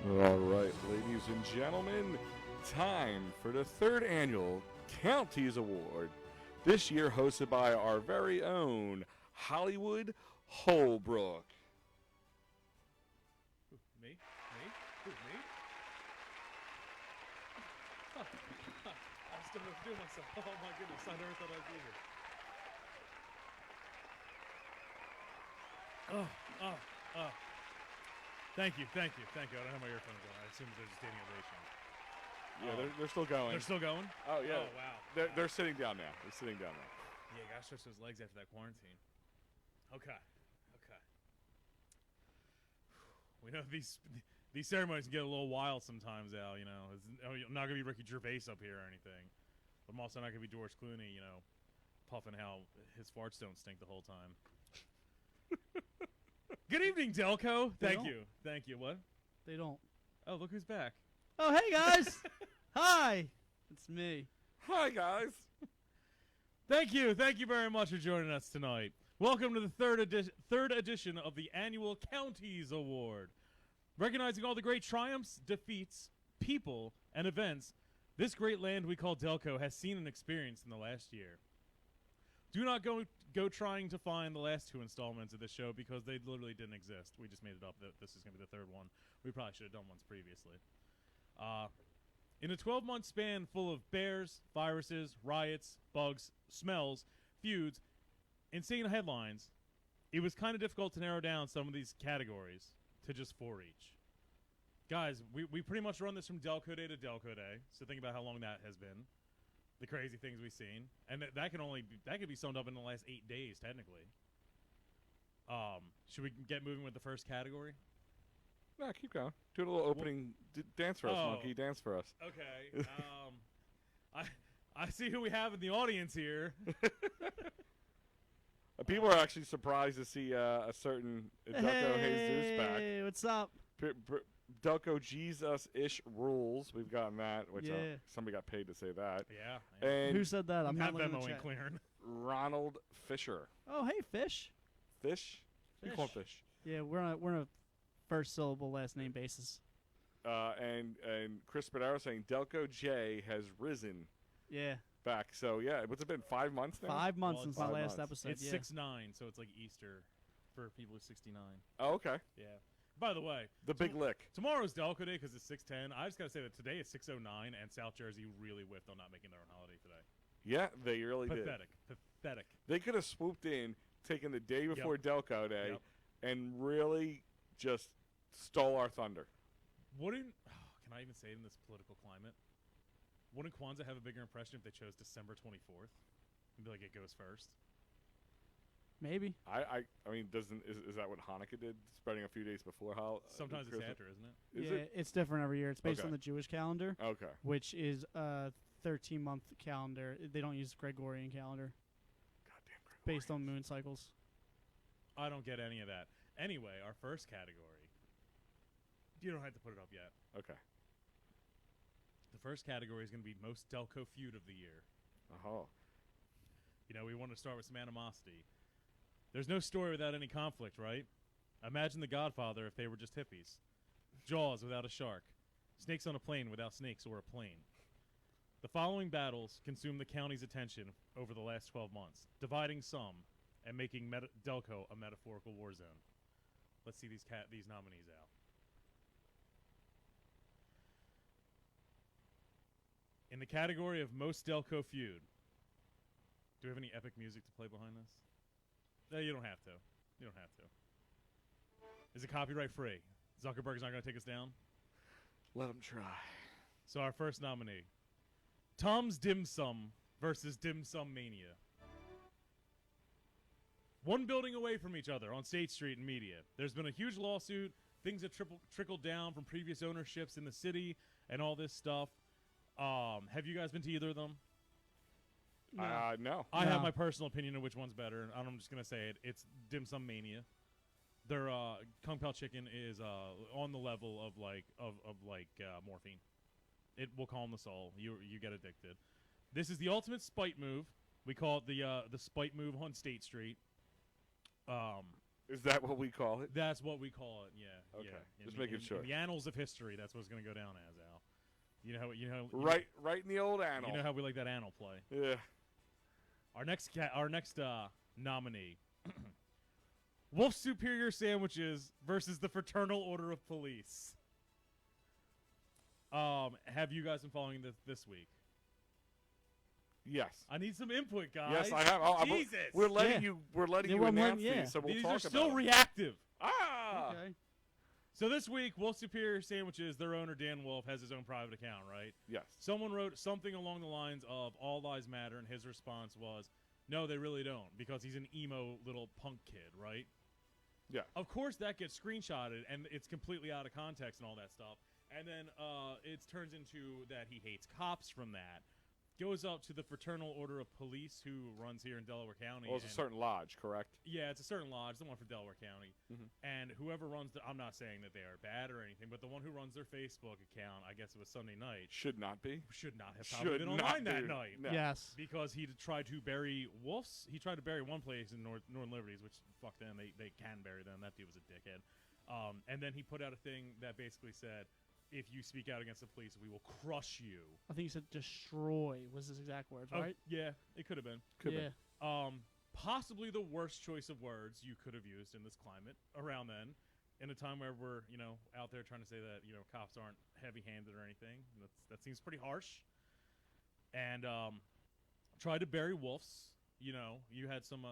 All right, ladies and gentlemen, time for the third annual Counties Award. This year hosted by our very own Hollywood Holbrook. Me? Who, me? I still have to do myself. Oh my goodness, I never thought I'd be here. Thank you. I don't have my earphones on. I assume there's a standing ovation. Yeah, they're still going. They're still going? Oh, yeah. Oh, wow. They're sitting down now. Yeah, gotta stretch those legs after that quarantine. Okay. We know these ceremonies can get a little wild sometimes, Al, you know. I'm not going to be Ricky Gervais up here or anything. But I'm also not going to be George Clooney, you know, puffing how his farts don't stink the whole time. Good evening, Delco. Thank you. What? They don't. Oh, look who's back. Oh, hey, guys. Hi. It's me. Hi, guys. Thank you very much for joining us tonight. Welcome to the third edition of the annual Counties Award. Recognizing all the great triumphs, defeats, people, and events this great land we call Delco has seen and experienced in the last year. Do not go trying to find the last two installments of this show because they literally didn't exist. We just made it up that this is going to be the third one. We probably should have done ones previously. In a 12-month span full of bears, viruses, riots, bugs, smells, feuds, insane headlines, it was kind of difficult to narrow down some of these categories to just 4 each. Guys, we pretty much run this from Delco Day to Delco Day, so think about how long that has been. The crazy things we've seen, and that could be summed up in the last 8 days, technically. Should we get moving with the first category? No, keep going. Do a little opening dance for us, Monkey. Dance for us. Okay. I see who we have in the audience here. People are actually surprised to see a certain Delco Jesus back. Hey, what's up? Delco Jesus-ish rules. We've gotten that, which somebody got paid to say that. Yeah. And Who said that? I'm not have looking Venmo at and clearing. Ronald Fisher. Oh, hey, Fish. Fish? You call him Fish. Yeah, we're on a first syllable last name basis. And Chris Spadaro saying Delco J has risen. Yeah. Back. So, yeah, what's it been, 5 months now? 5 months since my 5 last months. episode. It's yeah. 6'9", so it's like Easter for people who's 69. Oh, okay. Yeah. By the way, The big lick. tomorrow's Delco Day because it's 6:10. I just gotta say that today is 6:09, and South Jersey really whiffed on not making their own holiday today. Yeah, they really did. Pathetic. They could have swooped in, taken the day before Delco Day, and really just stole our thunder. Can I even say it in this political climate? Wouldn't Kwanzaa have a bigger impression if they chose December 24th? And be like, it goes first. Maybe. I mean, is that what Hanukkah did? Spreading a few days before how? Sometimes it's after, isn't it? Is yeah, it? It's different every year. It's based Okay. on the Jewish calendar, Okay. which is a 13-month calendar. They don't use Gregorian calendar. Goddamn Gregorians. Based on moon cycles. I don't get any of that. Anyway, our first category. You don't have to put it up yet. Okay. The first category is going to be most Delco feud of the year. Oh. You know, we want to start with some animosity. There's no story without any conflict, right? Imagine The Godfather if they were just hippies. Jaws without a shark. Snakes on a plane without snakes or a plane. The following battles consumed the county's attention over the last 12 months, dividing some and making Delco a metaphorical war zone. Let's see these nominees out. In the category of most Delco feud, do we have any epic music to play behind this? No, you don't have to. Is it copyright free? Zuckerberg's not going to take us down? Let him try. So our first nominee, Tom's Dim Sum versus Dim Sum Mania. One building away from each other on State Street and Media. There's been a huge lawsuit. Things have trickled down from previous ownerships in the city and all this stuff. Have you guys been to either of them? No. I have my personal opinion of which one's better, and I'm just gonna say it. It's Dim Sum Mania. Their Kung Pao chicken is on the level of morphine. It will calm the soul. You get addicted. This is the ultimate spite move. We call it the spite move on State Street. Is that what we call it? That's what we call it. Yeah. Okay, Yeah. just making sure. In the annals of history, that's what it's going to go down as, Al. You know. Right in the old annal. You know how we like that annal play. Yeah. Our next nominee, Wolf Superior Sandwiches versus the Fraternal Order of Police. Have you guys been following this week? Yes. I need some input, guys. Yes, I have. Jesus. We're letting Yeah. you. We're letting Yeah, you well, announce yeah. these, so we'll These talk are about still it. reactive. Ah. Okay. So this week, Wolf Superior Sandwiches, their owner Dan Wolf has his own private account, right? Yes. Someone wrote something along the lines of "All lives matter," and his response was, "No, they really don't," because he's an emo little punk kid, right? Yeah. Of course, that gets screenshotted, and it's completely out of context and all that stuff. And then it turns into that he hates cops from that. Goes up to the Fraternal Order of Police, who runs here in Delaware County. Well, it's a certain lodge, correct? Yeah, it's a certain lodge, the one for Delaware County. Mhm. And whoever runs I'm not saying that they are bad or anything, but the one who runs their Facebook account, I guess it was Sunday night, Should not be. should not have probably Should been not online that be. night. No. Yes. Because he tried to bury wolves. He tried to bury one place in Northern Liberties, which, fuck them, they can bury them. That dude was a dickhead. And then he put out a thing that basically said, if you speak out against the police, we will crush you. I think he said destroy was his exact words, right? Yeah, it could have been. Yeah. Possibly the worst choice of words you could have used in this climate around then, in a time where we're, out there trying to say that, cops aren't heavy-handed or anything. That seems pretty harsh. And tried to bury wolves. You had some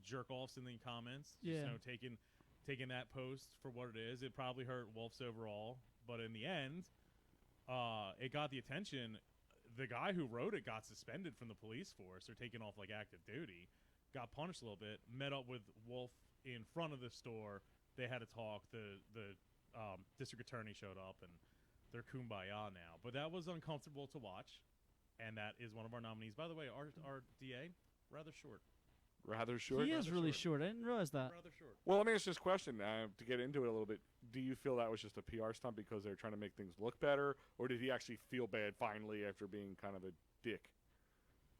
jerk-offs in the comments. Yeah. Taking that post for what it is. It probably hurt wolves overall. But in the end, it got the attention. The guy who wrote it got suspended from the police force or taken off active duty. Got punished a little bit. Met up with Wolf in front of the store. They had a talk. The district attorney showed up, and they're kumbaya now. But that was uncomfortable to watch, and that is one of our nominees. By the way, our DA, rather short. Rather short. He is really short. I didn't realize that. Rather short. Well, let me ask this question to get into it a little bit. Do you feel that was just a PR stunt because they're trying to make things look better, or did he actually feel bad finally after being kind of a dick?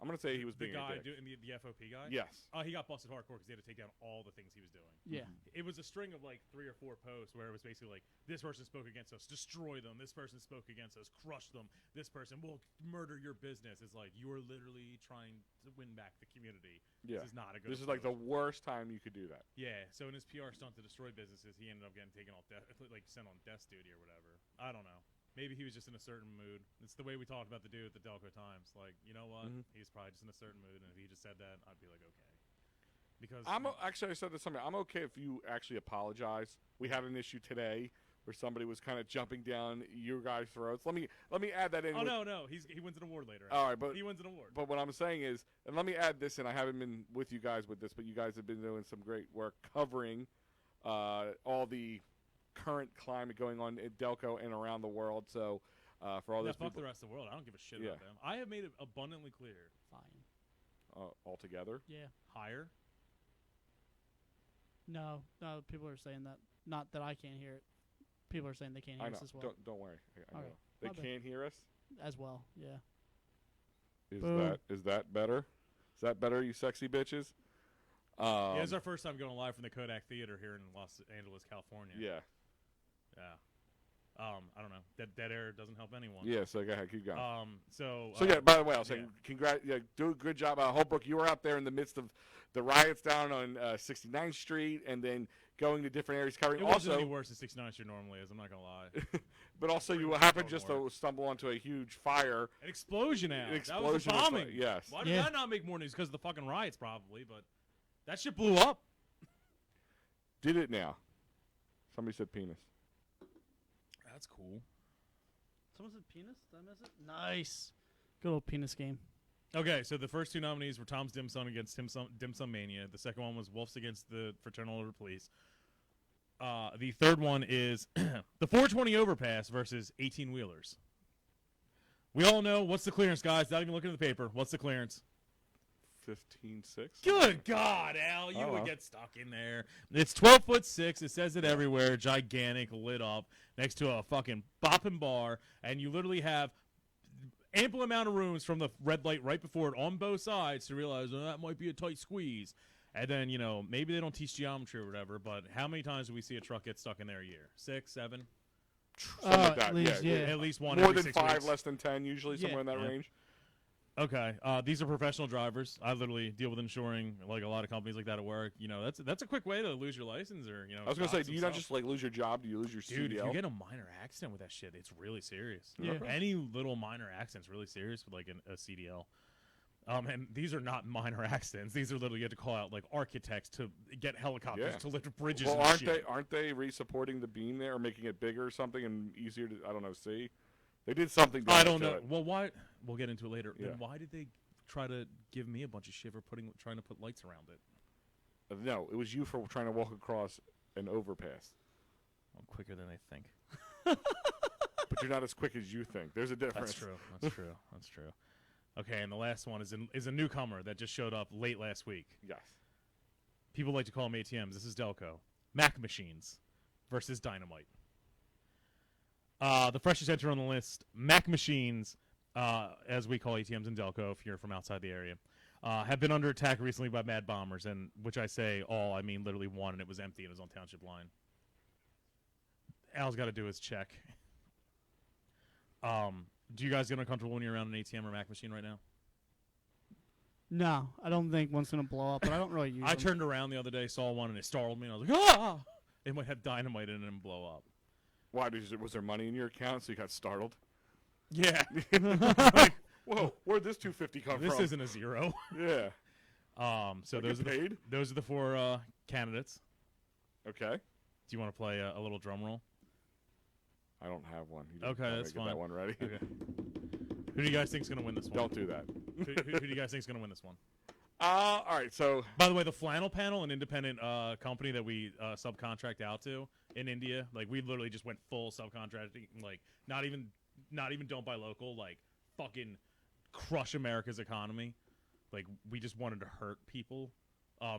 I'm going to say he was being the guy a dick. the FOP guy. Yes. He got busted hardcore because they had to take down all the things he was doing. Yeah. It was a string of 3 or 4 posts where it was basically this person spoke against us, destroy them. This person spoke against us, crush them. This person will murder your business. It's you are literally trying to win back the community. Yeah. This is not a good. This is approach. the worst time you could do that. Yeah. So in his PR stunt to destroy businesses, he ended up getting taken off, sent on death duty or whatever. I don't know. Maybe he was just in a certain mood. It's the way we talked about the dude at the Delco Times. You know what? He's probably just in a certain mood, and if he just said that, I'd be okay. Because Actually, I said this something. I'm okay if you actually apologize. We had an issue today where somebody was kind of jumping down your guys' throats. Let me add that in. Oh no, he wins an award later. All right, but he wins an award. But what I'm saying is, and let me add this, and I haven't been with you guys with this, but you guys have been doing some great work covering all the current climate going on in Delco and around the world. So for all those fuck people, the rest of the world. I don't give a shit about them. I have made it abundantly clear. Fine. Altogether. Yeah. Higher. No, people are saying that. Not that I can't hear it. People are saying they can't hear I know. us as well. Don't worry. I know. Okay. They My bad. can't hear us. As well, yeah. Is that better? Is that better, you sexy bitches? Yeah, it's our first time going live from the Kodak Theater here in Los Angeles, California. Yeah. Yeah. I don't know. Dead air doesn't help anyone. Yeah. So go ahead, keep going. So yeah. By the way, I was saying, do a good job. Holbrook, you were out there in the midst of the riots down on 69th Street, and then going to different areas covering. It wasn't any worse than 69th Street normally is. I'm not gonna lie. But also, you happened just to stumble onto a huge fire. An explosion out. An explosion. That was a bombing. Yes. Why did that not make more news? Because of the fucking riots, probably. But that shit blew up. Did it now? Somebody said penis. That's cool. Someone said penis? Did I miss it? Nice. Good old penis game. Okay, so the first 2 nominees were Tom's Dim Sum against Dim Sum Mania. The second one was Wolves against the Fraternal Order of Police. The third one is the 420 Overpass versus 18-wheelers. We all know what's the clearance, guys. Not even looking at the paper. What's the clearance? 15.6. Good God, Al. You would know. get stuck in there. It's 12'6". It says it everywhere. Gigantic, lit up, next to a fucking bopping bar. And you literally have ample amount of rooms from the red light right before it on both sides to realize that might be a tight squeeze. And then, maybe they don't teach geometry or whatever, but how many times do we see a truck get stuck in there a year? 6, 7? Something like that. At least, yeah. At least one More every than 6 5, weeks. less than 10, usually, somewhere in that Yeah. range. Okay, these are professional drivers. I literally deal with insuring, like a lot of companies like that at work. That's a quick way to lose your license, or I was gonna say, stop do you some not stuff. just like lose your job? Do you lose your Dude, CDL? if you get a minor accident with that shit, it's really serious. Yeah. Any little minor accident's really serious with like a CDL. And these are not minor accidents. These are literally you have to call out like architects to get helicopters Yeah. to lift bridges. Well, and shit. aren't they re-supporting the beam there, or making it bigger or something and easier to see? They did something. I don't to know. it. Well, why? We'll get into it later. Yeah. Then why did they try to give me a bunch of shit for trying to put lights around it? No, it was you for trying to walk across an overpass. I'm quicker than they think. But you're not as quick as you think. There's a difference. That's true. That's true. That's true. Okay, and the last one is a newcomer that just showed up late last week. Yes. People like to call them ATMs. This is Delco. Mac Machines versus Dynamite. The freshest enter on the list, Mac Machines, as we call ATMs in Delco if you're from outside the area, have been under attack recently by mad bombers, and which I say all, I mean literally one, and it was empty and it was on township line. Al's got to do his check. Do you guys get uncomfortable when you're around an ATM or Mac machine right now? No, I don't think one's gonna blow up, but I don't really use I them. turned around the other day, saw one, and it startled me, and I was like, ah! It might have dynamite in it and blow up. Why? Was there money in your account so you got startled? Yeah. Like, whoa, where'd this 250 come This from? isn't a zero. Yeah. So Get paid? those are the 4 candidates. Okay. Do you want to play a little drum roll? I don't have one. You Okay, gotta that's get fine. that one ready. Okay. Who do you guys think's gonna win this one? Don't do that. Who do you guys think's gonna win this one? All right. So By the way, the Flannel Panel, an independent company that we subcontract out to in India, like we literally just went full subcontracting, like not even don't buy local, like fucking crush America's economy. Like we just wanted to hurt people.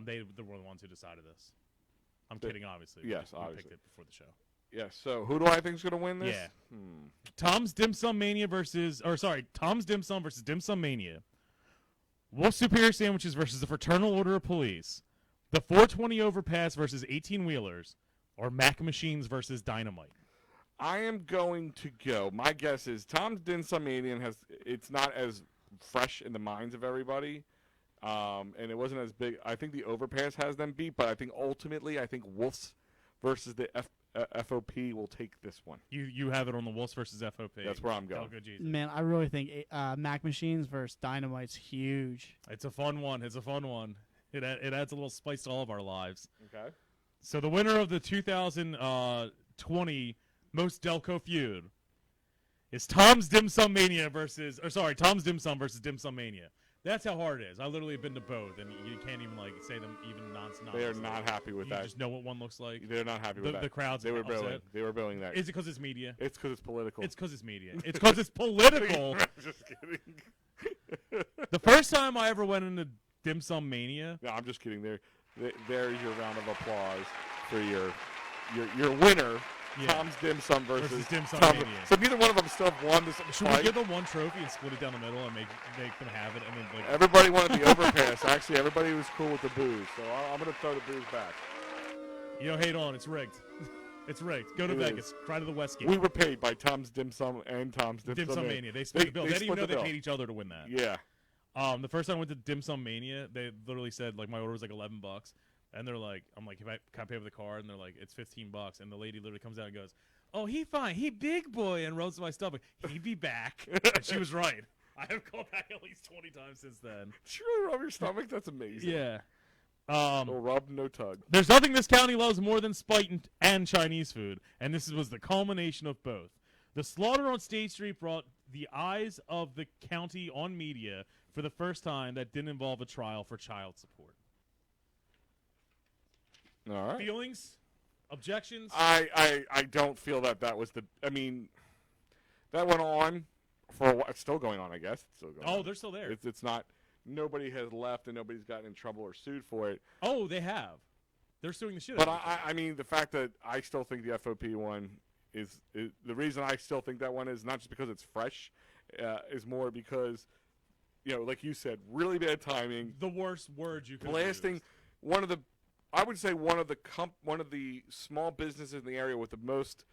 They were the ones who decided this. I'm kidding, obviously. yes, we obviously. picked it before the show. yes. So who do I think's gonna win this? Yeah. Tom's Dim Sum Mania Tom's Dim Sum versus Dim Sum Mania. Wolf Superior Sandwiches versus the Fraternal Order of Police. The 420 Overpass versus 18-wheelers. Or Mac Machines versus Dynamite. I am going to go. My guess is Tom's Dim Sum Mania it's not as fresh in the minds of everybody. And it wasn't as big. I think the Overpass has them beat, but I think ultimately, Wolf's versus the FOP will take this one. You have it on the Wolves versus FOP. That's where I'm going. Delco Jesus. Man, I really think Mac Machines versus Dynamite's huge. It's a fun one. It adds a little spice to all of our lives. Okay. So the winner of the 2020 Most Delco Feud is Tom's Dim Sum versus Dim Sum Mania. That's how hard it is. I literally have been to both, and you can't even say them even nonsense. They are not happy with You that. just know what one looks like. They're not happy with that. The crowds They were upset. billing. They were billing that. Is it because it's media? It's because it's political. It's because it's media. It's because it's political. Just kidding. The first time I ever went into Dim Sum Mania. No, I'm just kidding. There's your round of applause for your winner. Yeah. Tom's Dim Sum versus Dim Sum Tom's. Mania. So neither one of them still have won this Should fight. we give them one trophy and split it down the middle and make them have it, and then Everybody wanted the overpass. Actually, everybody was cool with the booze. So I'm going to throw the booze back. hate on. It's rigged. It's rigged. Go to It Vegas. is. Try to the Westgate. We were paid by Tom's Dim Sum and Tom's Dim Sum Mania. They split the bill. They didn't even know split the they bill. paid each other to win that. Yeah. The first time I went to Dim Sum Mania, they literally said my order was $11, and they're like, I'm like, can I pay with the card? And they're like, it's $15, and the lady literally comes out and goes, oh, he fine, he big boy, and rose to my stomach. He'd be back. And she was right. I have gone back at least 20 times since then. Did you really rub your stomach? That's amazing. Yeah. No rub, no tug. There's nothing this county loves more than spite and Chinese food, and this was the culmination of both. The slaughter on State Street brought the eyes of the county on media for the first time that didn't involve a trial for child support. All right. Feelings? Objections? I don't feel that was the. I mean, that went on for a while. It's still going on, I guess. It's still going on. They're still there. It's not. Nobody has left, and nobody's gotten in trouble or sued for it. Oh, they have. They're suing the shit But out of it. I mean, the fact that I still think the FOP one is the reason I still think that one is not just because it's fresh, is more because, like you said, really bad timing. The worst words you could Blasting. I would say one of the small businesses in the area with the most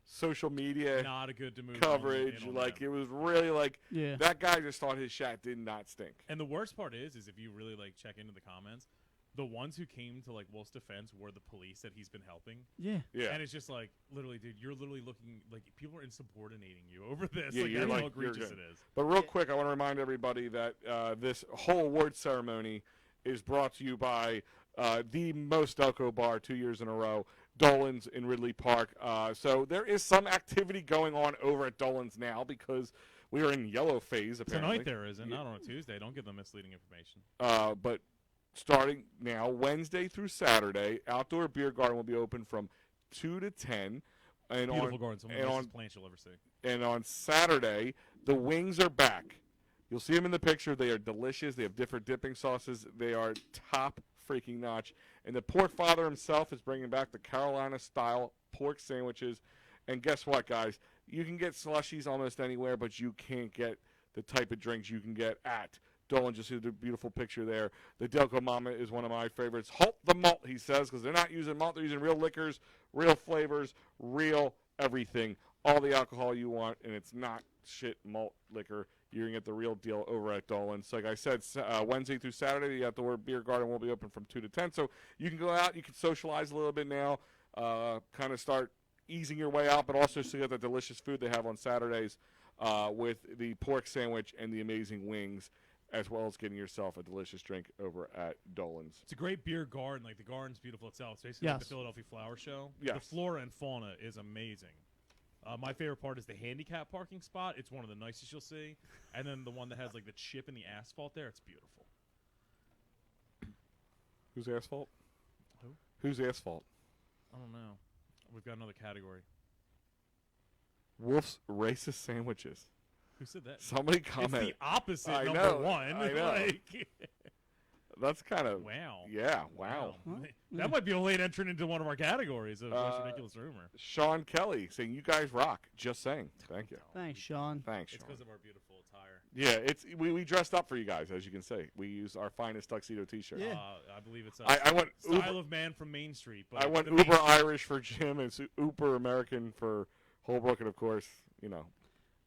social media Not a good to move coverage. in on Like them. it was really like Yeah. that guy just thought his shack did not stink. And the worst part is if you really like check into the comments, the ones who came to like Wolf's defense were the police that he's been helping. Yeah. Yeah. And it's just like, literally, dude, you're literally looking like people are insubordinating you over this. Yeah, like you're that's like- how egregious you're it good. is. But real quick, I want to remind everybody that this whole award ceremony is brought to you by the most Delco bar 2 years in a row, Dolan's in Ridley Park. So there is some activity going on over at Dolan's now because we are in yellow phase, apparently. Tonight there isn't. Yeah. Not on a Tuesday. Don't give them misleading information. But starting now, Wednesday through Saturday, outdoor beer garden will be open from 2 to 10. And Beautiful garden. Some of the and nicest on- plants you'll ever see. And on Saturday, the wings are back. You'll see them in the picture. They are delicious. They have different dipping sauces. They are top freaking notch. And the pork father himself is bringing back the Carolina-style pork sandwiches. And guess what, guys? You can get slushies almost anywhere, but you can't get the type of drinks you can get at Dolan. Just see the beautiful picture there. The Delco Mama is one of my favorites. Halt the malt, he says, because they're not using malt. They're using real liquors, real flavors, real everything. All the alcohol you want, and it's not shit malt liquor. You're going to get the real deal over at Dolan's. Like I said, Wednesday through Saturday, the outdoor beer garden will be open from 2 to 10. So you can go out, you can socialize a little bit now, kind of start easing your way out, but also see the delicious food they have on Saturdays with the pork sandwich and the amazing wings, as well as getting yourself a delicious drink over at Dolan's. It's a great beer garden. Like the garden's beautiful itself. It's basically like the Yes. Philadelphia Flower Show. Yes. The flora and fauna is amazing. My favorite part is the handicap parking spot. It's one of the nicest you'll see. And then the one that has like the chip in the asphalt there. It's beautiful. Who's asphalt? Who? Who's asphalt? I don't know. We've got another category. Wolf's racist sandwiches. Who said that? Somebody It's comment. the opposite, I number know, one. I know. Like, That's kind of wow. yeah. Wow. Huh? That might be a late entrant into one of our categories of most Uh, ridiculous rumor. Sean Kelly saying you guys rock. Just saying. Thank you. Thanks, Sean. Thanks, It's Sean. because of our beautiful attire. Yeah, it's we dressed up for you guys, as you can see. We use our finest tuxedo T-shirt. Yeah. I believe it's I went Style Uber, of Man from Main Street. But I went the Main Uber Street- Irish for Jim and Uber American for Holbrook, and of course, you know,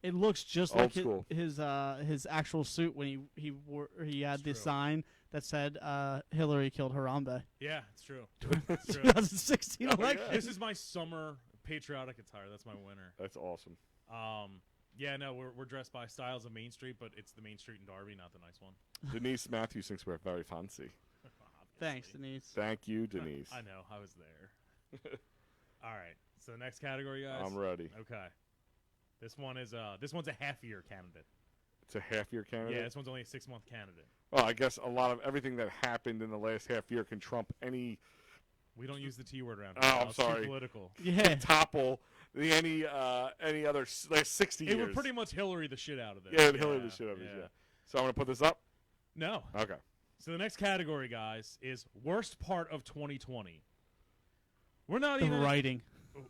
It looks just Old like school. his actual suit when he had It's the true. sign that said Hillary killed Harambe. Yeah, it's true. It's true. 2016 Oh, yeah. election. This is my summer patriotic attire. That's my winter. that's awesome. Yeah, no, we're dressed by Styles of Main Street, but it's the Main Street in Darby, not the nice one. Denise Matthews thinks we're very fancy. Thanks, Obviously. Denise. Thank you, Denise. I know. I was there. All right. So next category, guys. I'm ready. Okay. This one's a half-year candidate. It's a half-year candidate. Yeah, this one's only a 6-month candidate. Well, I guess a lot of everything that happened in the last half year can trump any We don't use the T word around Oh, here. I'm It's too sorry. political. Yeah. topple any other last 60 It years. would pretty much Hillary the shit out of this. Yeah, Hillary the shit out of this, yeah. So I'm gonna put this up. No. Okay. So the next category, guys, is worst part of 2020. We're not The even writing.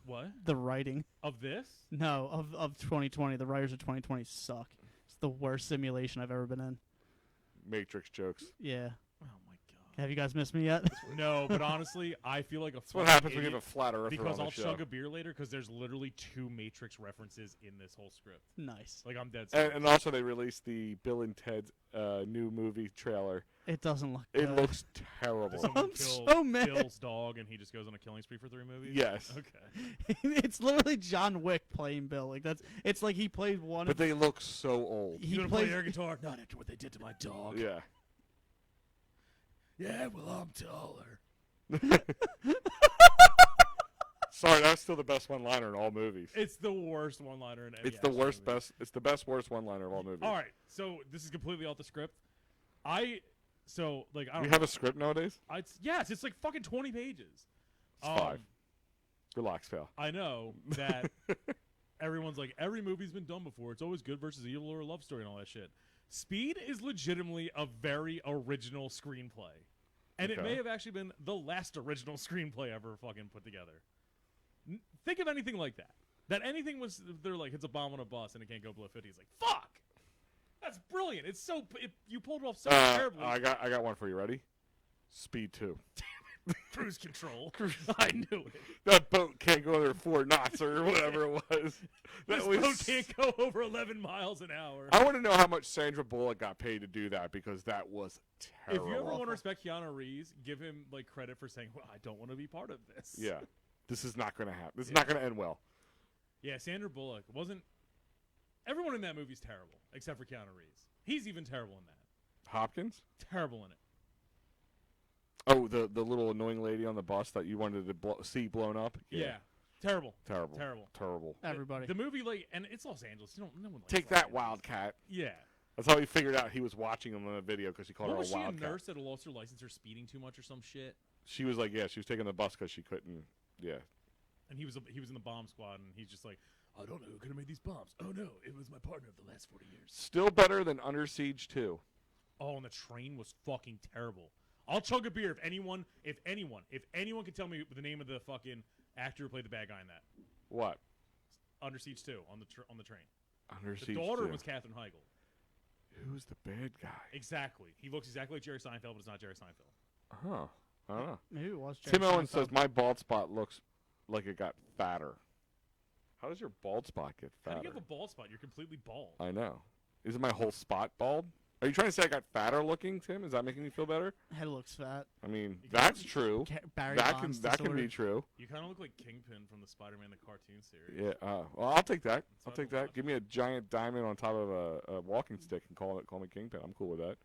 what The writing. of this. No, of 2020. The writers of 2020 suck. It's the worst simulation I've ever been in. Matrix jokes. Yeah. Oh my god. Have you guys missed me yet? No, but honestly, I feel like a That's what fucking happens when you have idiot a flat earther because on I'll the show. chug a beer later because there's literally 2 Matrix references in this whole script. Nice. Like I'm dead serious. And also they released the Bill and Ted's new movie trailer. It doesn't look It good. looks Does terrible. someone I'm kill so mad. Bill's dog and he just goes on a killing spree for 3 movies? Yes. Okay. It's literally John Wick playing Bill. Like it's like he played one But of they look so old. he You gonna plays play air guitar? Not after what they did to my dog. Yeah. Yeah, well, I'm taller. Sorry, that's still the best one-liner in all movies. It's the worst one-liner in any It's the action worst, movie. best. It's the best, worst one-liner of all movies. All right, so this is completely off the script. I don't We know. have a script nowadays. Yes, it's like fucking 20 pages. It's 5. Relax, pal. I know that everyone's like, every movie's been done before. It's always good versus evil or a love story and all that shit. Speed is legitimately a very original screenplay. And it Okay. may have actually been the last original screenplay ever fucking put together. Think of anything like that. That anything was, they're like, it's a bomb on a bus and it can't go below 50. It's like, fuck! That's brilliant. It's so, you pulled it off so terribly. I got one for you. Ready? Speed 2. Cruise control. I knew it. That boat can't go under 4 knots or whatever it was. This boat can't go over 11 miles an hour. I want to know how much Sandra Bullock got paid to do that, because that was terrible. If you ever want to respect Keanu Reeves, give him like credit for saying, "Well, I don't want to be part of this." Yeah, this is not going to happen. This is not going to end well. Yeah, Sandra Bullock wasn't. Everyone in that movie's terrible except for Keanu Reeves. He's even terrible in that. Hopkins? Terrible in it. Oh, the little annoying lady on the bus that you wanted to see blown up? Yeah. Terrible. Terrible. Terrible. Terrible. Everybody. The movie, like, and it's Los Angeles. No one likes Take Los that, Angeles. Wildcat. Yeah. That's how he figured out he was watching him on the video, because he called What her was a she, Wildcat. a nurse that lost her license for speeding too much or some shit? She was like, yeah, she was taking the bus because she couldn't, yeah. And he was in the bomb squad, and he's just like, I don't know who could have made these bombs. Oh, no, it was my partner of the last 40 years. Still better than Under Siege 2. Oh, and the train was fucking terrible. I'll chug a beer if anyone can tell me the name of the fucking actor who played the bad guy in that. What? Under Siege 2 on the train. Under The Siege daughter 2. was Katherine Heigl. Who's the bad guy? Exactly. He looks exactly like Jerry Seinfeld, but it's not Jerry Seinfeld. Huh. I don't know. Maybe it was Tim Jerry Owens Seinfeld. says, my bald spot looks like it got fatter. How does your bald spot get fatter? How do you have a bald spot? You're completely bald. I know. Isn't my whole spot bald? Are you trying to say I got fatter looking, Tim? Is that making you feel better? Head looks fat. I mean, You that's got- true. Barry That can Bonds that can disorder. be true. You kind of look like Kingpin from the Spider-Man the cartoon series. Yeah. Well, I'll take that. I'll what take I that. watch. Give me a giant diamond on top of a walking stick and call me Kingpin. I'm cool with that.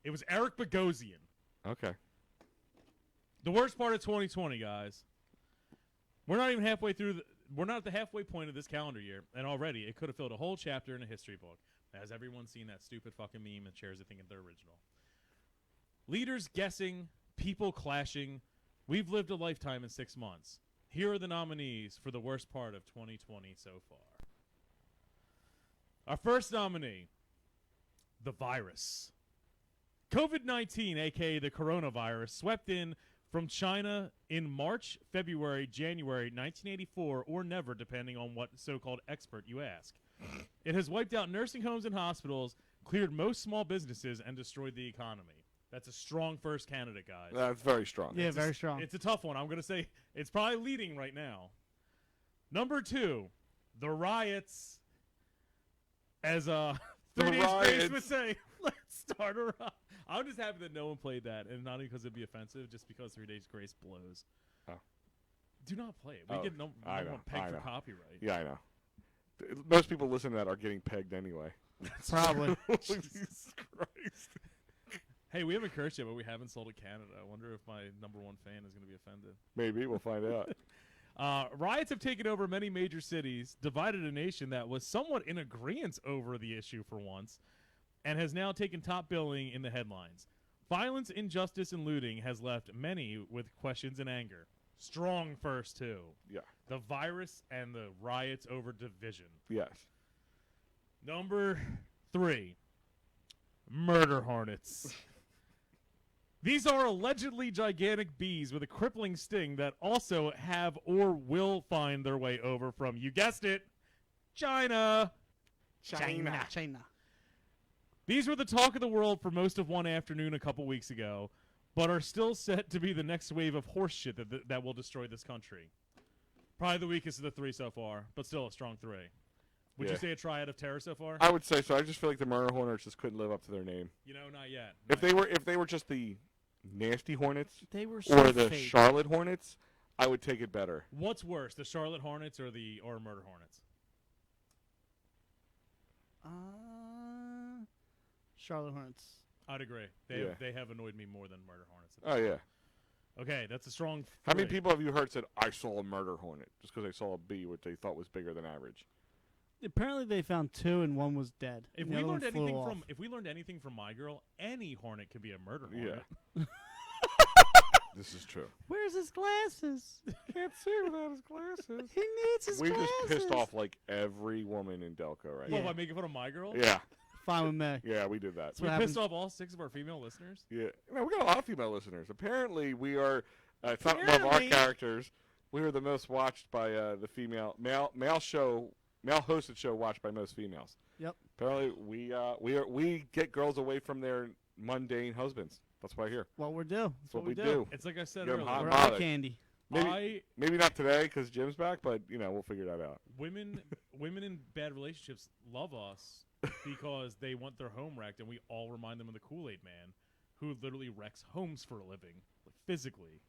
It was Eric Bogosian. Okay. The worst part of 2020, guys. We're not even halfway through. We're not at the halfway point of this calendar year, and already it could have filled a whole chapter in a history book. Has everyone seen that stupid fucking meme and shares a thing in their original? Leaders guessing, people clashing. We've lived a lifetime in 6 months. Here are the nominees for the worst part of 2020 so far. Our first nominee, the virus. COVID-19, a.k.a. the coronavirus, swept in from China in March, February, January 1984, or never, depending on what so-called expert you ask. It has wiped out nursing homes and hospitals, cleared most small businesses, and destroyed the economy. That's a strong first candidate, guys. That's very strong. Yeah, very strong. It's a tough one. I'm going to say it's probably leading right now. Number 2, the riots. As 3 Days Grace would say, let's start a riot. I'm just happy that no one played that, and not because it'd be offensive, just because 3 Days Grace blows. Oh. Do not play it. We Oh, get no I know, one pegged I for know. copyright. Yeah, I know. Most people listening to that are getting pegged anyway. Probably. Jesus Christ. Hey, we haven't cursed yet, but we haven't sold to Canada. I wonder if my number 1 fan is going to be offended. Maybe. We'll find out. Riots have taken over many major cities, divided a nation that was somewhat in agreement over the issue for once, and has now taken top billing in the headlines. Violence, injustice, and looting has left many with questions and anger. Strong first, too. Yeah. The virus and the riots over division. Yes. Number 3, murder hornets. These are allegedly gigantic bees with a crippling sting that also have or will find their way over from, you guessed it, China. China. These were the talk of the world for most of one afternoon a couple weeks ago, but are still set to be the next wave of horseshit that will destroy this country. Probably the weakest of the 3 so far, but still a strong 3. Would Yeah. you say a triad of terror so far? I would say so. I just feel like the Murder Hornets just couldn't live up to their name. You know, not yet. If they were just the Nasty Hornets They were so or the fake. Charlotte Hornets, I would take it better. What's worse, the Charlotte Hornets or Murder Hornets? Charlotte Hornets. I'd agree. Yeah. They have annoyed me more than Murder Hornets. Oh, yeah. Okay, that's a strong. How many 3. people have you heard said, I saw a murder hornet, just because they saw a bee which they thought was bigger than average? Apparently, they found 2 and 1 was dead. If The we other learned one flew anything off. from my girl, any hornet could be a murder hornet. Yeah. This is true. Where's his glasses? Can't see without his glasses. He needs his We glasses. just pissed off like every woman in Delco right What, Yeah. by making fun of my girl? now. Yeah. Fine with me. Yeah, we did that. We what pissed happens- off all 6 of our female listeners. Yeah. No, we got a lot of female listeners. Apparently, we are, it's not above our Apparently. characters. We were the most watched by the male hosted show watched by most females. Yep. Apparently, we get girls away from their mundane husbands. That's why I hear. What we do. That's what we do. It's like I said Get 'em earlier. hot We're and eye bothered. candy. Maybe not today because Jim's back, but we'll figure that out. Women in bad relationships love us because they want their home wrecked, and we all remind them of the Kool-Aid Man, who literally wrecks homes for a living, like physically.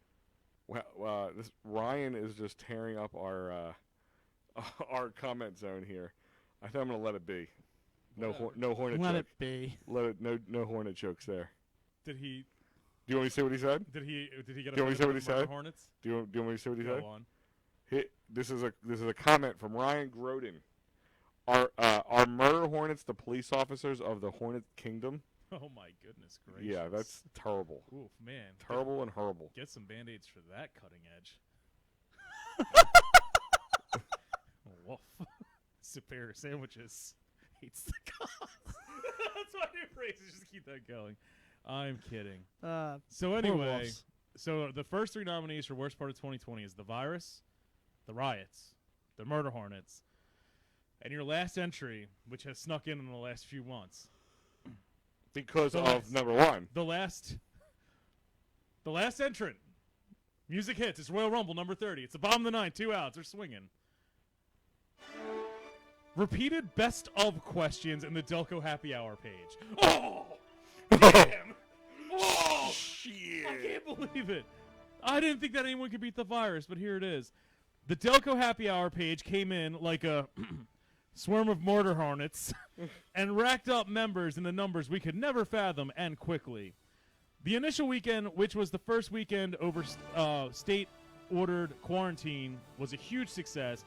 Well, this Ryan is just tearing up our our comment zone here. I think I'm gonna let it be. No hornet Let joke. it be. No hornet jokes there. Did he? Do you want me to say what he said? Did he get? Do you want me to say what he offended by murder said? Hornets? Do you want me to say what he Go said? on. This is a comment from Ryan Groden. Are murder hornets the police officers of the Hornet Kingdom? Oh my goodness gracious! Yeah, that's terrible. Oof, man. Terrible and horrible. Get some band-aids for that cutting edge. Woof. Superior sandwiches. Hates the cops. That's my new phrase. Just keep that going. I'm kidding. So anyway, wolves. so the first 3 nominees for worst part of 2020 is the virus, the riots, the murder hornets, and your last entry, which has snuck in the last few months. Because The of last- number one. The last entrant. Music hits. It's Royal Rumble number 30. It's the bottom of the 9. 2 outs. They're swinging. Repeated best of questions in the Delco Happy Hour page. Oh! Damn! Oh! Shit. I can't believe it. I didn't think that anyone could beat the virus, but here it is. The Delco Happy Hour page came in like a swarm of mortar hornets and racked up members in the numbers we could never fathom and quickly. The initial weekend, which was the first weekend over state-ordered quarantine, was a huge success,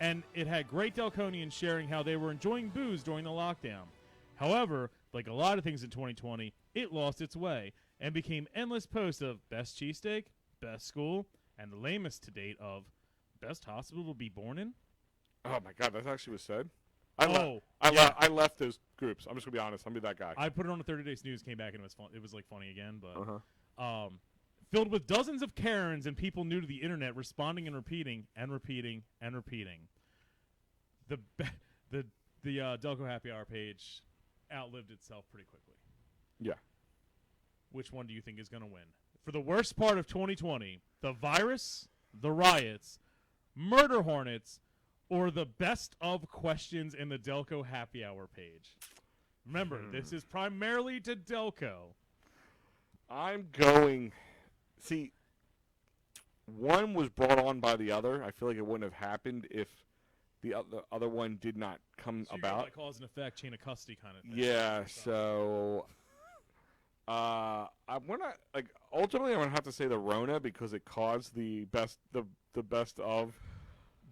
and it had great Delconians sharing how they were enjoying booze during the lockdown. However, like a lot of things in 2020, it lost its way and became endless posts of best cheesesteak, best school, and the lamest to date of best hospital to be born in. Oh my God, that actually was said. Yeah. I left those groups. I'm just gonna be honest. I'm gonna be that guy. I put it on the 30 Days News, came back, and it was fun. It was like funny again, but Uh-huh. filled with dozens of Karens and people new to the internet responding and repeating and repeating and repeating. The Delco Happy Hour page outlived itself pretty quickly. Yeah. Which one do you think is going to win? For the worst part of 2020, the virus, the riots, murder hornets, or the best of questions in the Delco Happy Hour page? Remember, this is primarily to Delco. I'm going. See, one was brought on by the other. I feel like it wouldn't have happened if the other one did not come So you're gonna, about. like, cause and effect, chain of custody kind of thing. Yeah. So, I'm gonna ultimately I'm gonna have to say the Rona because it caused the best of.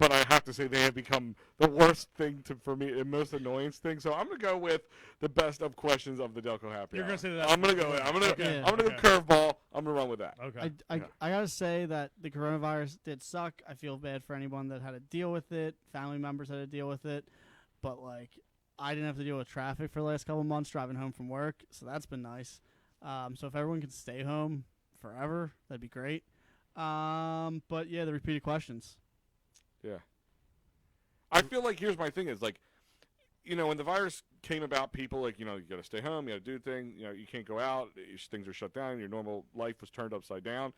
But I have to say they have become the worst thing for me, the most annoyance thing. So I'm gonna go with the best of questions of the Delco Happy You're Hour. gonna say that. I'm gonna go. I'm gonna go curveball. I'm gonna run with that. Okay. I gotta say that the coronavirus did suck. I feel bad for anyone that had to deal with it. Family members had to deal with it, but like I didn't have to deal with traffic for the last couple months driving home from work, so that's been nice. So if everyone can stay home forever, that'd be great. But yeah, the repeated questions. Yeah. I feel like here's my thing is like, when the virus came about, people like, you got to stay home, you got to do things, you can't go out, things are shut down, your normal life was turned upside down.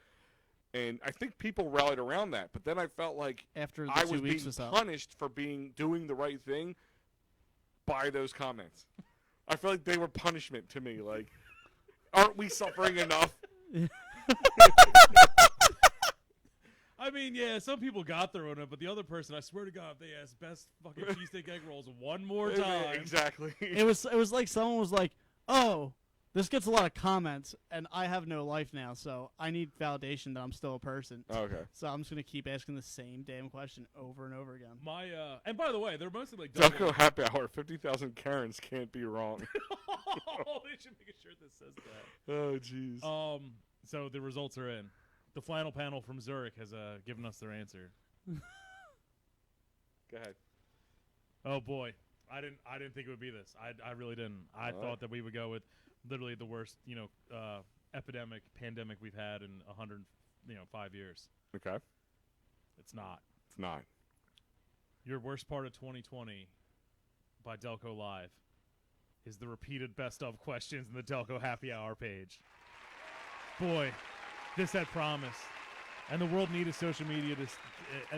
And I think people rallied around that. But then I felt like After the I 2 was weeks being was up. punished for doing the right thing by those comments. I feel like they were punishment to me. Like, aren't we suffering enough? I mean, yeah, some people got their own, but the other person, I swear to God, if they asked best fucking cheesesteak egg rolls one more time. Exactly. It was like someone was like, "Oh, this gets a lot of comments, and I have no life now, so I need validation that I'm still a person." Okay. So I'm just gonna keep asking the same damn question over and over again. And by the way, they're mostly like Delco Happy Hour, 50,000 Karens can't be wrong. Oh, they should make a shirt that says that. Oh, jeez. So the results are in. The final panel from Zurich has given us their answer. Go ahead. Oh boy, I didn't think it would be this. I really didn't. I thought that we would go with literally the worst, pandemic we've had in 5 years. Okay. It's not. It's not. Your worst part of 2020 by Delco Live is the repeated best of questions in the Delco Happy Hour page. boy, this had promise. And the world needed social media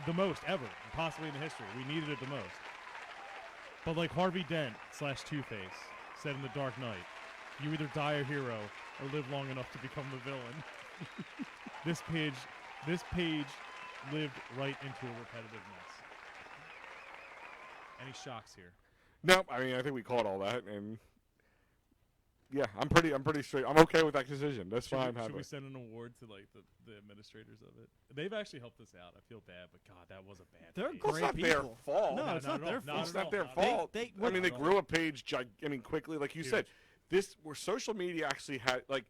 the most ever, possibly in the history. We needed it the most. But like Harvey Dent / Two-Face said in The Dark Knight, you either die a hero or live long enough to become the villain. This page lived right into a repetitive mess. Any shocks here? No, I mean I think we called all that, and yeah, I'm pretty straight. I'm okay with that decision. That's fine. Should we send an award to like the administrators of it? They've actually helped us out. I feel bad, but God, that was a bad. They're page. great It's not their people. fault. No, it's not their fault. It's not their Not fault. They- I mean, they not grew a page. Quickly, like you Huge. said, where social media actually had like.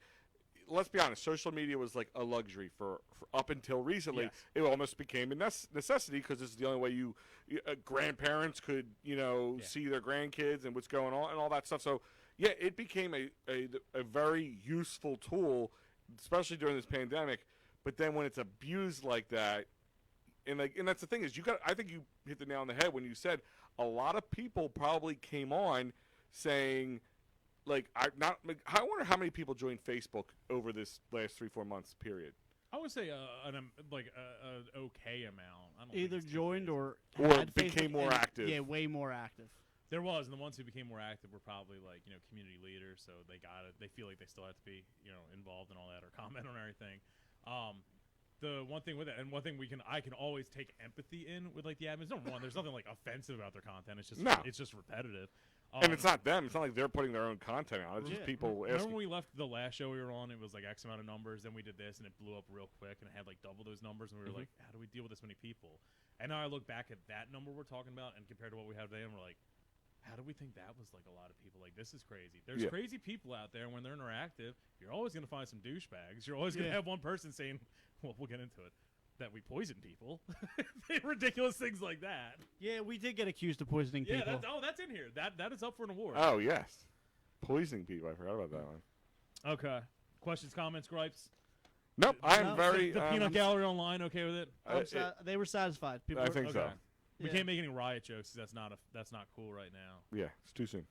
Let's be honest. Social media was like a luxury for up until recently. Yes. It almost became a necessity because it's the only way grandparents could see their grandkids and what's going on and all that stuff. So yeah, it became a very useful tool, especially during this pandemic. But then when it's abused like that, and that's the thing is I think you hit the nail on the head when you said a lot of people probably came on saying. I wonder how many people joined Facebook over this last 3-4 months period. I would say an okay amount. I don't Either think it's joined too or became had Facebook more and- active. Yeah, way more active. There was, and the ones who became more active were probably like community leaders, so they got it. They feel like they still have to be involved in all that or comment on everything. The one thing with it, and one thing I can always take empathy in with like the admins. There's nothing like offensive about their content. It's just it's just repetitive. And it's not them. It's not like they're putting their own content out. It's just people Remember asking. when we left the last show we were on? It was like X amount of numbers. Then we did this, and it blew up real quick, and it had like double those numbers. And we were like, how do we deal with this many people? And now I look back at that number we're talking about, and compared to what we have today, and we're like, how do we think that was like a lot of people? Like, this is crazy. There's crazy people out there, and when they're interactive, you're always going to find some douchebags. You're always going to have one person saying, well, we'll get into it, that we poison people. Ridiculous things like that. Yeah, we did get accused of poisoning people. That's in here. That is up for an award. Oh yes, poisoning people. I forgot about that one. Okay. Questions, comments, gripes? Nope. I am No, very. The Peanut Gallery Online okay with it? They were satisfied. People I were- think so. Okay. We Yeah. can't make any riot jokes 'cause that's not cool right now. Yeah, it's too soon.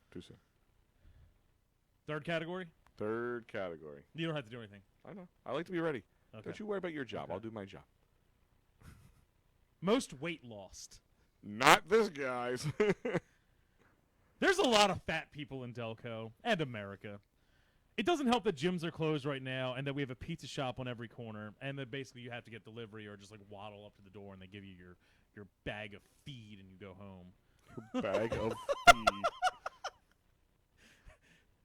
Third category? Third category. You don't have to do anything. I know. I like to be ready. Okay. Don't you worry about your job. Okay. I'll do my job. Most weight lost. Not this guy's. There's a lot of fat people in Delco and America. It doesn't help that gyms are closed right now and that we have a pizza shop on every corner and that basically you have to get delivery or just like waddle up to the door and they give you your bag of feed and you go home. Bag of feed.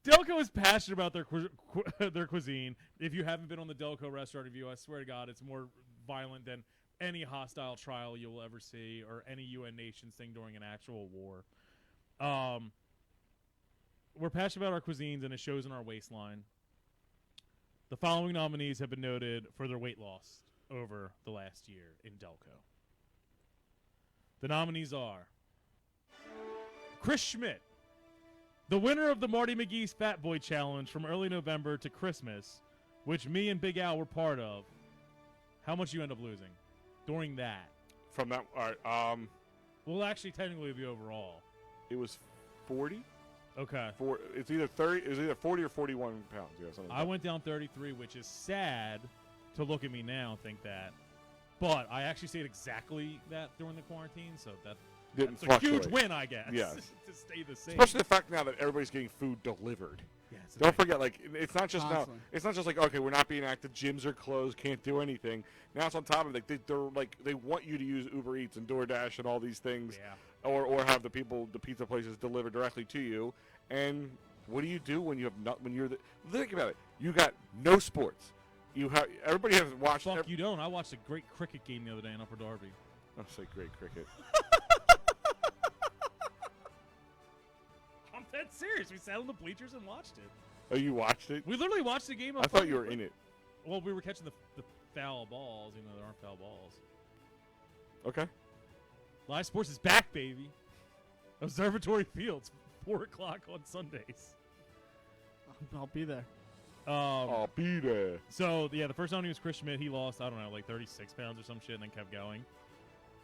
Delco is passionate about their cuisine. If you haven't been on the Delco restaurant review, I swear to God, it's more violent than any hostile trial you will ever see or any UN nations thing during an actual war. We're passionate about our cuisines, and it shows in our waistline. The following nominees have been noted for their weight loss over the last year in Delco. The nominees are Chris Schmidt, the winner of the Marty McGee's Fat Boy Challenge from early November to Christmas, which me and Big Al were part of. How much you end up losing during that? From that, all right. Well, actually, technically, the overall. It was 40. Okay. It's either 30. It was either 40 or 41 pounds. Yeah, something like I that. went down 33, which is sad to look at me now and think that. But I actually stayed exactly that during the quarantine, so that's Didn't a huge fluctuate. win, I guess. Yes. To stay the same. Especially the fact now that everybody's getting food delivered. Yeah, it's Don't forget, like it's not just now. Constantly. It's not just like okay, we're not being active. Gyms are closed. Can't do anything. Now it's on top of it. They're like they want you to use Uber Eats and DoorDash and all these things, Yeah. or have the pizza places deliver directly to you. And what do you do when you have not when you're think about it? You got no sports. You have everybody has watched. Fuck, you don't. I watched a great cricket game the other day in Upper Darby. I'll say great cricket. I'm dead serious. We sat on the bleachers and watched it. Oh, you watched it? We literally watched the game. I thought you were in it. Well, we were catching the foul balls, even though there aren't foul balls. Okay. Live sports is back, baby. Observatory Fields, 4 o'clock on Sundays. I'll be there. I'll be there. So, yeah, the first nominee was Chris Schmidt. He lost, I don't know, like 36 pounds or some shit and then kept going.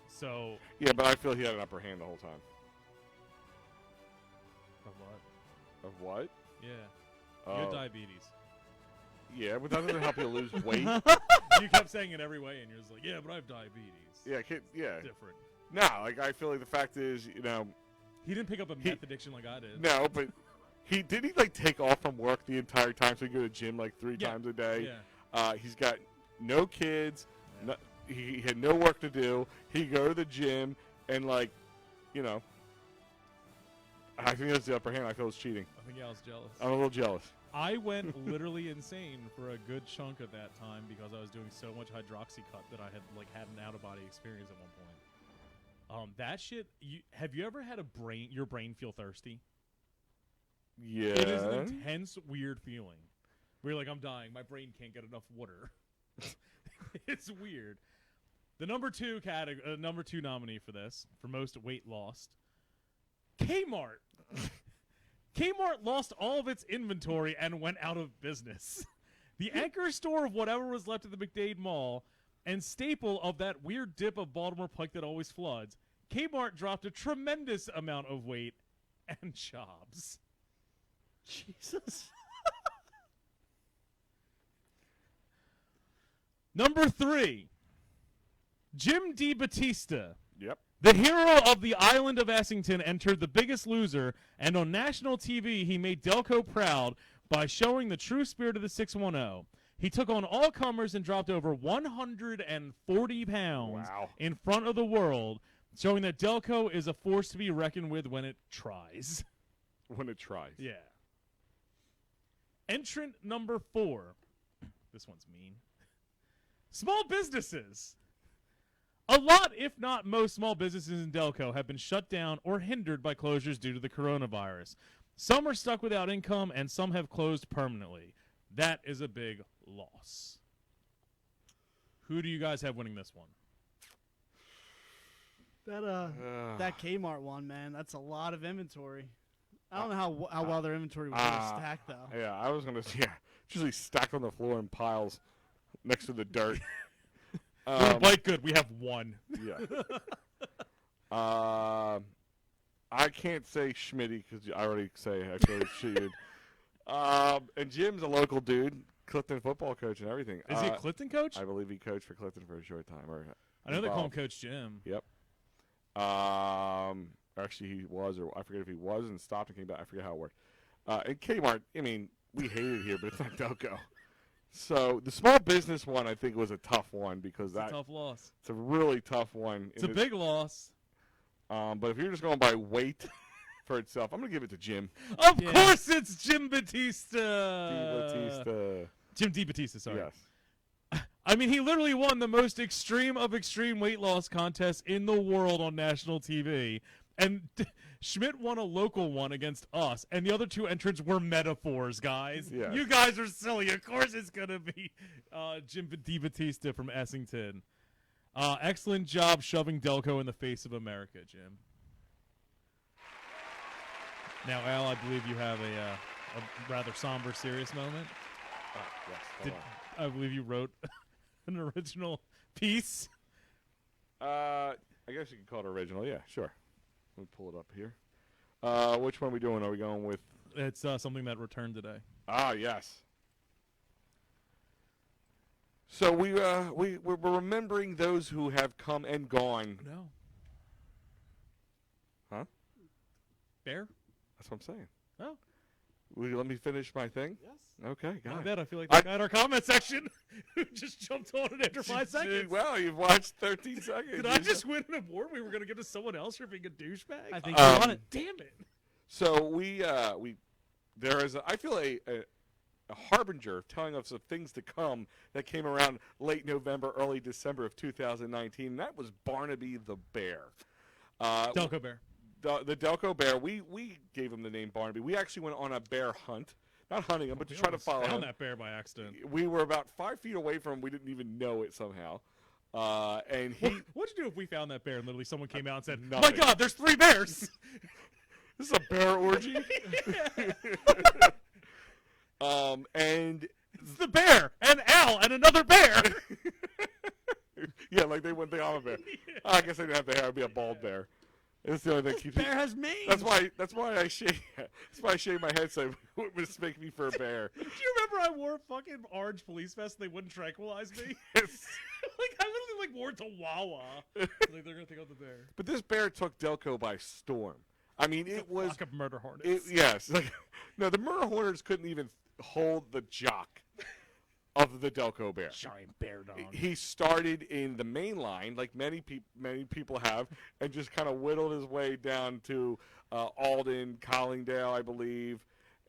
So, Yeah, but I feel he had an upper hand the whole time. of what? Of what? Yeah. You had diabetes. Yeah, but that doesn't help you lose weight. You kept saying it every way, and you're just like, yeah, but I have diabetes. Yeah, yeah. Different. No, like I feel like the fact is, you know, He didn't pick up a meth addiction like I did. no, but he like take off from work the entire time, so he go to the gym like 3 Yeah. times a day. Yeah. He's got no kids. Yeah. No, he had no work to do. He go to the gym and like, you know, I think that's the upper hand. I feel it's cheating. I think I was jealous. I'm a little jealous. I went literally insane for a good chunk of that time because I was doing so much hydroxycut that I had had an out of body experience at one point. That shit. Have you ever had your brain feel thirsty? Yeah. It is an intense, weird feeling. Where you're like, I'm dying. My brain can't get enough water. It's weird. The number two nominee for this, for most weight lost, Kmart. Kmart lost all of its inventory and went out of business. The anchor store of whatever was left at the McDade Mall and staple of that weird dip of Baltimore Pike that always floods, Kmart dropped a tremendous amount of weight and jobs. Jesus. Number 3, Jim DiBattista. Yep. The hero of the island of Essington entered The Biggest Loser, and on national TV he made Delco proud by showing the true spirit of the 610. He took on all comers and dropped over 140 pounds in front of the world, showing that Delco is a force to be reckoned with when it tries. When it tries. Yeah. Entrant number 4. This one's mean. Small businesses. A lot, if not most, small businesses in Delco have been shut down or hindered by closures due to the coronavirus. Some are stuck without income, and some have closed permanently. That is a big loss. Who do you guys have winning this one? That Kmart one, man. That's a lot of inventory. I don't know how well their inventory was really stacked, though. Yeah, I was gonna. Yeah, it's usually stacked on the floor in piles next to the dirt. We're quite good. We have one. Yeah. I can't say Schmitty because I already say I feel cheated. And Jim's a local dude, Clifton football coach and everything. Is he a Clifton coach? I believe he coached for Clifton for a short time. I know they call him Coach Jim. Yep. Actually, he was, or I forget if he was and stopped and came back. I forget how it worked. And Kmart, I mean, we hate it here, but it's not Delco. So the small business one, I think, was a tough one because It's a tough loss. It's a really tough one. It's a big loss. But if you're just going by weight for itself, I'm going to give it to Jim. Of course it's Jim Batista. Jim DiBattista, sorry. Yes. I mean, he literally won the most extreme of extreme weight loss contests in the world on national TV. And Schmidt won a local one against us, and the other two entrants were metaphors, guys. Yes. You guys are silly. Of course it's going to be Jim DiBattista from Essington. Excellent job shoving Delco in the face of America, Jim. Now, Al, I believe you have a rather somber, serious moment. Yes. I believe you wrote an original piece. I guess you could call it original. Yeah, sure. Let me pull it up here. Which one are we doing? Are we going with? It's something that returned today. Ah, yes. So we're remembering those who have come and gone. No. Huh? Bear? That's what I'm saying. Oh. Will you let me finish my thing? Yes. Okay, got it. Bet I feel like that guy in our comment section who just jumped on it after 5 seconds. Well, you've watched 13 seconds. Did I just win an award we were going to give to someone else for being a douchebag? I think you won it. Damn it. So there is I feel a harbinger telling us of things to come that came around late November, early December of 2019. And that was Barnaby the Bear. Delco Bear. The Delco Bear. We gave him the name Barnaby. We actually went on a bear hunt. Not hunting him, but to try to follow him. Found that bear by accident. We were about 5 feet away from him. We didn't even know it somehow. And he. What'd you do if we found that bear and literally someone came out and said, nothing. "My God, there's 3 bears"? This is a bear orgy. And it's the bear and Al and another bear. Yeah, like they wouldn't think I'm a bear. Yeah. I guess they didn't have the hair. I'd be a bald bear. It's the only thing that keeps Bear has mange. That's why I shave. That's why I shaved my head so it would mistake me for a bear. Do you remember I wore a fucking orange police vest and they wouldn't tranquilize me? Yes. Like, I literally, like, wore it to Wawa. Like, they're gonna think I'm the bear. But this bear took Delco by storm. I mean, it was... Flock of murder hornets. Yes. Like, no, the murder hornets couldn't even hold the jock of the Delco bear. Giant bear dog. He started in the main line, like many people have, and just kind of whittled his way down to Alden, Collingdale, I believe,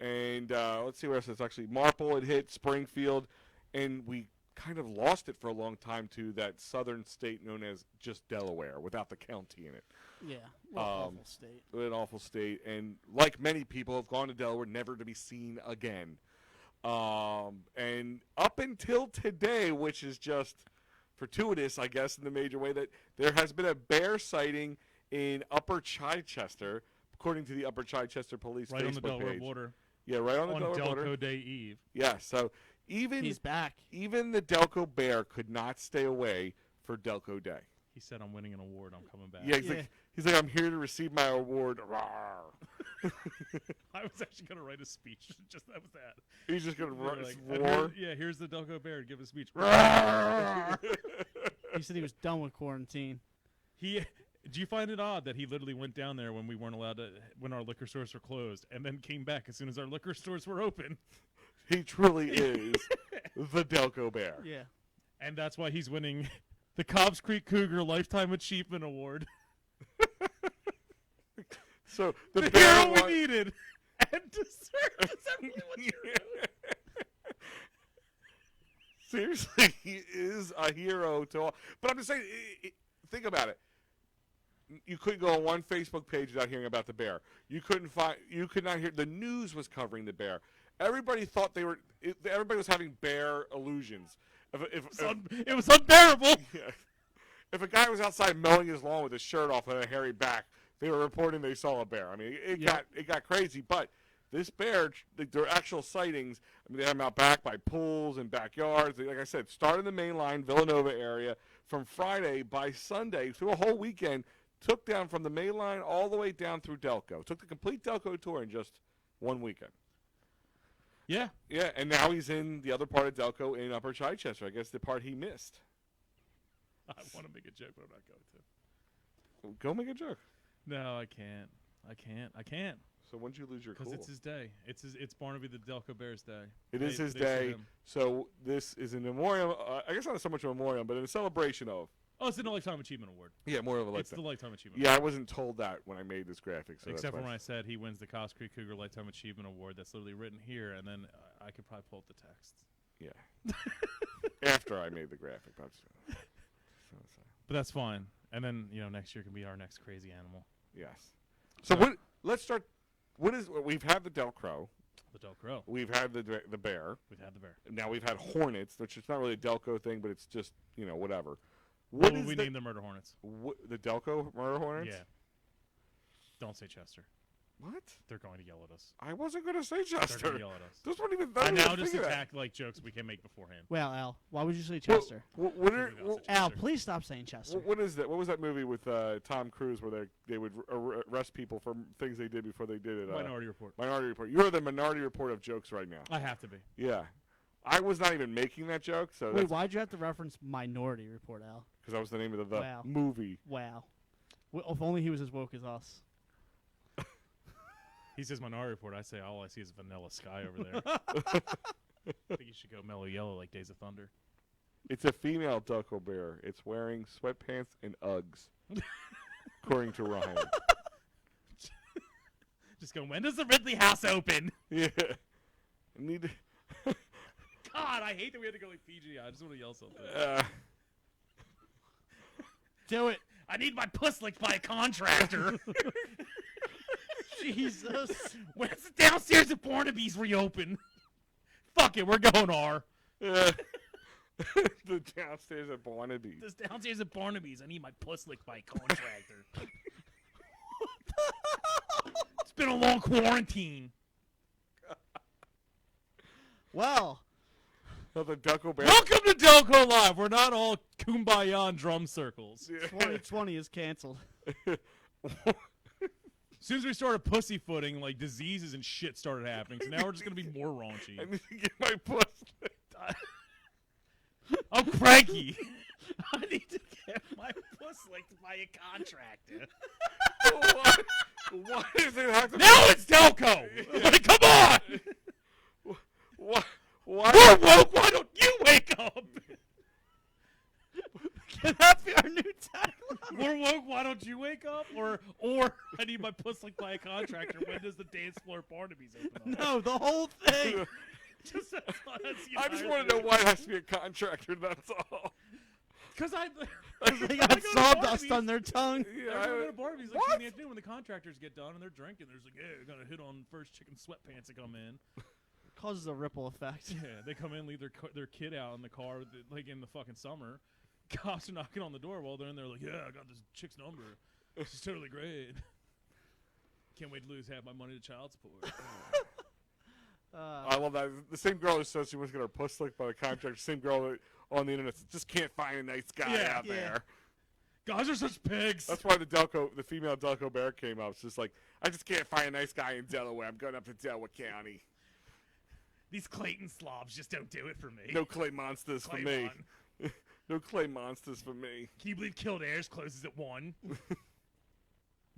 and let's see where else. It's actually Marple. It hit Springfield, and we kind of lost it for a long time to that southern state known as just Delaware, without the county in it. Yeah, awful state. An awful state, and like many people have gone to Delaware, never to be seen again. And up until today, which is just fortuitous, I guess, in the major way, that there has been a bear sighting in Upper Chichester, according to the Upper Chichester Police right Facebook on the Delaware page. border. Yeah, right on the On Delaware border. Delco Day Eve. Yeah, so He's back. even the Delco Bear could not stay away for Delco Day. He said, "I'm winning an award. I'm coming back." Yeah, he's like, I'm here to receive my award. Rawr. I was actually gonna write a speech. Just that was that. He's just gonna Like, roar. here's the Delco Bear to give a speech. He said he was done with quarantine. Do you find it odd that he literally went down there when we weren't allowed to, when our liquor stores were closed, and then came back as soon as our liquor stores were open? He truly is the Delco Bear. Yeah. And that's why he's winning the Cobbs Creek Cougar Lifetime Achievement Award. So The bear hero won- we needed and deserved. Is that really what you're doing? Seriously, he is a hero to all. But I'm just saying, think about it. You couldn't go on one Facebook page without hearing about the bear. You could not hear. The news was covering the bear. Everybody thought everybody was having bear illusions. It was unbearable. Yeah. If a guy was outside mowing his lawn with his shirt off and a hairy back, they were reporting they saw a bear. I mean, it got crazy. But this bear, their actual sightings, I mean, they have them out back by pools and backyards. Like I said, started in the main line, Villanova area, from Friday by Sunday through a whole weekend, took down from the main line all the way down through Delco. Took the complete Delco tour in just one weekend. Yeah. Yeah, and now he's in the other part of Delco in Upper Chichester. I guess the part he missed. I want to make a joke, but I'm not going to. Go make a joke. No, I can't. I can't. So when did you lose your cool? Because it's his day. It's Barnaby the Delco Bear's day. It is his Today's for day. him. So this is in memoriam. I guess not so much a memoriam, but in a celebration of. Oh, it's the Lifetime Achievement Award. Yeah, more of a It's the lifetime. Lifetime Achievement Yeah, I Award. wasn't told that when I made this graphic. So Except for that's when why. I said he wins the Cobbs Creek Cougar Lifetime Achievement Award. That's literally written here, and then I could probably pull up the text. Yeah. After I made the graphic. But that's fine. And then, next year can be our next crazy animal. Yes. So let's start. We've had the Delcro. The Delcro. We've had the bear. We've had the bear. Now we've had hornets, which is not really a Delco thing, but it's just whatever. What What would is we the, name the murder hornets? the Delco murder hornets? Yeah. Don't say Chester. What? They're going to yell at us. I wasn't going to say They're going Chester. to yell at us. Those weren't even. I don't now even just think of that. attack like jokes we can make beforehand. Well, Al, why would you say Well, Chester? what are- Maybe I'll say Al, Chester. please stop saying Chester. what is that? What was that movie with Tom Cruise where they would arrest people for things they did before they did it? Minority Report. Minority Report. You're the Minority Report of jokes right now. I have to be. Yeah. I was not even making that joke, so Wait, that's why'd you have to reference Minority Report, Al? because that was the name of the Wow. movie. Wow. If only he was as woke as us. He says Minority Report. I say all I see is vanilla sky over there. I think you should go mellow yellow like Days of Thunder. It's a female Delco bear. It's wearing sweatpants and Uggs, according to Ryan. Just go, when does the Ridley House open? Yeah. I need to, God, I hate that we had to go like PG. I just want to yell something. Do it. I need my puss licked by a contractor. Jesus. When's the downstairs at Barnaby's reopen? Fuck it, we're going R. the downstairs at Barnaby. This downstairs at Barnaby's. I need my puss licked by a contractor. It's been a long quarantine. Well, The Delco bear. Welcome to Delco Live. We're not all kumbaya in drum circles. Yeah. 2020 is canceled. As soon as we started pussyfooting, like diseases and shit started happening. So now we're just gonna be more raunchy. I need to get my puss licked. I'm cranky. I need to get my puss licked by a contractor. Why does it have to Now it's Delco! Like, come on! Why? We're woke, why don't you wake up? Can that be our new tagline? We're woke, why don't you wake up? Or I need my puss licked by a contractor. When does the dance floor Barnaby's open up? No, the whole thing. That's the I just entire want to know thing. why it has to be a contractor, that's all. Because They got sawdust on their tongue. Yeah, I go to Barnaby's like What? in the afternoon when the contractors get done and they're drinking. There's like, yeah, you're gonna hit on first chicken sweatpants that come in. Causes a ripple effect. Yeah, they come in, leave their kid out in the car, like in the fucking summer. Cops are knocking on the door while they're in there, like, yeah, I got this chick's number. She's totally great. Can't wait to lose half my money to child support. I love that. The same girl who says she was going to puss licked by the contractor, same girl that on the internet just can't find a nice guy out there. Guys are such pigs. That's why the female Delco Bear came out. It's just like, I just can't find a nice guy in Delaware. I'm going up to Delaware County. These Clayton slobs just don't do it for me. No clay monsters for me. Claymon. No clay monsters for me. Can you believe Kildare's closes at 1?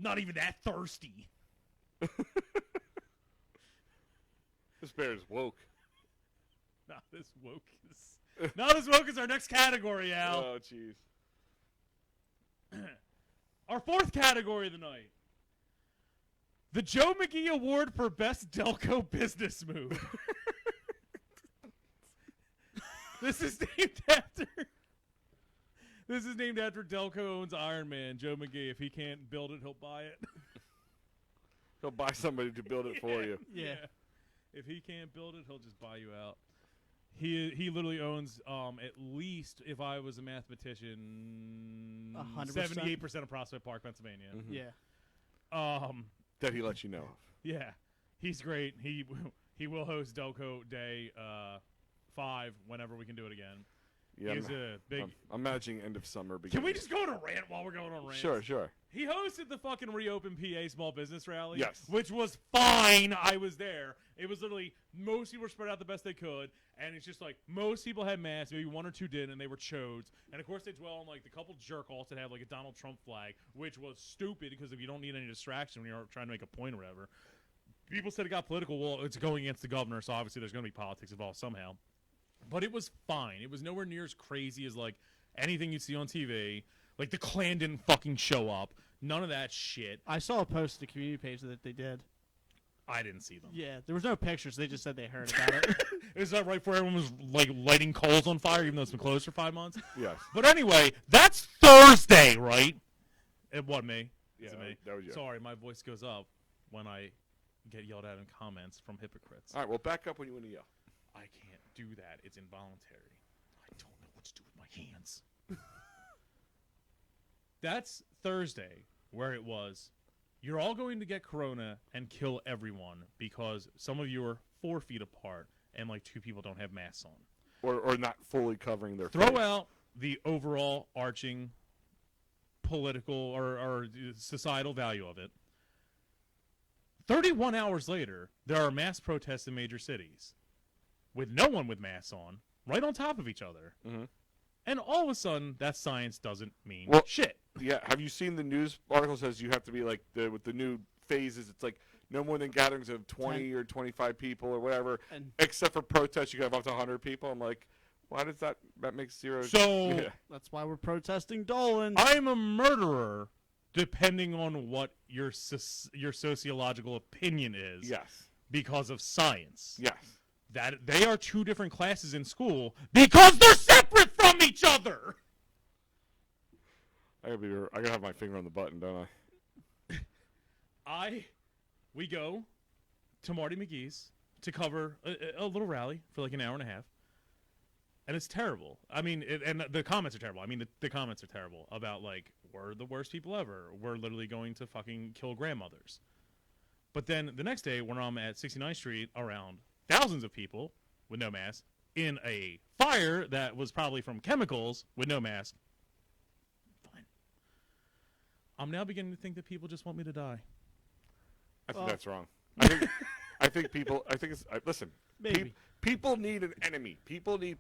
Not even that thirsty. This bear is woke. Not as woke as our next category, Al. Oh, jeez. Our fourth category of the night. The Joe McGee Award for Best Delco Business Move. This is named after Delco owns Iron Man. Joe McGee, if he can't build it, he'll buy it. He'll buy somebody to build it for you. Yeah. If he can't build it, he'll just buy you out. He literally owns at least, if I was a mathematician, 100%? 78% of Prospect Park, Pennsylvania. Mhm. Yeah. That he lets you know of. Yeah, he's great. He will host Delco Day 5 whenever we can do it again. Yeah, He's a big. I'm imagining end of summer. Can we just go on a rant while we're going on rants? Sure. He hosted the fucking Reopen PA Small Business Rally. Yes. Which was fine. I was there. It was literally, most people were spread out the best they could. And it's just like, most people had masks. Maybe one or two didn't, and they were chodes. And of course, they dwell on like the couple jerk-offs that had like a Donald Trump flag, which was stupid because if you don't need any distraction when you're trying to make a point or whatever. People said it got political. Well, it's going against the governor, so obviously there's going to be politics involved somehow. But it was fine. It was nowhere near as crazy as, like, anything you see on TV. Like, the Klan didn't fucking show up. None of that shit. I saw a post to the community page that they did. I didn't see them. Yeah, there was no pictures. They just said they heard about it. Is that right before everyone was, like, lighting coals on fire, even though it's been closed for 5 months? Yes. But anyway, that's Thursday, right? It what, me? Yeah, Is it me? that was you. Sorry, my voice goes up when I get yelled at in comments from hypocrites. All right, well, back up when you want to yell. I can't do that. It's involuntary. I don't know what to do with my hands. That's Thursday, where it was, you're all going to get corona and kill everyone because some of you are 4 feet apart and like 2 people don't have masks on. Or not fully covering their Throw face. out the overall arching political or societal value of it. 31 hours later, there are mass protests in major cities with no one with masks on, right on top of each other. Mm-hmm. And all of a sudden, that science doesn't mean Well, shit. Yeah, have you seen the news article says you have to be like with the new phases? It's like no more than gatherings of 20 or 25 people or whatever, And except for protests. You can have up to 100 people. I'm like, why does that make zero? So Yeah. that's why we're protesting Dolan. I'm a murderer, depending on what your sociological opinion is. Yes. Because of science. Yes. That they are 2 different classes in school because they're separate from each other. I gotta have my finger on the button, don't I? We go to Marty McGee's to cover a little rally for like an hour and a half. And it's terrible. I mean, and the comments are terrible. I mean, the comments are terrible about, like, we're the worst people ever. We're literally going to fucking kill grandmothers. But then the next day, when I'm at 69th Street around thousands of people with no mask in a fire that was probably from chemicals with no mask, fine. I'm now beginning to think that people just want me to die. I think Well- that's wrong. I think people. I think it's. Listen. Maybe. People need an enemy. People need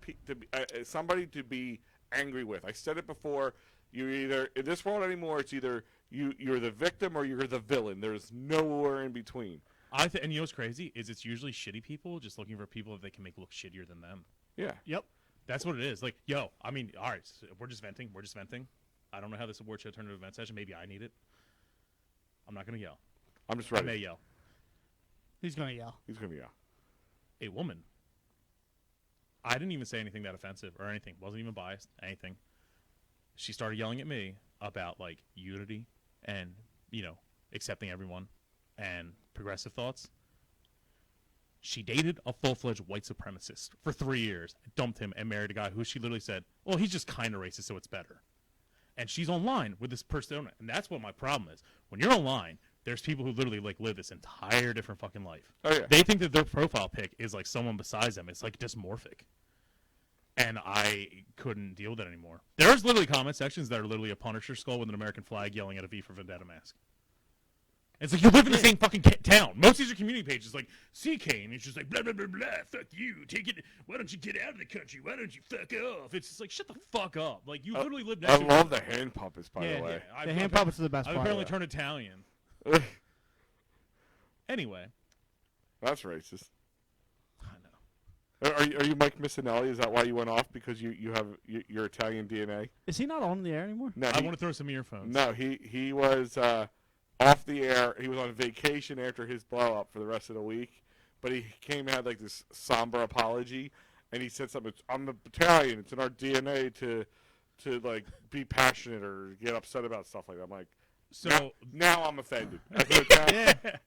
somebody to be angry with. I said it before. You're either in this world anymore. It's either you're the victim or you're the villain. There's nowhere in between. And you know what's crazy is it's usually shitty people just looking for people that they can make look shittier than them. Yeah. Yep. That's what it is. Like, yo, I mean, all right, so we're just venting. We're just venting. I don't know how this award show turned into a vent session. Maybe I need it. I'm not gonna yell. I'm just I ready. may yell. He's gonna yell. He's gonna yell. A woman. I didn't even say anything that offensive or anything. Wasn't even biased. Anything. She started yelling at me about like unity and accepting everyone and progressive thoughts. She dated a full-fledged white supremacist for 3 years, dumped him, and married a guy who she literally said, well, he's just kind of racist, so it's better. And she's online with this persona, and that's what my problem is. When you're online, there's people who literally like live this entire different fucking life. Oh yeah. They think that their profile pic is like someone besides them. It's like dysmorphic. And I couldn't deal with it anymore. There's literally comment sections that are literally a Punisher skull with an American flag yelling at a V for Vendetta mask. It's like you live in the same fucking town. Most of these are community pages like CK, and it's just like blah blah blah blah. Fuck you. Take it. Why don't you get out of the country? Why don't you fuck off? It's just like shut the fuck up. Like you literally live next I to. love the hand puppets, by the way. The hand puppets are the best I've part. apparently turned Italian. Anyway, That's racist. I know. Are you Mike Missinelli? Is that why you went off because you have your Italian DNA? Is he not on the air anymore? No, I want to throw some earphones. No, he was off the air. He was on vacation after his blow up for the rest of the week, but he came and had like this somber apology, and he said something. I'm Italian. It's in our DNA to like be passionate or get upset about stuff like that. I'm like, So now I'm offended.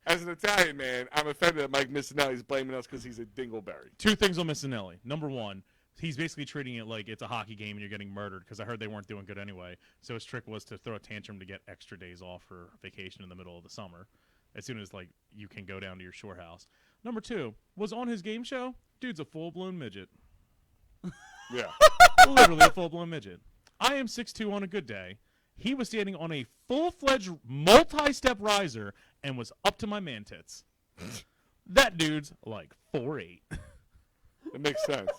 As an Italian man, I'm offended that Mike Missinelli's blaming us because he's a dingleberry. two things on Missinelli. Number one, he's basically treating it like it's a hockey game and you're getting murdered because I heard they weren't doing good anyway. So his trick was to throw a tantrum to get extra days off for vacation in the middle of the summer as soon as like you can go down to your shore house. Number two, was on his game show, dude's a full-blown midget. Yeah. Literally a full-blown midget. I am 6'2" on a good day. He was standing on a full-fledged multi-step riser and was up to my man tits. That dude's like 4'8". It makes sense.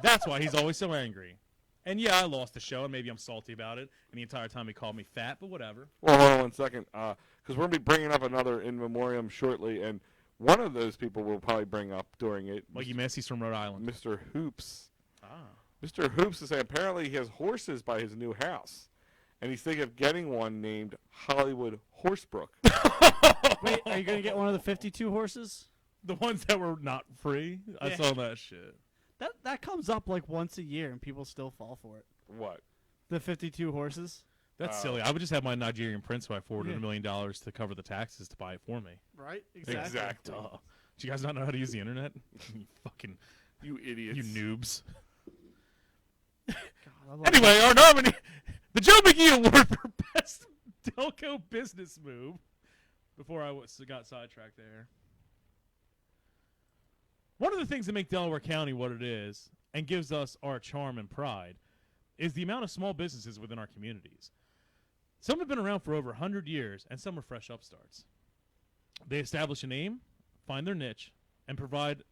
That's why he's always so angry. And yeah, I lost the show, and maybe I'm salty about it. And the entire time he called me fat, but whatever. Well, hold on 1 second, because we're going to be bringing up another in memoriam shortly, and one of those people we'll probably bring up during it. Like you miss, he's from Rhode Island. Mr. Hoops. Ah. Mr. Hoops is saying apparently he has horses by his new house, and he's thinking of getting one named Hollywood Horsebrook. Wait, are you gonna get one of the 52 horses? The ones that were not free? I Yeah. saw that shit. That comes up like once a year, and people still fall for it. What? The 52 horses, That's Oh. silly. I would just have my Nigerian prince who I forwarded Yeah. $1 million to cover the taxes to buy it for me. right? Exactly. Duh. Do you guys not know how to use the internet? You fucking You idiots. you noobs. God, I love Anyway, our nominee, the Joe McGee Award for Best Delco Business Move. Before I got sidetracked there. One of the things that make Delaware County what it is and gives us our charm and pride is the amount of small businesses within our communities. Some have been around for over 100 years, and some are fresh upstarts. They establish a name, find their niche, and provide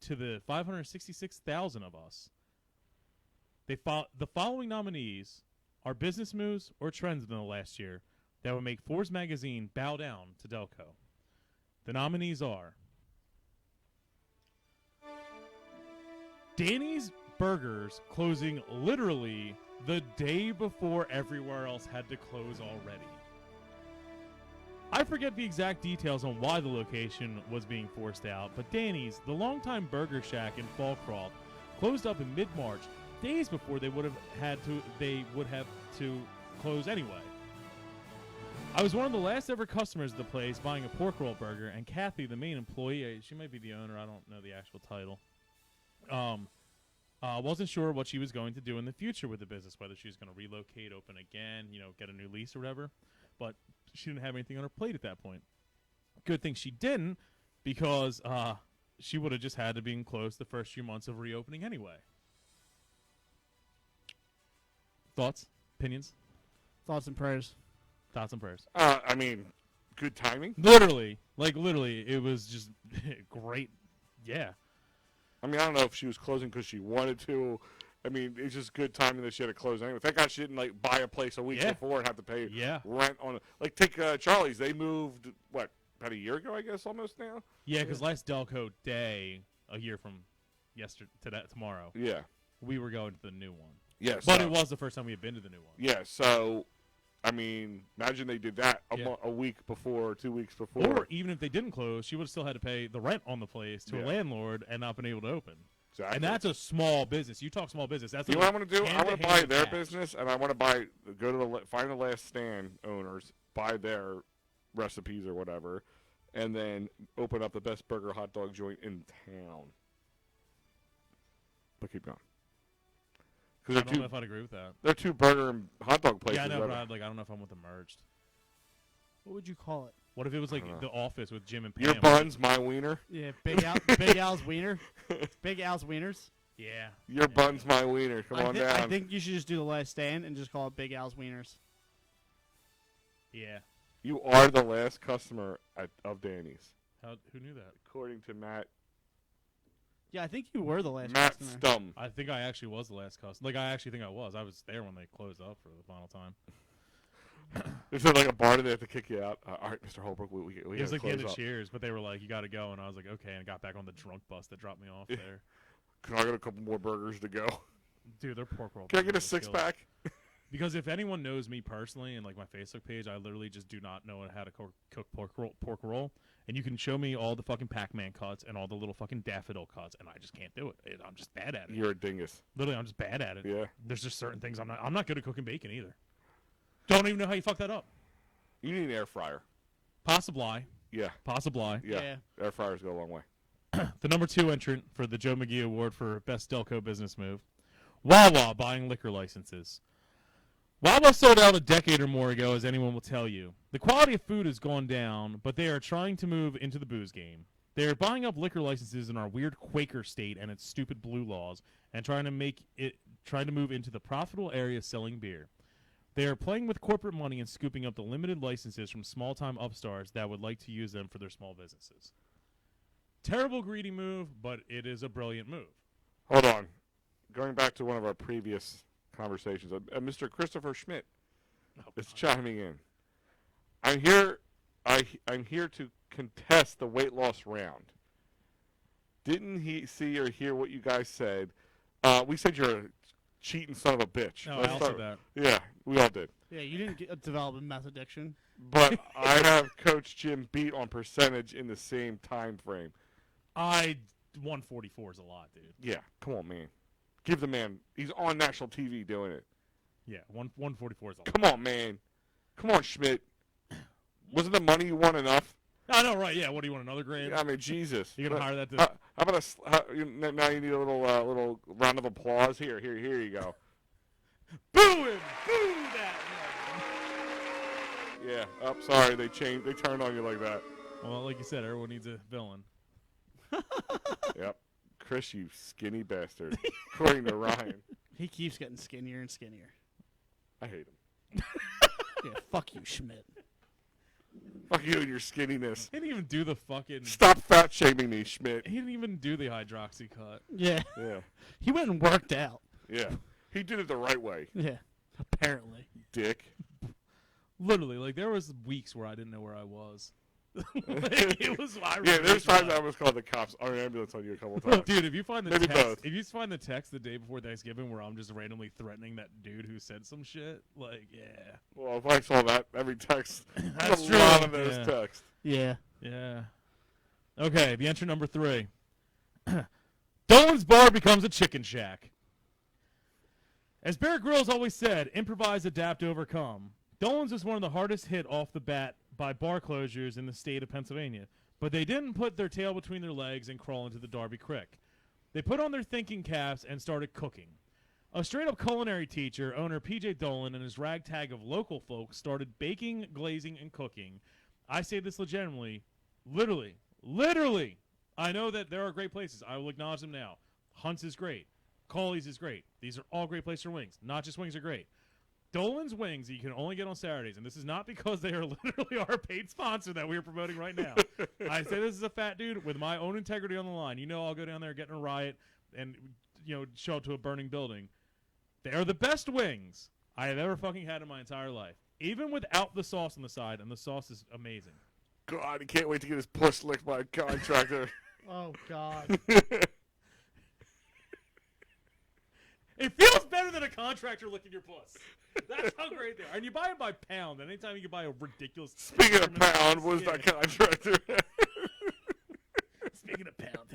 to the 566,000 of us. The following nominees are business moves or trends in the last year that would make Forbes magazine bow down to Delco. The nominees are Danny's Burgers closing literally the day before everywhere else had to close already. I forget the exact details on why the location was being forced out, but Danny's, the longtime burger shack in Fallcroft, closed up in mid-March, days before they would have to close anyway. I was one of the last ever customers of the place buying a pork roll burger, and Kathy, the main employee, she might be the owner, I don't know the actual title, wasn't sure what she was going to do in the future with the business, whether she was going to relocate, open again, get a new lease or whatever. But she didn't have anything on her plate at that point. Good thing she didn't, because she would have just had to be closed the first few months of reopening anyway. Thoughts? Opinions? Thoughts and prayers. Thoughts and prayers. I mean, good timing. Literally, it was just great. Yeah. I mean, I don't know if she was closing because she wanted to. I mean, it's just good timing that she had to close anyway. Thank God she didn't like buy a place a week before and have to pay rent on it. Like take Charlie's. They moved what about a year ago, I guess, almost now. Yeah, because last Delco Day, a year from tomorrow. Yeah. We were going to the new one. Yeah, but it was the first time we had been to the new one. Yeah, so I mean, imagine they did that a week before, 2 weeks before. Or even if they didn't close, she would have still had to pay the rent on the place to a landlord and not been able to open. Exactly. And that's a small business. You talk small business. That's you know what I want to do? I want to buy their cash. business, and I want to find the last stand owners, buy their recipes or whatever, and then open up the best burger hot dog joint in town. But keep going. I don't know if I'd agree with that. They're two burger and hot dog places. Yeah, I know, but I don't know if I'm with them merged. What would you call it? What if it was like The Office with Jim and Pam? Your buns, my wiener. Yeah, Big Al's wiener. Big Al's wieners. Yeah. Your buns, my wiener. Come on down. I think you should just do the last stand and just call it Big Al's wieners. Yeah. You are the last customer of Danny's. Who knew that? According to Matt. Yeah, I think you were the last Matt customer. Stum. I think I actually was the last customer. Like, I actually think I was. I was there when they closed up for the final time. Is there like a bar that they have to kick you out? All right, Mr. Holbrook, we it was like the close end of up. Cheers, but they were like, you got to go. And I was like, okay. And I got back on the drunk bus that dropped me off there. Can I get a couple more burgers to go? Dude, their pork roll. Can I get a six-pack? Because if anyone knows me personally and like my Facebook page, I literally just do not know how to cook pork roll. And you can show me all the fucking Pac-Man cuts and all the little fucking daffodil cuts, and I just can't do it. I'm just bad at it. You're a dingus. Literally, I'm just bad at it. Yeah. There's just certain things I'm not good at cooking bacon either. Don't even know how you fuck that up. You need an air fryer. Possibly. Yeah. Possibly. Yeah. Air fryers go a long way. The number 2 entrant for the Joe McGee Award for Best Delco Business Move. Wawa buying liquor licenses. Wawa sold out a decade or more ago, as anyone will tell you. The quality of food has gone down, but they are trying to move into the booze game. They are buying up liquor licenses in our weird Quaker state and its stupid blue laws, and trying to move into the profitable area selling beer. They are playing with corporate money and scooping up the limited licenses from small-time upstarts that would like to use them for their small businesses. Terrible, greedy move, but it is a brilliant move. Hold on. Going back to one of our previous conversations, Mr. Christopher Schmidt is chiming in. I'm here to contest the weight loss round. Didn't he see or hear what you guys said? We said you're a cheating son of a bitch. No, I also said that. Yeah, we all did. Yeah, you didn't develop a meth addiction. But I have Coach Jim beat on percentage in the same time frame. 144 is a lot, dude. Yeah, come on, man. Give the man. He's on national TV doing it. Yeah, 144 is a lot. Come on, man. Come on, Schmidt. Wasn't the money you won enough? I know, right? Yeah. What do you want? Another grade? I mean, Jesus. You gonna hire that? How about now you need a little round of applause. Here you go. Boo him! Boo that man! Yeah. Oh, sorry. They turned on you like that. Well, like you said, everyone needs a villain. Yep. Chris, you skinny bastard. According to Ryan. He keeps getting skinnier and skinnier. I hate him. Yeah, fuck you, Schmidt. Fuck you and your skinniness. He didn't even do the fucking... Stop fat shaming me, Schmidt. He didn't even do the hydroxy cut. Yeah. Yeah. He went and worked out. Yeah. He did it the right way. Yeah. Apparently. Dick. Literally, like, there was weeks where I didn't know where I was. Like, it was. Yeah, there's times I was called the cops or ambulance on you a couple times. Dude, if you find the Maybe text, both. if you find the text the day before Thanksgiving where I'm just randomly threatening that dude who said some shit, like, yeah. Well, if I saw that every text, That's a true. lot of those Yeah. texts. Yeah. Yeah. Okay, the entry number 3. Dolan's bar becomes a chicken shack. As Bear Grylls always said, improvise, adapt, overcome. Dolan's was one of the hardest hit off the bat by bar closures in the state of Pennsylvania, but they didn't put their tail between their legs and crawl into the Darby Creek. They put on their thinking caps and started cooking. A straight-up culinary teacher, owner P.J. Dolan, and his ragtag of local folks started baking, glazing, and cooking. I say this legitimately, literally. I know that there are great places. I will acknowledge them now. Hunt's is great. Cawley's is great. These are all great places for wings. Not just wings are great. Dolan's Wings you can only get on Saturdays, and this is not because they are literally our paid sponsor that we are promoting right now. I say this as a fat dude with my own integrity on the line. You know I'll go down there, get in a riot, and show up to a burning building. They are the best wings I have ever fucking had in my entire life, even without the sauce on the side, and the sauce is amazing. God, he can't wait to get his puss licked by a contractor. Oh, God. It feels better than a contractor licking your puss. That's how great they are. And you buy them by pound. Anytime you can buy a ridiculous... Speaking of pound, what is that contractor? Speaking of Pound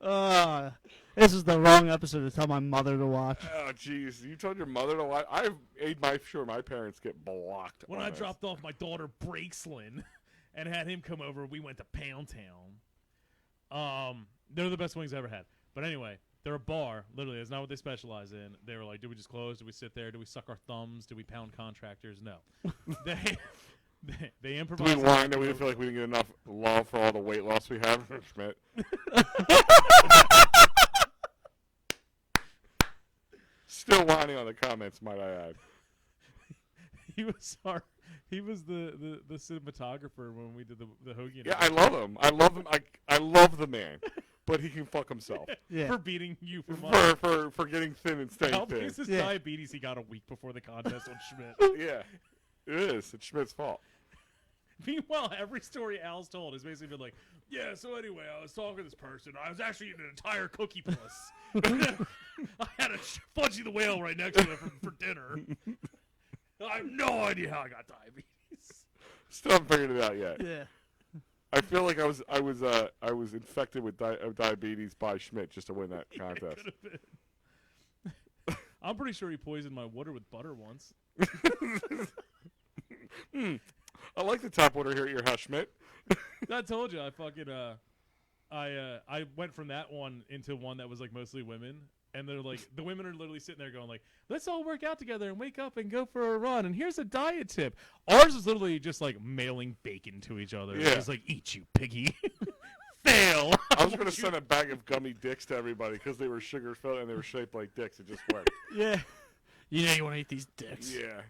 Town. This is the wrong episode to tell my mother to watch. Oh, jeez. You told your mother to watch? I've made sure my parents get blocked. When I dropped off my daughter, Breakslin, and had him come over, we went to Pound Town. They're the best wings I ever had. But anyway... They're a bar, literally. That's not what they specialize in. They were like, do we just close? Do we sit there? Do we suck our thumbs? Do we pound contractors? No. They improvise. Do we whine that we feel like we didn't get enough love for all the weight loss we have from Schmidt? Still whining on the comments, might I add. He was the cinematographer when we did the Hoagie. Yeah, I love him. I love the man. But he can fuck himself. Yeah. For beating you for money. For getting thin and staying How thin. big is his diabetes he got a week before the contest on Schmidt? Yeah. It is. It's Schmidt's fault. Meanwhile, every story Al's told has basically been like, yeah, so anyway, I was talking to this person. I was actually eating an entire cookie puss. I had a Fudgy the Whale right next to it for dinner. I have no idea how I got diabetes. Still haven't figured it out yet. Yeah. I feel like I was infected with diabetes by Schmidt just to win that contest. Could have been. I'm pretty sure he poisoned my water with butter once. I like the top water here at your house, Schmidt. I told you, I fucking I went from that one into one that was like mostly women, and they're like, the women are literally sitting there going like, let's all work out together and wake up and go for a run, and here's a diet tip. Ours is literally just like mailing bacon to each other. Yeah. It's like, eat you piggy. Fail. I was going to send a bag of gummy dicks to everybody because they were sugar filled and they were shaped like dicks. It just worked. Yeah. You know you want to eat these dicks. Yeah.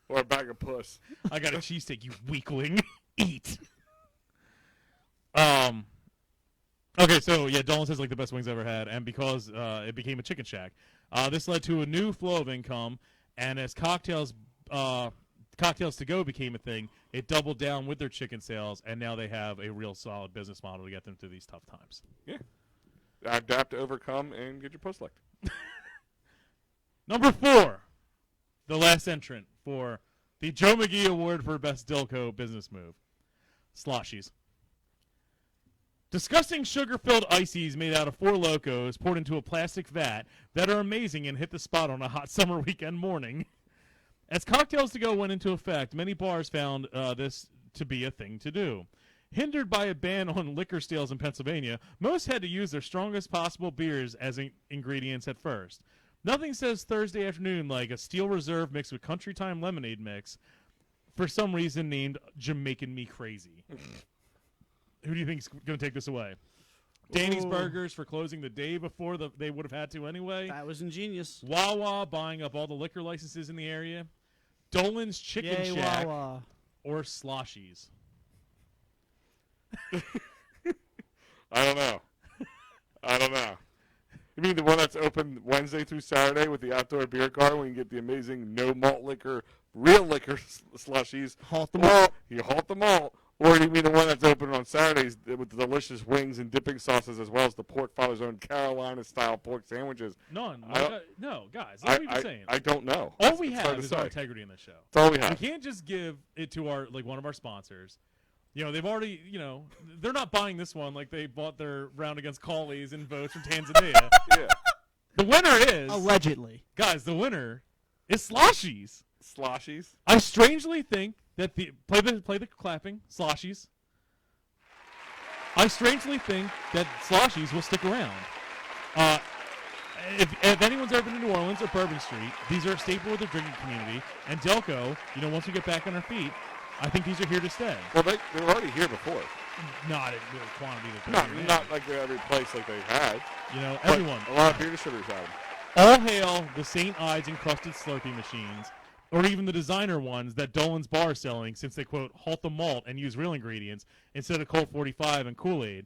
Or a bag of puss. I got a cheesesteak, you weakling. Eat. Okay, so yeah, Dolan says like the best wings I've ever had, and because it became a chicken shack, this led to a new flow of income, and as cocktails to go became a thing, it doubled down with their chicken sales, and now they have a real solid business model to get them through these tough times. Yeah. Adapt to overcome and get your puss licked. Number 4, the last entrant for the Joe McGee Award for Best Delco Business Move, Sloshies. Disgusting sugar-filled ices made out of Four Locos poured into a plastic vat that are amazing and hit the spot on a hot summer weekend morning. As cocktails to go went into effect, many bars found this to be a thing to do. Hindered by a ban on liquor sales in Pennsylvania, most had to use their strongest possible beers as ingredients at first. Nothing says Thursday afternoon like a Steel Reserve mixed with Country Time lemonade mix, for some reason named Jamaican Me Crazy. Who do you think is going to take this away? Danny's Burgers for closing the day before they would have had to anyway. That was ingenious. Wawa buying up all the liquor licenses in the area. Dolan's Chicken Yay, Shack. Wawa. Or Sloshies. I don't know. You mean the one that's open Wednesday through Saturday with the outdoor beer garden when you get the amazing no malt liquor, real liquor slushies? Halt them all. You halt them all. Or do you mean the one that's open on Saturdays with the delicious wings and dipping sauces as well as the Pork Father's Own Carolina-style pork sandwiches? None. No, guys. That's what we've been saying. I don't know. All we have is our integrity in this show. That's all we have. We can't just give it to one of our sponsors. You know, they've already, they're not buying this one like they bought their round against Collies and votes from Tanzania. Yeah. The winner is... Allegedly. Guys, the winner is Sloshies. Sloshies? I strangely think that play the clapping, Sloshies. I strangely think that Sloshies will stick around. If anyone's ever been to New Orleans or Bourbon Street, these are a staple of the drinking community. And Delco, once we get back on our feet, I think these are here to stay. Well, they were already here before. Not in the quantity that they're Not like every place like they had. Everyone. A lot of beer distributors had them. All hail the St. Ides encrusted Slurpee machines, or even the designer ones that Dolan's Bar is selling, since they, quote, halt the malt and use real ingredients instead of Colt 45 and Kool-Aid.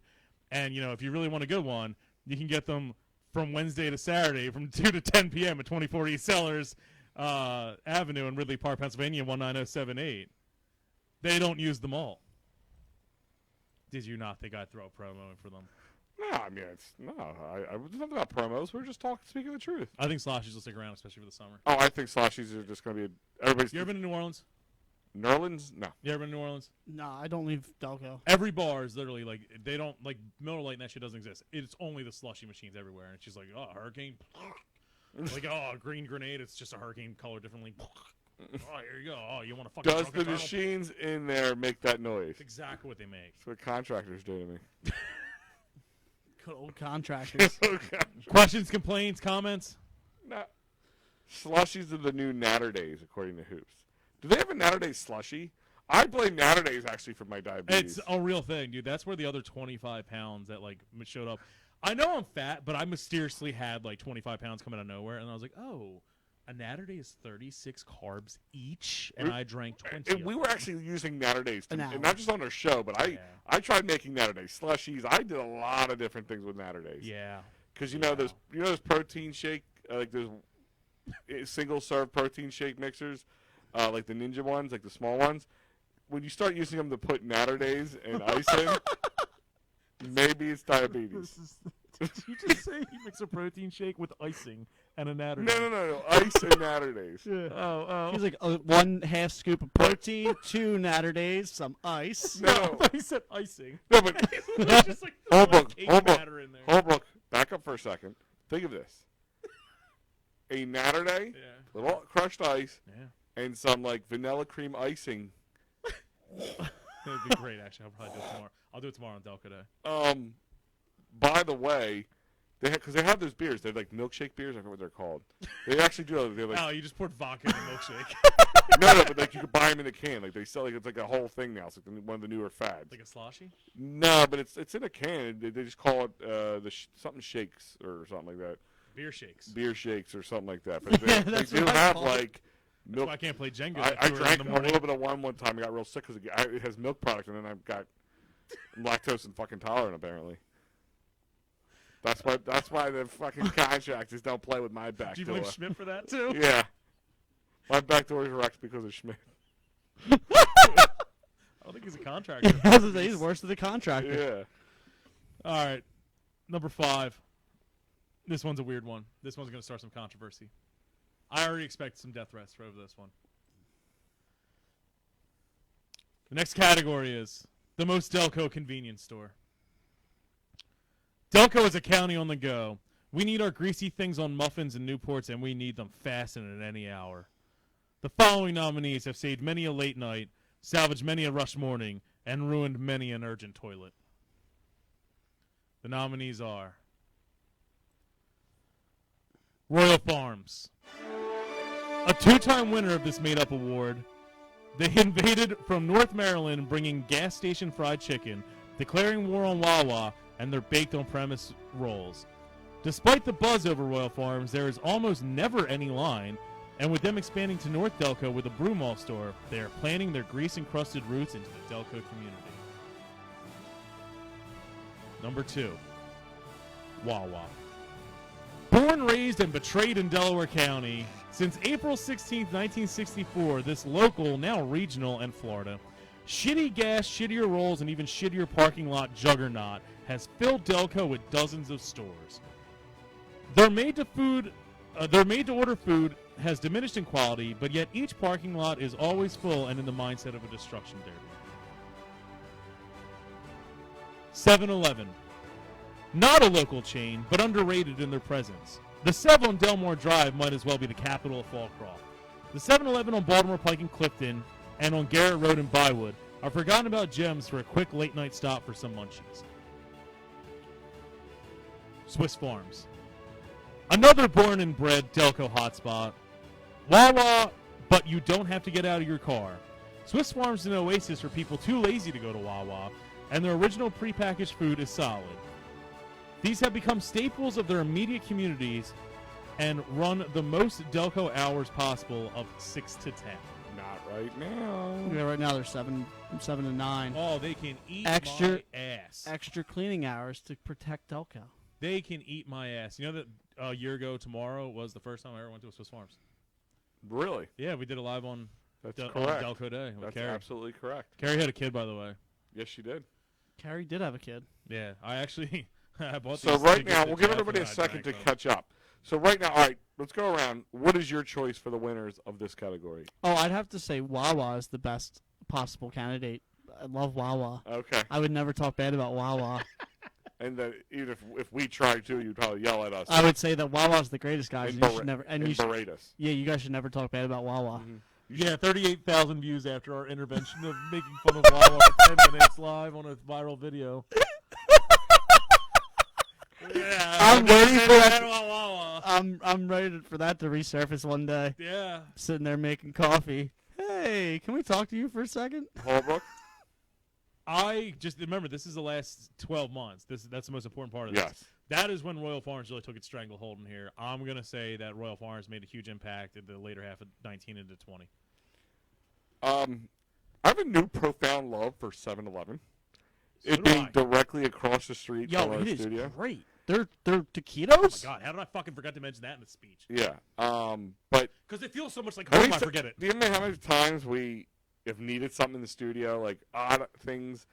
And, if you really want a good one, you can get them from Wednesday to Saturday from 2 to 10 p.m. at 24 East Sellers Avenue in Ridley Park, Pennsylvania, 19078. They don't use the malt. Did you not think I'd throw a promo in for them? No, I mean, I was nothing about promos. We're just speaking the truth. I think Sloshies will stick around, especially for the summer. Oh, I think Sloshies are just going to be everybody's. You ever been to New Orleans? New Orleans? No. You ever been to New Orleans? No, I don't leave Delco. Every bar is literally like, they don't, like, Miller Lite and that shit doesn't exist. It's only the slushy machines everywhere. And she's like, oh, hurricane. Like, oh, green grenade. It's just a hurricane color differently. Oh, here you go. Oh, you want to fucking Does the machines in there make that noise? That's exactly what they make. That's what contractors do to me. Good old contractors. Questions, complaints, comments? No. Slushies are the new Natter Days, according to Hoops. Do they have a Natter Day slushie? I blame Natter Days actually for my diabetes. It's a real thing, dude. That's where the other 25 pounds that like showed up. I know I'm fat, but I mysteriously had like 25 pounds coming out of nowhere, and I was like, oh, a Natter Day is 36 carbs each, and I drank 20. And we were actually using Natter Days, and hour. not just on our show, but I tried making Natter Day slushies. I did a lot of different things with Natter Days. Yeah. Because those protein shake, like those single serve protein shake mixers, like the Ninja ones, like the small ones. When you start using them to put Natter Days and ice in, maybe it's diabetes. Did you just say you mix a protein shake with icing and a Natter Day? No. Ice and Natter Days. Yeah. Oh. He's like 1/2 scoop of protein, 2 Natter Days, some ice. No. I thought he said icing. No, but It's just like batter in there. Holbrook, back up for a second. Think of this. A Natter Day, Yeah. little crushed ice, Yeah. and some like vanilla cream icing. That would be great, actually. I'll probably do it tomorrow. I'll do it tomorrow on Delco Day. By the way, because they have those beers. They're like milkshake beers. I forget what they're called. They actually do. They're like, Oh, you just poured vodka in a milkshake. no, but like you could buy them in a can. Like they sell, like it's like a whole thing now. It's like one of the newer fads. Like a sloshy? No, but it's in a can. They just call it something shakes or something like that. Beer shakes. Beer shakes or something like that. But Yeah, they that's do what I have call it. like That's milk. why I can't play Jenga. I at 2 drank in the a morning. little bit of one time. I got real sick because it has milk product, and then I've got lactose and fucking intolerant apparently. That's why the fucking contractors don't play with my back Do you door. blame Schmidt for that, too? Yeah, my back door is wrecked because of Schmidt. I don't think he's a contractor. He's worse than the contractor. Yeah. All right. Number 5. This one's a weird one. This one's going to start some controversy. I already expect some death threats over this one. The next category is the most Delco convenience store. Delco is a county on the go. We need our greasy things on muffins and Newports, and we need them fast and at any hour. The following nominees have saved many a late night, salvaged many a rush morning, and ruined many an urgent toilet. The nominees are Royal Farms. A 2-time winner of this made-up award, they invaded from North Maryland bringing gas station fried chicken, declaring war on Wawa, and their baked-on-premise rolls. Despite the buzz over Royal Farms, there is almost never any line, and with them expanding to North Delco with a brew mall store, they are planting their grease-encrusted roots into the Delco community. Number 2, Wawa. Born, raised, and betrayed in Delaware County, since April 16, 1964, this local, now regional, and Florida, shitty gas, shittier rolls, and even shittier parking lot juggernaut has filled Delco with dozens of stores. Their made-to-order food has diminished in quality, but yet each parking lot is always full and in the mindset of a destruction derby. 7-Eleven. Not a local chain, but underrated in their presence. The 7 on Delmore Drive might as well be the capital of Fallcroft. The 7-Eleven on Baltimore Pike in Clifton and on Garrett Road in Bywood are forgotten about gems for a quick late-night stop for some munchies. Swiss Farms. Another born and bred Delco hotspot. Wawa, but you don't have to get out of your car. Swiss Farms is an oasis for people too lazy to go to Wawa, and their original prepackaged food is solid. These have become staples of their immediate communities and run the most Delco hours possible of 6 to 10. Not right now. Yeah, right now they're 7 to 9. Oh, they can eat Extra- my ass. Extra cleaning hours to protect Delco. They can eat my ass. You know that a year ago tomorrow was the first time I ever went to a Swiss Farms. Really? Yeah, we did it live on, That's on correct. Delco Day with That's Carrie. absolutely correct. Carrie had a kid, by the way. Yes, she did. Carrie did have a kid. Yeah, I actually I bought So these right tickets now, to we'll give Jeff everybody a and I second to drank them. catch up. So right now, all right, let's go around. What is your choice for the winners of this category? Oh, I'd have to say Wawa is the best possible candidate. I love Wawa. Okay. I would never talk bad about Wawa. And that even if we tried to, you'd probably yell at us I would say that Wawa's the greatest, guys. and, And you should never. And you should, berate us. yeah, you guys should never talk bad about Wawa. Mhm. Yeah, 38,000 views after our intervention of making fun of Wawa for 10 minutes live on a viral video. Yeah, I'm waiting for that. Wawa. I'm ready for that to resurface one day. Yeah. Sitting there making coffee. Hey, can we talk to you for a second? Holbrook? I just remember this is the last 12 months. That's the most important part of this. Yes. That is when Royal Farms really took its stranglehold in here. I'm going to say that Royal Farms made a huge impact in the later half of 19 into 20. I have a new profound love for 7-Eleven. So It do being I. directly across the street Yo, from our it is studio. great. They're Oh taquitos. my God, how did I fucking forget to mention that in the speech? Yeah. But Because it feels so much like How home, many I ti- forget it. do you remember how many times we have needed something in the studio, like odd things,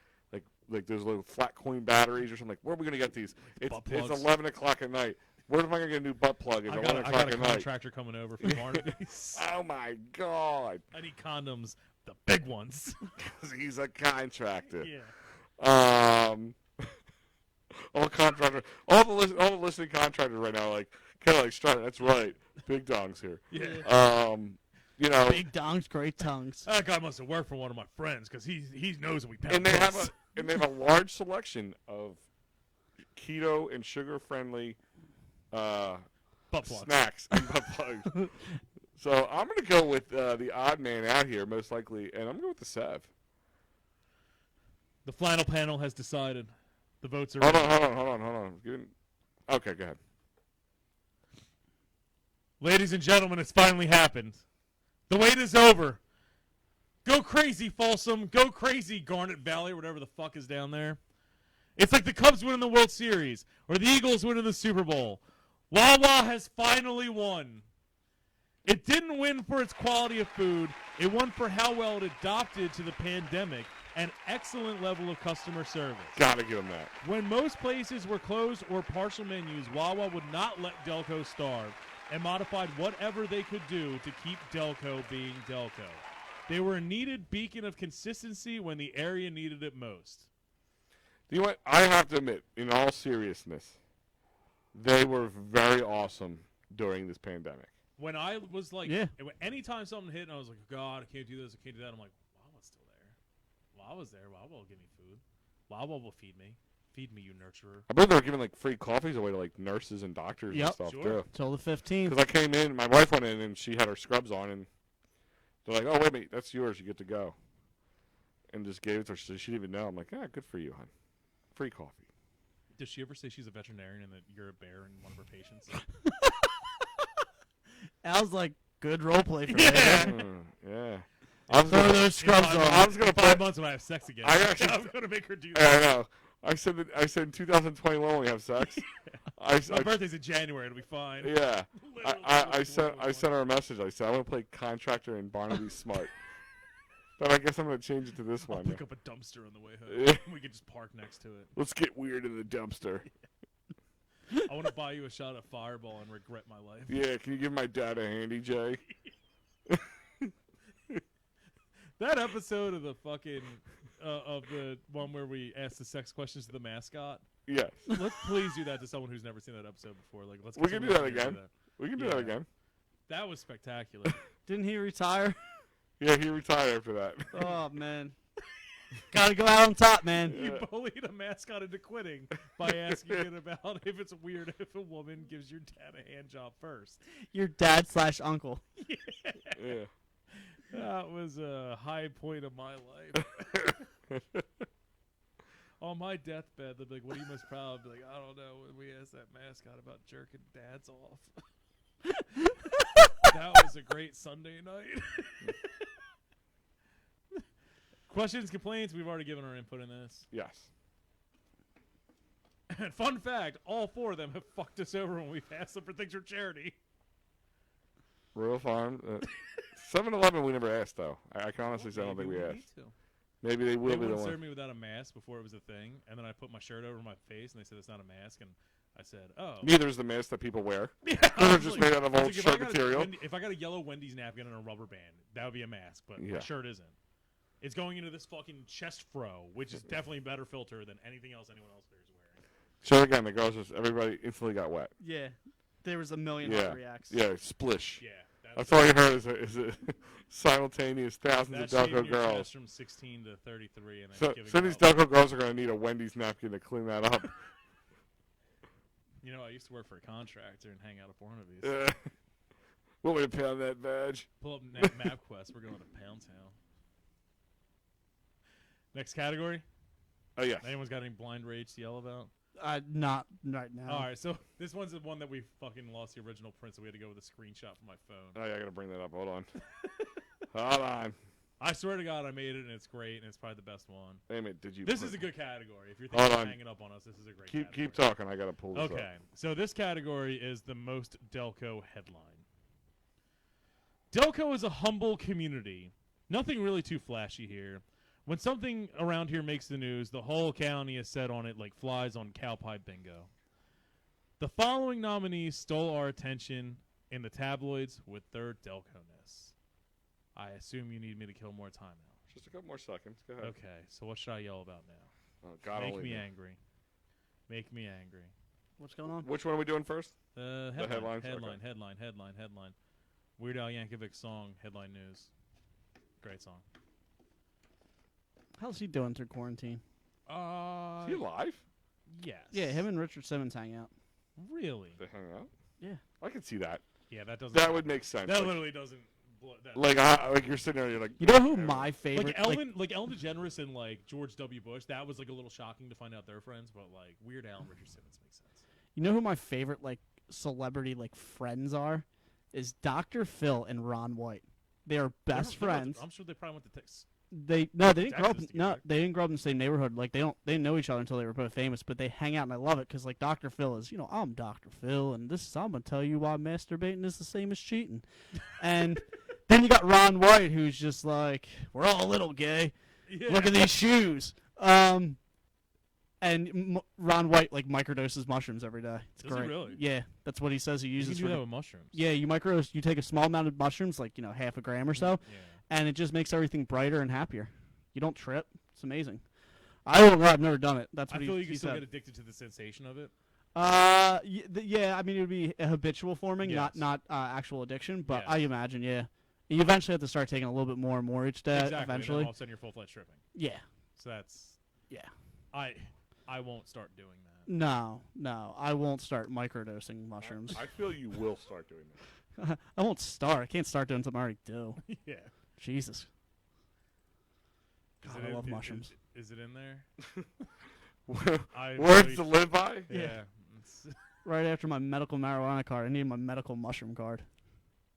like those little flat coin batteries or something? Like, where are we gonna get these? It's Butt plugs. 11 o'clock at night. Where am I gonna get a new butt plug? It's I 11 got o'clock a at night. contractor coming over from Barnaby's. Oh my God! I need condoms, the big ones. 'Cause he's a contractor. Yeah. All the listening contractors right now, like kind of like Strider. That's right, big dongs here. Yeah. You know, Big dongs, great tongues. That guy must have worked for one of my friends because he knows that we pound and they puss. have a large selection of keto and sugar friendly butt plugs. snacks and butt plugs. So I'm gonna go with the odd man out here, most likely, and I'm going with the Sev. The flannel panel has decided. The votes are Hold in. on. Okay, go ahead. Ladies and gentlemen, it's finally happened. The wait is over. Go crazy, Folsom. Go crazy, Garnet Valley, or whatever the fuck is down there. It's like the Cubs winning the World Series or the Eagles winning the Super Bowl. Wawa has finally won. It didn't win for its quality of food. It won for how well it adopted to the pandemic and excellent level of customer service. Gotta give him that. When most places were closed or partial menus, Wawa would not let Delco starve and modified whatever they could do to keep Delco being Delco. They were a needed beacon of consistency when the area needed it most. You know what? I have to admit, in all seriousness, they were very awesome during this pandemic. When I was like, Yeah. anytime something hit and I was like, God, I can't do this, I can't do that, I'm like, Wawa's still there. Wawa's there. Wawa will give me food. Wawa will feed me. Feed me, you nurturer. I believe they were giving like free coffees away to like nurses and doctors and Yep. stuff Sure. too. Till the 15th. Because I came in, my wife went in and she had her scrubs on, and they're like, "Oh wait a minute, that's yours. You get to go." And just gave it to her. So she didn't even know. I'm like, "Ah, good for you, hon. Free coffee." Does she ever say she's a veterinarian and that you're a bear and one of her patients? Al's like, good role play for Yeah. that. Yeah. I was Throw gonna, those scrubs In on. I was gonna in 5 put- months when I have sex again. I actually- I'm going to make her do I that. know. I said in 2021 when we have sex. My birthday's in January. It'll be fine. Yeah. Literally, I sent her a message. I said I want to play contractor in Barnaby Smart. But I guess I'm gonna change it to this I'll one. pick up a dumpster on the way Yeah. home. We can just park next to it. Let's get weird in the dumpster. I want to buy you a shot of Fireball and regret my life. Yeah, can you give my dad a handy, Jay? That episode of the fucking of the one where we asked the sex questions to the mascot. Yes. Let's please do that to someone who's never seen that episode before. Like, let's. We get can do someone that else to again. We can do Yeah. that again. That was spectacular. Didn't he retire? Yeah, he retired after that. Oh, man. Gotta go out on top, man. You Yeah. bullied a mascot into quitting by asking it about if it's weird if a woman gives your dad a hand job first. Your dad/uncle. Yeah. That was a high point of my life. On my deathbed, they'll be like, "What are you most proud of?" I'll be like, "I don't know." When we asked that mascot about jerking dads off. That was a great Sunday night. Questions, complaints? We've already given our input in this. Yes. And fun fact, all 4 of them have fucked us over when we've asked them for things for charity. Royal Farm. 7-Eleven we never asked, though. I can honestly say I don't think we asked. Maybe they will They be the wouldn't one. serve me without a mask before it was a thing, and then I put my shirt over my face, and they said it's not a mask, and I said, oh. Neither is the mask that people wear. Yeah, They're just made out of I old was like, shirt material. if I got a yellow Wendy's napkin and a rubber band, that would be a mask, but Yeah. my shirt isn't. It's going into this fucking chest fro, which is definitely a better filter than anything else anyone else there is wearing. So again, the girls just everybody instantly got wet. Yeah. There was a million Yeah. hot reacts. Yeah, splish. Yeah. That's all you heard is a simultaneous thousands of shaving Delco your chest girls. from 16 to 33, and then So giving some of these up. Delco girls are going to need a Wendy's napkin to clean that up. You know, I used to work for a contractor and hang out at Barnaby's. Want me to pound that badge? Pull up MapQuest. We're going to Pound Town. Next category. Oh, yes. Anyone's got any blind rage to yell about? Not right now. All right, so this one's the one that we fucking lost the original print, so we had to go with a screenshot from my phone. Oh, yeah, I got to bring that up. Hold on. Hold on. I swear to God, I made it, and it's great, and it's probably the best one. Wait a minute. Did you? This put- is a good category. If you're Hold thinking of on. hanging up on us, this is a great category. Keep talking. I got to pull this up. Okay, so this category is the most Delco headline. Delco is a humble community. Nothing really too flashy here. When something around here makes the news, the whole county is set on it like flies on cow pie bingo. The following nominees stole our attention in the tabloids with their Delco-ness. I assume you need me to kill more time now. Just a couple more seconds. Go ahead. Okay, so what should I yell about now? Oh, God Make only me knows. angry. Make me angry. What's going on? Which one are we doing first? Headline, headlines? headline, Okay. headline. Weird Al Yankovic's song, headline news. Great song. How's he doing through quarantine? Is he alive? Yes. Yeah, him and Richard Simmons hang out. Really? They hang out? Yeah. I can see that. Yeah, that doesn't. That would make sense. That Like, literally doesn't. That, like you're sitting there, you're like. You know who my favorite? like Ellen DeGeneres and like George W. Bush. That was like a little shocking to find out they're friends, but like Weird Al and Richard Simmons makes sense. You know who my favorite like celebrity like friends are? Is Dr. Phil and Ron White. They are best friends. I'm sure they probably went to Texas. They didn't grow up. Texas No, together. they didn't grow up in the same neighborhood. Like they didn't know each other until they were both famous. But they hang out, and I love it because like Dr. Phil is, I'm Dr. Phil, and I'm gonna tell you why masturbating is the same as cheating. And then you got Ron White, who's just like, we're all a little gay. Yeah. Look at these shoes. And Ron White like microdoses mushrooms every day. It's Does he great. really? Yeah, that's what he says he You uses can do for. that with mushrooms. Yeah, you take a small amount of mushrooms, like half a gram or so, Yeah. and it just makes everything brighter and happier. You don't trip. It's amazing. I don't know. I've never done it. That's I what feel he you can still said. get addicted to the sensation of it. Yeah. I mean, it would be a habitual forming, Yes. not actual addiction. But Yes. I imagine, yeah, you eventually have to start taking a little bit more and more each day. Exactly. And Eventually, then all of a sudden you're full-fledged tripping. yeah. So that's. Yeah. I won't start doing that. No, I won't start microdosing mushrooms. I feel you will start doing that. I won't start. I can't start doing something I already do. Yeah. Jesus. Is God, it I in- love mushrooms. Is it in there? I Words really- to live by? Yeah. Yeah. Right after my medical marijuana card, I need my medical mushroom card. Do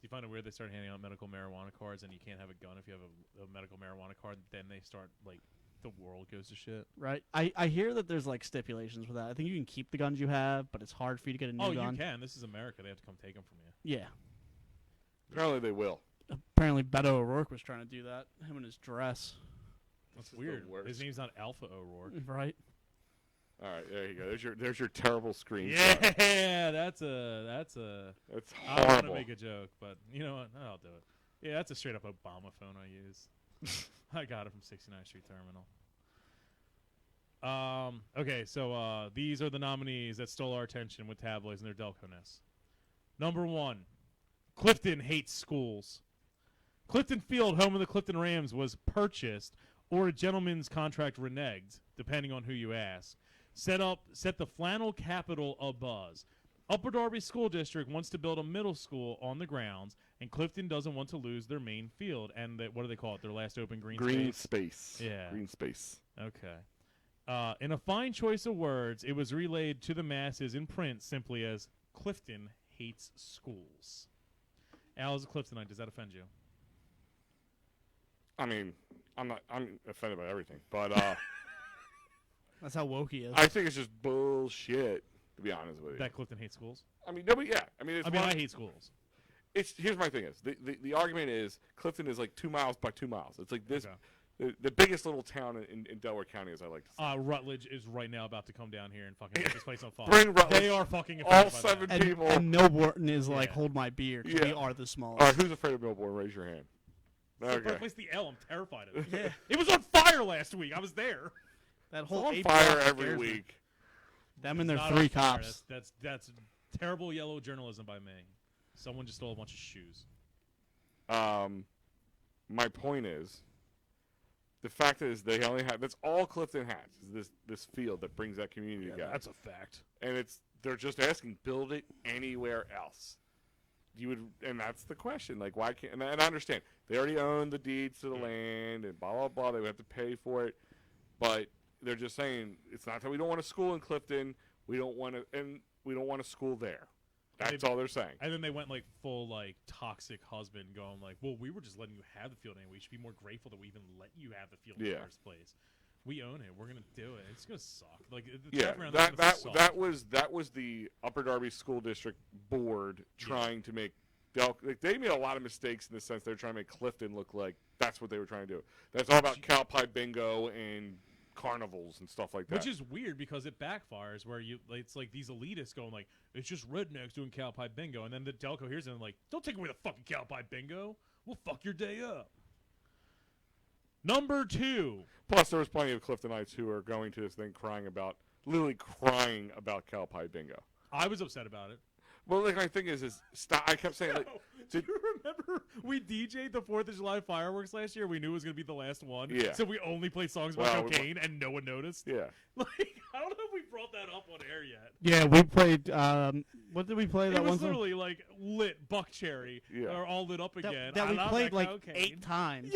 you find it weird they start handing out medical marijuana cards and you can't have a gun if you have a medical marijuana card? Then they start like the world goes to shit. Right. I hear that there's like stipulations with that. I think you can keep the guns you have, but it's hard for you to get a new Oh, gun. you can. This is America. They have to come take them from you. Yeah. Apparently they will. Apparently Beto O'Rourke was trying to do that. Him in his dress. That's This is the weird. worst. His name's not Alpha O'Rourke. Right. All right, there you go. There's your terrible screen. Yeah, that's a. It's I don't want to horrible. make a joke, but you know what? I'll do it. Yeah, that's a straight up Obama phone I use. I got it from 69th Street Terminal. Okay, so these are the nominees that stole our attention with tabloids and their Delco-ness. Number 1, Clifton hates schools. Clifton Field, home of the Clifton Rams, was purchased or a gentleman's contract reneged, depending on who you ask. Set the flannel capital abuzz. Upper Darby School District wants to build a middle school on the grounds, and Clifton doesn't want to lose their main field. And what do they call it? Their last open green space. Yeah. Green space. Okay. In a fine choice of words, it was relayed to the masses in print simply as Clifton hates schools. Al is a Cliftonite. Does that offend you? I mean, I'm offended by everything, but That's how woke he is. I think it's just bullshit, to be honest with you. That Clifton hates schools? I mean, nobody. Yeah, I mean, I hate schools. Here's my thing is the argument is Clifton is like 2 miles by 2 miles. It's like this. Okay. The biggest little town in Delaware County, as I like to say. Rutledge is right now about to come down here and fucking light this place on fire. Bring Rutledge. They are fucking All offended by 7 that. people. And Millborn is like, Yeah. hold my beer, 'cause Yeah. we are the smallest. All right, who's afraid of Millbourne? Raise your hand. It's the Okay. place the L. I'm terrified of it. Yeah. It was on fire last week. I was there. That It's whole on 8 fire blocks every scares me. week. Them and their Not 3 on fire. cops. That's terrible yellow journalism by me. Someone just stole a bunch of shoes. My point is, the fact is they only have. That's all Clifton has. Is this field that brings that community together. That's a fact. And they're just asking, build it anywhere else. You would, and that's the question. Like, why can't? And I understand they already own the deeds to the land and blah blah blah. They would have to pay for it, but they're just saying it's not that we don't want a school in Clifton. We don't want to, and we don't want a school there. That's all they're saying. And then they went like full like toxic husband, going like, "Well, we were just letting you have the field anyway. We should be more grateful that we even let you have the field in the first place. We own it. We're gonna do it. It's gonna suck. Like the Yeah, track around that's gonna suck. that was the Upper Darby School District Board trying to make like they made a lot of mistakes in the sense they're trying to make Clifton look like that's what they were trying to do. That's all about cow pie bingo and carnivals and stuff like that. Which is weird because it backfires where it's like these elitists going like, it's just rednecks doing cow pie bingo, and then the Delco hears it and like, don't take away the fucking cow pie bingo. We'll fuck your day up. Number 2. Plus, there was plenty of Cliftonites who are going to this thing literally crying about cow pie bingo. I was upset about it. Well, like my thing is stop. I kept saying like, Do you remember we DJ'd the 4th of July fireworks last year? We knew it was going to be the last one. Yeah. So we only played songs about cocaine and no one noticed. yeah. Like, I don't know if we brought that up on air yet. Yeah, we played. What did we play? It That was one song? literally like lit Buck Cherry. Yeah. Are all lit up again. That I we love played that like cocaine. 8 times.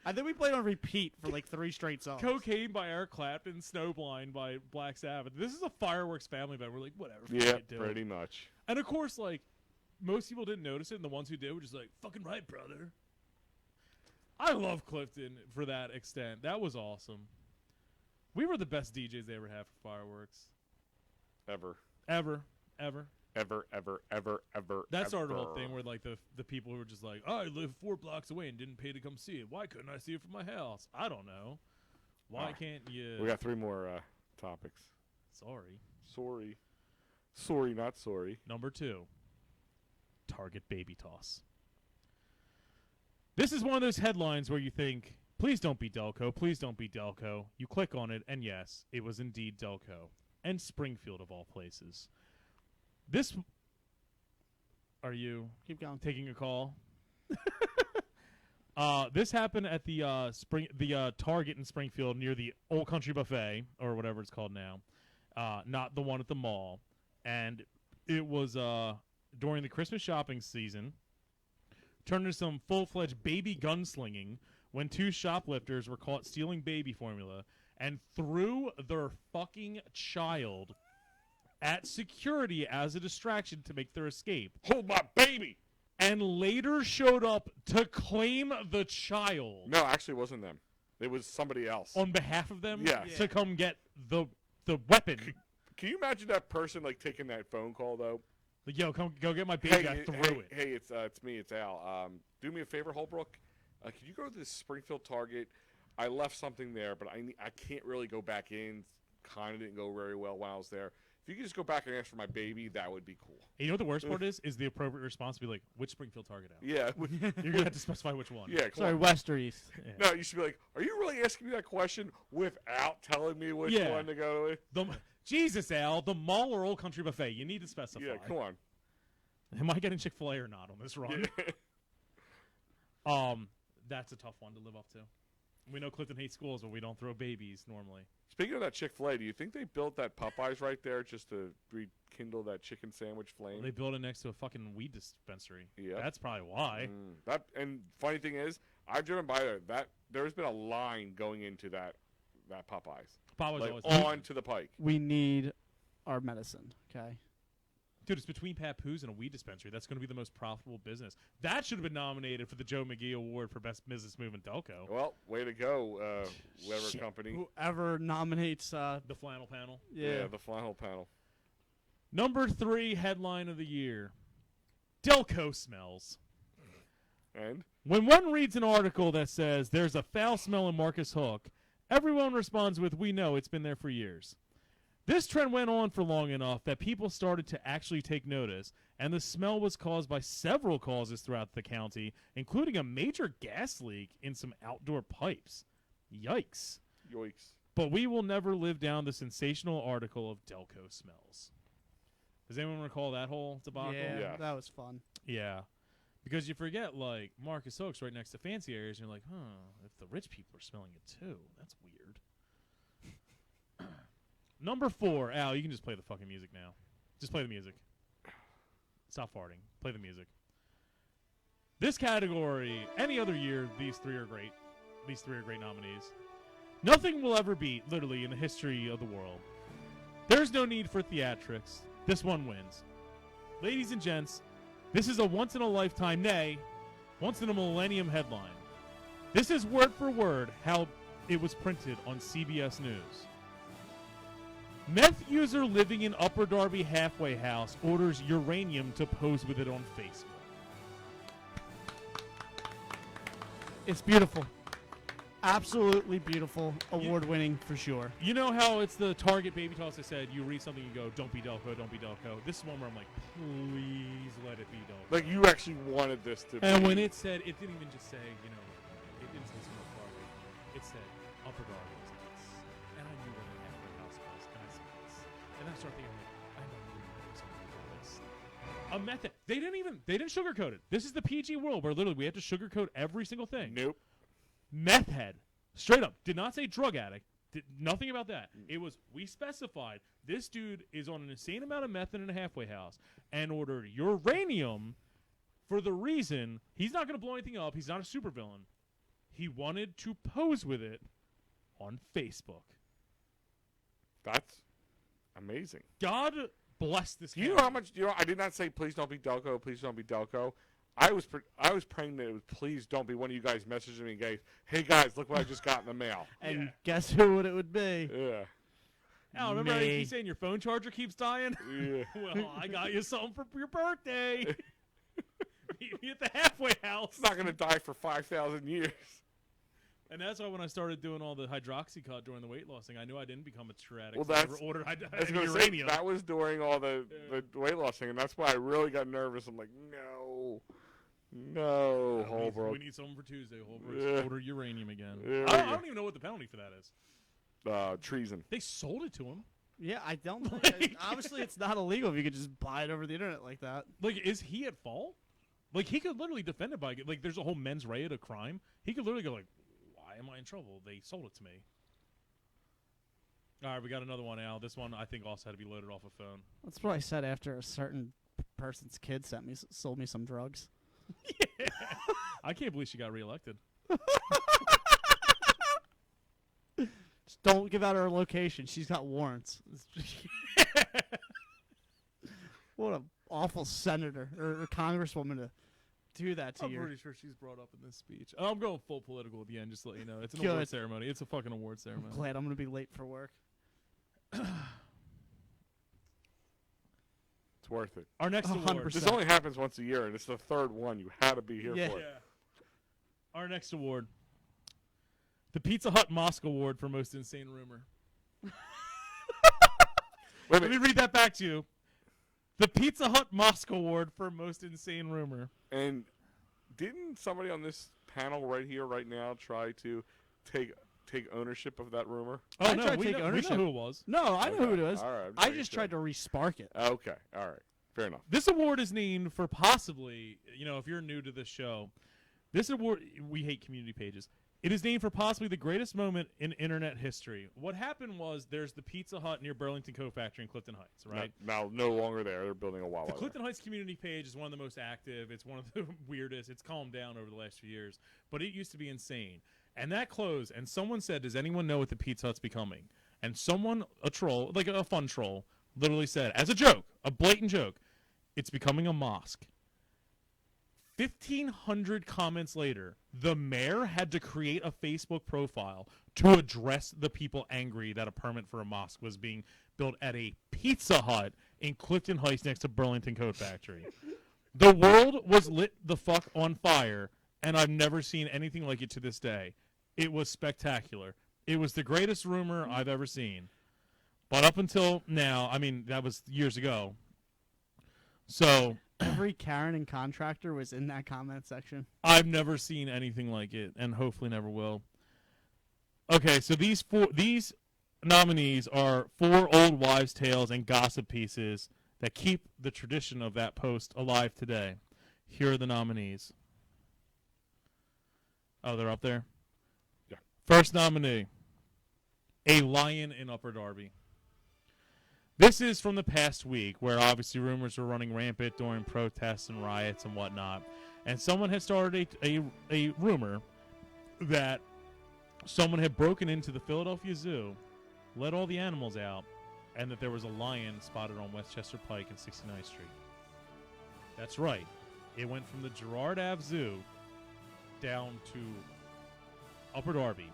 I think we played on repeat for like 3 straight songs. Cocaine by Eric Clapton, Snowblind by Black Sabbath. This is a fireworks family band. We're like, whatever. Yeah, fuck it, do it. pretty much. And of course, like, most people didn't notice it, and the ones who did were just like, fucking right, brother. I love Clifton for that extent. That was awesome. We were the best DJs they ever had for fireworks. Ever. Ever. That started the whole thing where, like, the people who were just like, oh, I live 4 blocks away and didn't pay to come see it. Why couldn't I see it from my house? I don't know. Why can't you? We got 3 more topics. Sorry. Sorry, not sorry. Number 2. Target baby toss. This is one of those headlines where you think, please don't be Delco, please don't be Delco. You click on it, and yes, it was indeed Delco. And Springfield, of all places. Are you Keep going. taking a call? This happened at the Target in Springfield near the Old Country Buffet, or whatever it's called now. Not the one at the mall. And it was during the Christmas shopping season, turned into some full-fledged baby gunslinging when 2 shoplifters were caught stealing baby formula and threw their fucking child at security as a distraction to make their escape. Hold my baby! And later showed up to claim the child. No, actually it wasn't them. It was somebody else. On behalf of them? Yeah. To come get the weapon. Can you imagine that person like taking that phone call though? Like, yo, go get my baby. I threw it. Hey, it's me, it's Al. Do me a favor, Holbrook. Can you go to this Springfield Target? I left something there, but I can't really go back in. Kind of didn't go very well when I was there. If you could just go back and ask for my baby, that would be cool. And you know what the worst part is? Is the appropriate response to be like, which Springfield Target out? Yeah. You're going to have to specify which one. Yeah, come Sorry, on. west or east? Yeah. No, you should be like, are you really asking me that question without telling me which Yeah. one to go with? Jesus, Al, the mall or Old Country Buffet? You need to specify. Yeah, come on. Am I getting Chick-fil-A or not on this run? That's a tough one to live up to. We know Clifton hates schools, but we don't throw babies normally. Speaking of that Chick-fil-A, do you think they built that Popeyes right there just to rekindle that chicken sandwich flame? They built it next to a fucking weed dispensary. Yeah. That's probably why. And funny thing is, I've driven by there. There's been a line going into that Popeyes. Popeyes Like always on to the pike. We need our medicine, okay? Dude, it's between Papoose and a weed dispensary. That's going to be the most profitable business. That should have been nominated for the Joe McGee Award for Best Business Move in Delco. Well, way to go, whatever Shit. company. Whoever nominates, The flannel panel. yeah. The flannel panel. Number 3 headline of the year. Delco smells. And? When one reads an article that says there's a foul smell in Marcus Hook, everyone responds with, we know, it's been there for years. This trend went on for long enough that people started to actually take notice, and the smell was caused by several causes throughout the county, including a major gas leak in some outdoor pipes. Yikes. Yoicks. But we will never live down the sensational article of Delco smells. Does anyone recall that whole debacle? Yeah, Yeah. that was fun. Yeah. Because you forget, like, Marcus Hook's right next to fancy areas, and you're like, if the rich people are smelling it too, that's weird. Number 4. Al, you can just play the fucking music now. Just play the music. Stop farting. Play the music. This category, any other year, these 3 are great. These 3 are great nominees. Nothing will ever beat, literally, in the history of the world. There's no need for theatrics. This one wins. Ladies and gents, this is a once-in-a-lifetime, nay, once-in-a-millennium headline. This is word for word how it was printed on CBS News. Meth user living in Upper Darby halfway house orders uranium to pose with it on Facebook. It's beautiful. Absolutely beautiful. Award-winning for sure. You know how it's the Target baby toss that said, you read something and go, don't be Delco, don't be Delco. This is one where I'm like, please let it be Delco. Like, you actually wanted this to be. And when it said, it didn't even just say, you know, it didn't say Smith Darby. It said Upper Darby. I was like, yes. And I knew where the halfway house was. And I said, yes. And I started thinking, like, I know who knows something about this. A method. They didn't sugarcoat it. This is the PG world where literally we have to sugarcoat every single thing. Nope. Meth head. Straight up. Did not say drug addict. Did nothing about that. It was, we specified this dude is on an insane amount of meth in a halfway house and ordered uranium for the reason he's not going to blow anything up. He's not a supervillain. He wanted to pose with it on Facebook. That's amazing. God bless this Do you know how much? I did not say please don't be Delco. Please don't be Delco. I was praying that it was please don't be one of you guys messaging me and guys, hey guys, look what I just got in the mail. And guess who it would be? Yeah. Al, remember how you Me. keep saying your phone charger keeps dying? Yeah. Well, I got you something for your birthday. Meet me at the halfway house. It's not gonna die for 5,000 years. And that's why when I started doing all the hydroxycut during the weight loss thing, I knew I didn't become a true addict. Well, So I that's- never ordered I was gonna say, uranium. that was during all the weight loss thing, and that's why I really got nervous. I'm like, no, Holbrook. We need something for Tuesday. Holbrook. Yeah. Order uranium again. Yeah, I don't even know what the penalty for that is. Treason. They sold it to him. Yeah, I don't think. Obviously, it's not illegal if you could just buy it over the internet like that. Like, is he at fault? Like, he could literally defend it by, like, there's a whole mens rea to crime. He could literally go, like, why am I in trouble? They sold it to me. All right, we got another one, Al. This one, I think, also had to be loaded off a phone. That's what I said after a certain person's kid sold me some drugs. Yeah. I can't believe she got reelected. Just don't give out her location. She's got warrants. What an awful senator or congresswoman to do that to I'm you. pretty sure she's brought up in this speech. I'm going full political at the end, just to let you know. It's an Good. award ceremony. It's a fucking award ceremony. Glad I'm going to be late for work. It's worth it. Our next award. 100%. This only happens once a year, and it's the third one. You had to be here Yeah. for Yeah. it. Our next award. The Pizza Hut Mosque Award for Most Insane Rumor. Wait a Let me minute. read that back to you. The Pizza Hut Mosque Award for Most Insane Rumor. And didn't somebody on this panel right here, right now, try to take ownership of that rumor? Oh, I no, tried to we take know ownership. who it was. No, I know who it is. All right, I'm I pretty just sure. tried to re-spark it. Okay, all right. Fair enough. This award is named for possibly, if you're new to this show, this award, we hate community pages. It is named for possibly the greatest moment in internet history. What happened was there's the Pizza Hut near Burlington Coat Factory in Clifton Heights, right? Now, no longer there. They're building a Wawa. The there. Clifton Heights community page is one of the most active. It's one of the weirdest. It's calmed down over the last few years, but it used to be insane. And that closed, and someone said, does anyone know what the Pizza Hut's becoming? And someone, a troll, like a fun troll, literally said, as a joke, a blatant joke, It's becoming a mosque. 1,500 comments later, the mayor had to create a Facebook profile to address the people angry that a permit for a mosque was being built at a Pizza Hut in Clifton Heights next to Burlington Coat Factory. The world was lit the fuck on fire, and I've never seen anything like it to this day. It was spectacular. It was the greatest rumor I've ever seen. But up until now, I mean, that was years ago. So Every Karen and contractor was in that comment section. I've never seen anything like it, and hopefully never will. Okay, so these nominees are 4 old wives' tales and gossip pieces that keep the tradition of that post alive today. Here are the nominees. Oh, they're up there? Yeah. First nominee, a lion in Upper Darby. This is from the past week, where obviously rumors were running rampant during protests and riots and whatnot. And someone had started a rumor that someone had broken into the Philadelphia Zoo, let all the animals out, and that there was a lion spotted on Westchester Pike and 69th Street. That's right. It went from the Girard Ave Zoo down to Upper Darby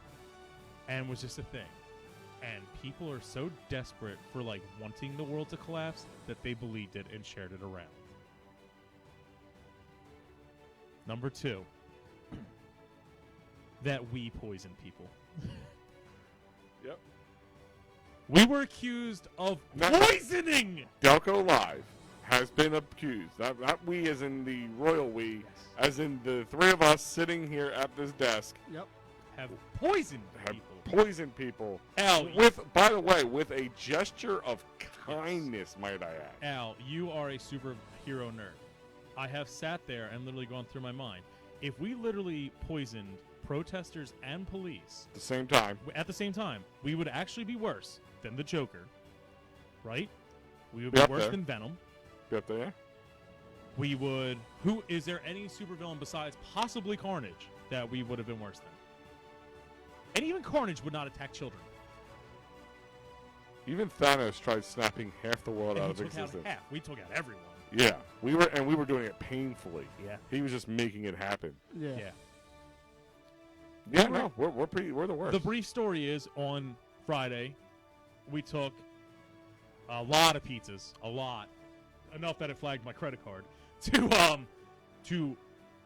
and was just a thing. And people are so desperate for, like, wanting the world to collapse that they believed it and shared it around. Number 2. That we poison people. Yep. We were accused of poisoning! Delco Live has been accused. Not we as in the royal we, as in the 3 of us sitting here at this desk. Yep. Have poisoned Have people. poisoned people. Al, By the way, with a gesture of kindness, might I add. Al, you are a superhero nerd. I have sat there and literally gone through my mind. If we literally poisoned protesters and police At the same time. at the same time, we would actually be worse than the Joker, right? We would be Yep, worse there. than Venom. Get there? We would. Who is there any supervillain besides possibly Carnage that we would have been worse than? And even Carnage would not attack children. Even Thanos tried snapping half the world And out he of took existence. out half. We took out everyone. Yeah, we were doing it painfully. Yeah. He was just making it happen. Yeah. Yeah. Yeah, no, we're the worst. The brief story is on Friday, we took a lot of pizzas, enough that it flagged my credit card to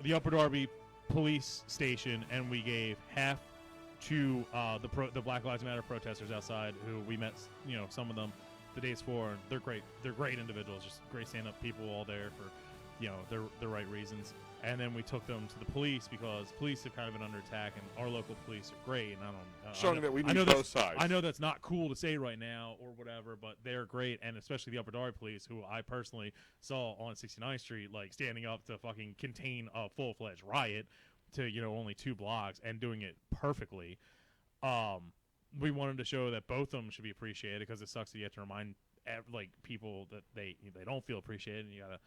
the Upper Darby police station, and we gave half to the Black Lives Matter protesters outside, who we met, some of them the days before. And they're great. They're great individuals, just great stand-up people, all there for, the right reasons. And then we took them to the police because police have kind of been under attack, and our local police are great. And Showing that we need both sides. I know that's not cool to say right now or whatever, but they're great, and especially the Upper Darby police, who I personally saw on 69th Street, like, standing up to fucking contain a full-fledged riot to, only 2 blocks and doing it perfectly. We wanted to show that both of them should be appreciated, because it sucks that you have to remind people that they don't feel appreciated, and you gotta.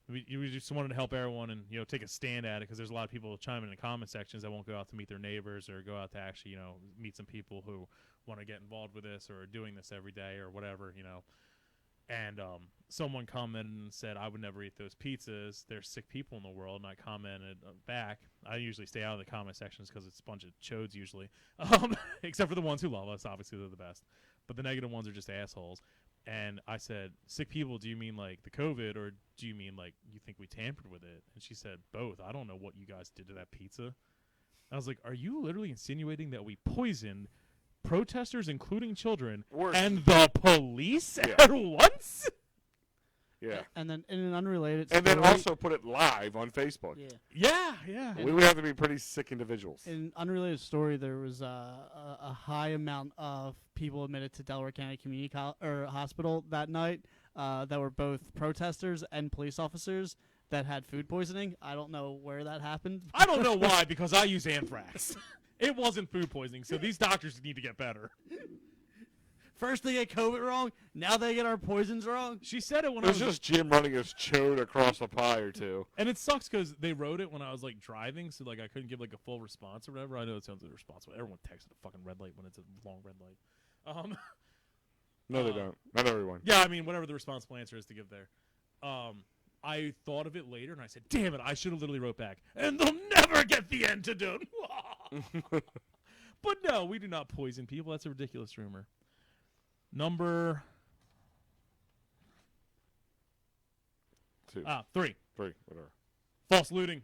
We just wanted to help everyone and take a stand at it, because there's a lot of people chiming in the comment sections that won't go out to meet their neighbors or go out to actually meet some people who want to get involved with this or are doing this every day or whatever. And someone commented and said, I would never eat those pizzas. There's sick people in the world. And I commented back. I usually stay out of the comment sections because it's a bunch of chodes usually. Except for the ones who love us. Obviously, they're the best. But the negative ones are just assholes. And I said, sick people, do you mean like the COVID, or do you mean like you think we tampered with it? And she said, both. I don't know what you guys did to that pizza. I was like, are you literally insinuating that we poisoned protesters, including children, and the police at once? Yeah. And then in an unrelated And story, then also put it live on Facebook. Yeah. We would have to be pretty sick individuals. in an unrelated story, there was a high amount of people admitted to Delaware County Community Hospital that night that were both protesters and police officers that had food poisoning. I don't know where that happened. I don't know why, because I use anthrax. It wasn't food poisoning, so these doctors need to get better. First they get COVID wrong, now they get our poisons wrong. She said it when It was just Jim running his chode across a pie or two. And it sucks because they wrote it when I was driving, so I couldn't give a full response or whatever. I know it sounds irresponsible. Everyone texts at a fucking red light when it's a long red light. No, they don't. Not everyone. Yeah, I mean whatever the responsible answer is to give there. I thought of it later, and I said, damn it, I should have literally wrote back, and they'll never get the antidote. But no, we do not poison people. That's a ridiculous rumor. Number 2. 3. 3, whatever. False looting.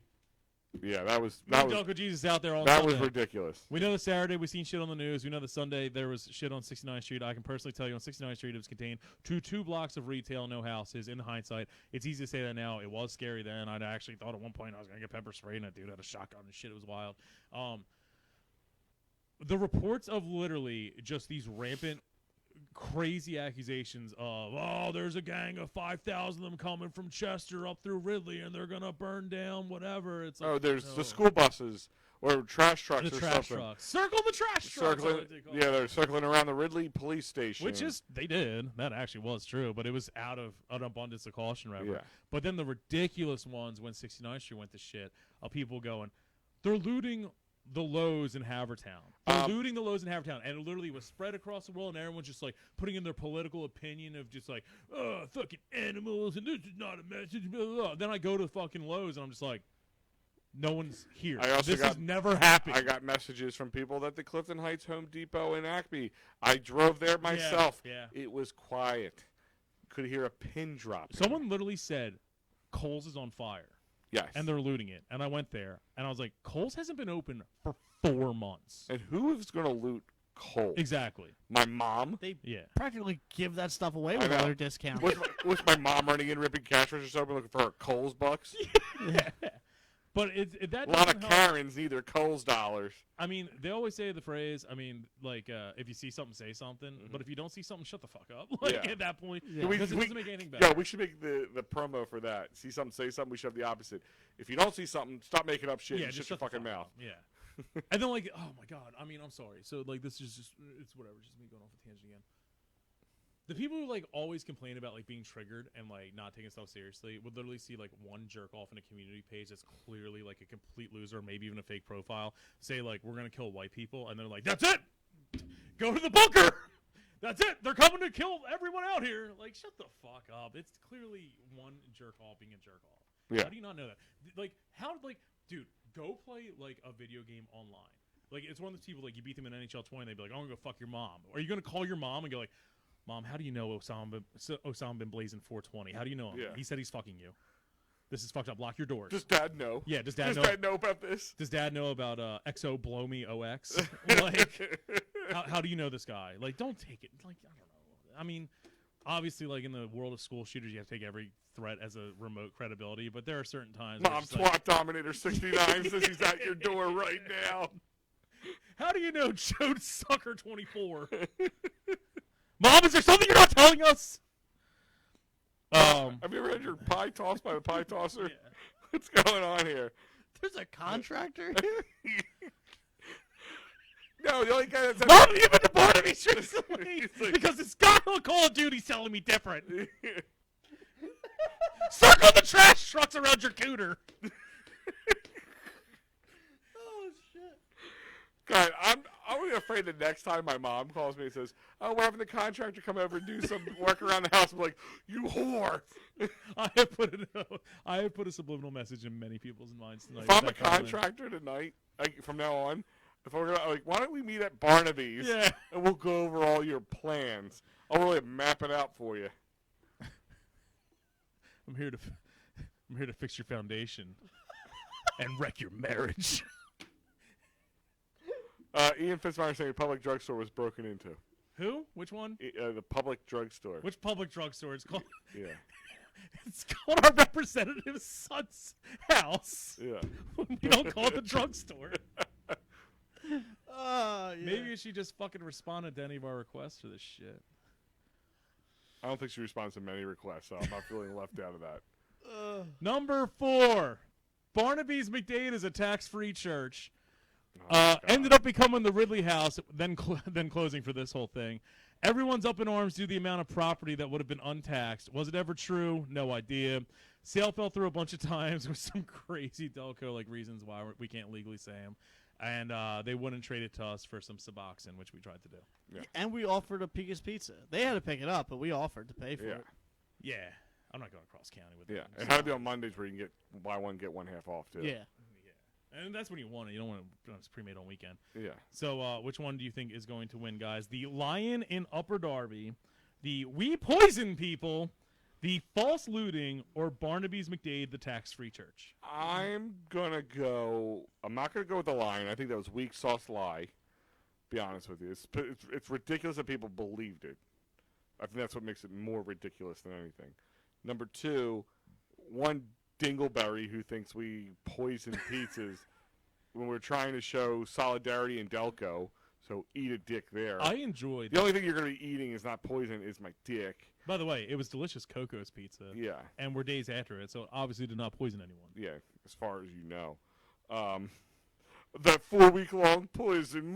Yeah, that was Delco Jesus out there all that Sunday. was ridiculous. We know the Saturday we've seen shit on the news. We know the Sunday there was shit on 69th Street. I can personally tell you on 69th Street it was contained to 2 blocks of retail, no houses. In hindsight, it's easy to say that now. It was scary then. I actually thought at one point I was going to get pepper sprayed, and a dude had a shotgun and shit. It was wild. The reports of literally just these rampant, crazy accusations of, oh, there's a gang of 5,000 of them coming from Chester up through Ridley, and they're going to burn down whatever. It's like, there's the school buses or trash trucks the or trash something. trucks. Circle the trash trucks. They're circling around the Ridley police station. Which is, they did. That actually was true, but it was out of an abundance of caution, right? Yeah. But then the ridiculous ones when 69th Street went to shit of people going, they're looting the Lowe's in Havertown. They're looting the Lowe's in Havertown, and it literally was spread across the world, and everyone's just like putting in their political opinion of just like, oh, fucking animals, and this is not a message, blah, blah, blah. Then I go to fucking Lowe's, and I'm just like, no one's here. This has never happened. I got messages from people that the Clifton Heights Home Depot in Acme, I drove there myself. Yeah. It was quiet. Could hear a pin drop. Someone literally said, Kohl's is on fire. Yes. And they're looting it. And I went there, and I was like, Kohl's hasn't been open for 4 months. And who is going to loot Kohl's? Exactly. My mom? They practically give that stuff away with all their discounts. Was my mom running in, ripping cash registers open, looking for her Kohl's bucks? Yeah. But that a lot of help. Karens need their Kohl's dollars. I mean, they always say the phrase, if you see something, say something. Mm-hmm. But if you don't see something, shut the fuck up. At that point, because it doesn't make anything better. Yeah, we should make the promo for that. See something, say something. We should have the opposite. If you don't see something, stop making up shit and shut your fucking mouth. Yeah. And then, oh my God. I mean, I'm sorry. So, this is just, it's whatever. Just me going off a tangent again. The people who always complain about being triggered and not taking stuff seriously would literally see one jerk off in a community page that's clearly a complete loser, maybe even a fake profile, say we're gonna kill white people, and they're like, that's it, go to the bunker, that's it, they're coming to kill everyone out here. Shut the fuck up. It's clearly one jerk off being a jerk off. Yeah. How do you not know that? Dude, go play a video game online. It's one of those people you beat them in NHL 20, they'd be like, I'm gonna go fuck your mom. Or are you gonna call your mom and go Mom, how do you know Osama bin Blazin 420? How do you know him? Yeah. He said he's fucking you. This is fucked up. Lock your doors. Does Dad know? Yeah, does Dad know about this? Does Dad know about XO Blow Me OX? How do you know this guy? Don't take it. I don't know. I mean, obviously, in the world of school shooters, you have to take every threat as a remote credibility, but there are certain times Mom, SWAT Dominator 69 says he's at your door right now. How do you know Joe Sucker 24? Mom, is there something you're not telling us? Have you ever had your pie tossed by the pie tosser? Yeah. What's going on here? There's a contractor? No, the only guy that's... Mom, you've been to Barnaby's recently because this guy on Call of Duty's telling me different. Circle the trash trucks around your cooter. Oh, shit. God, I'm really afraid the next time my mom calls me and says, oh, we're having the contractor come over and do some work around the house. I'm like, you whore. I have put a subliminal message in many people's minds tonight. If I'm a contractor tonight, from now on, if we're gonna, why don't we meet at Barnaby's? Yeah. And we'll go over all your plans. I'll really map it out for you. I'm here to fix your foundation and wreck your marriage. Ian Fitzmeyer saying a public drugstore was broken into. Who? Which one? The public drugstore. Which public drugstore? It's called. Yeah. It's called our representative's son's house. Yeah. We don't call it the drugstore. Yeah. Maybe she just fucking responded to any of our requests for this shit. I don't think she responds to many requests, so I'm not feeling left out of that. Number 4. Barnaby's McDade is a tax-free church. Oh, ended up becoming the Ridley House, then closing for this whole thing. Everyone's up in arms due to the amount of property that would have been untaxed. Was it ever true? No idea. Sale fell through a bunch of times with some crazy Delco reasons why we can't legally say them. And they wouldn't trade it to us for some Suboxone, which we tried to do. Yeah. And we offered a Pika's Pizza. They had to pick it up, but we offered to pay for it. Yeah. I'm not going across county with Yeah, them. it had to be on Mondays where you can get buy one get one half off too. Yeah. Yeah, and that's when you want it. You don't want it's pre-made on weekend. Yeah. So, which one do you think is going to win, guys? The Lion in Upper Darby, the We Poison People, the False Looting, or Barnaby's McDade, the Tax-Free Church? I'm not gonna go with the Lion. I think that was weak sauce lie. Be honest with you, it's ridiculous that people believed it. I think that's what makes it more ridiculous than anything. Number two, one dingleberry who thinks we poison pizzas when we're trying to show solidarity in Delco. So eat a dick there. I enjoyed The only thing you're going to be eating is not poison, is my dick. By the way, it was delicious Coco's pizza. Yeah. And we're days after it, so it obviously did not poison anyone. Yeah, as far as you know. That 4-week-long poison.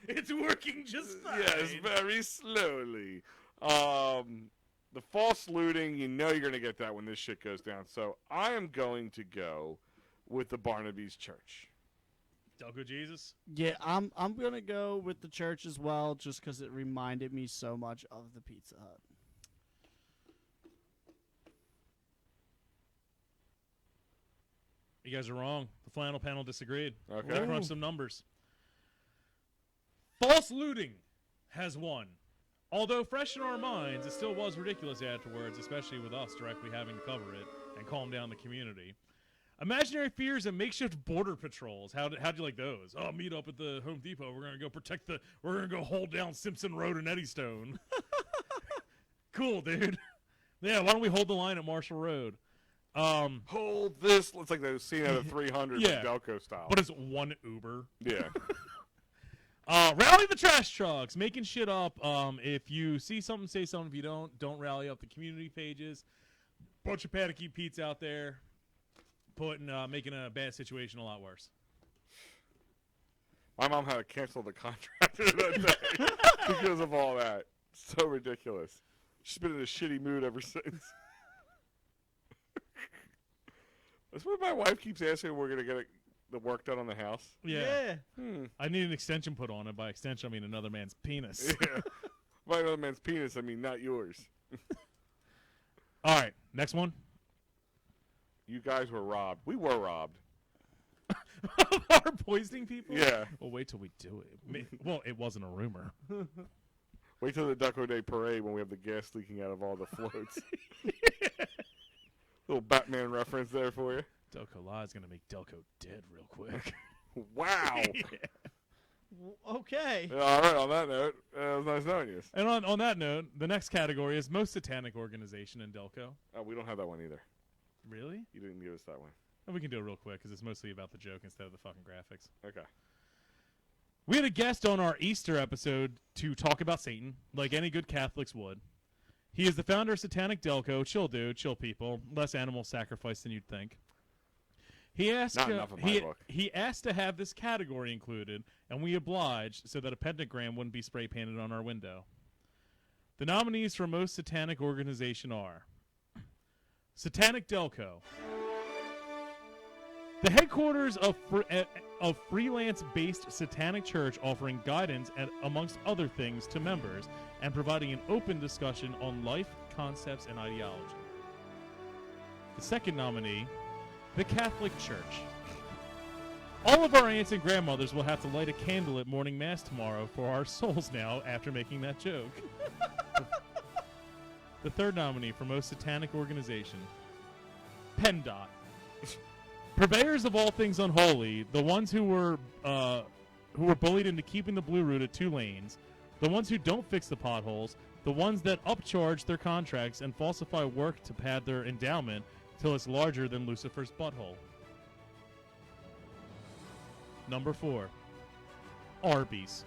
It's working just fine. Yes, very slowly. The false looting, you know you're going to get that when this shit goes down. So I am going to go with the Barnaby's Church. Delco Jesus? Yeah, I'm gonna go with the church as well, just because it reminded me so much of the Pizza Hut. You guys are wrong. The flannel panel disagreed. Okay. We crunched some numbers. False looting has won. Although fresh in our minds, it still was ridiculous afterwards, especially with us directly having to cover it and calm down the community. Imaginary fears and makeshift border patrols. How'd you like those? Oh, meet up at the Home Depot. We're gonna go hold down Simpson Road in Eddystone. Cool, dude. Yeah, why don't we hold the line at Marshall Road? Hold this. Looks like the scene out of 300 Yeah. Delco style. But it's one Uber. Yeah. Rally the trash trucks, making shit up. If you see something, say something. If you don't rally up the community pages. Bunch of panicky Pete's out there. Making a bad situation a lot worse. My mom had to cancel the contract that day because of all that. So ridiculous. She's been in a shitty mood ever since. That's what my wife keeps asking. We're going to get the work done on the house. Yeah. I need an extension put on it. By extension, I mean another man's penis. Yeah. By another man's penis, I mean not yours. All right, next one. You guys were robbed. We were robbed. Our poisoning people? Yeah. Well, wait till we do it. Well, it wasn't a rumor. Wait till the Ducko Day parade when we have the gas leaking out of all the floats. Little Batman reference there for you. Delco Live's going to make Delco dead real quick. Wow. Okay. Yeah, all right, on that note, it was nice knowing you. And on that note, the next category is most satanic organization in Delco. Oh, we don't have that one either. Really? You didn't give us that one. And we can do it real quick because it's mostly about the joke instead of the fucking graphics. Okay. We had a guest on our Easter episode to talk about Satan, like any good Catholics would. He is the founder of Satanic Delco. Chill dude, chill people. Less animal sacrifice than you'd think. He asked, Not enough in my book. He asked to have this category included, and we obliged so that a pentagram wouldn't be spray painted on our window. The nominees for most satanic organization are Satanic Delco, the headquarters of freelance-based satanic church offering guidance and, amongst other things, to members and providing an open discussion on life, concepts, and ideology. The second nominee, the Catholic Church. All of our aunts and grandmothers will have to light a candle at morning mass tomorrow for our souls now after making that joke. The third nominee for most satanic organization, PennDOT. Purveyors of all things unholy, the ones who were bullied into keeping the blue route at 2 lanes, the ones who don't fix the potholes, the ones that upcharge their contracts and falsify work to pad their endowment till it's larger than Lucifer's butthole. Number 4, Arby's.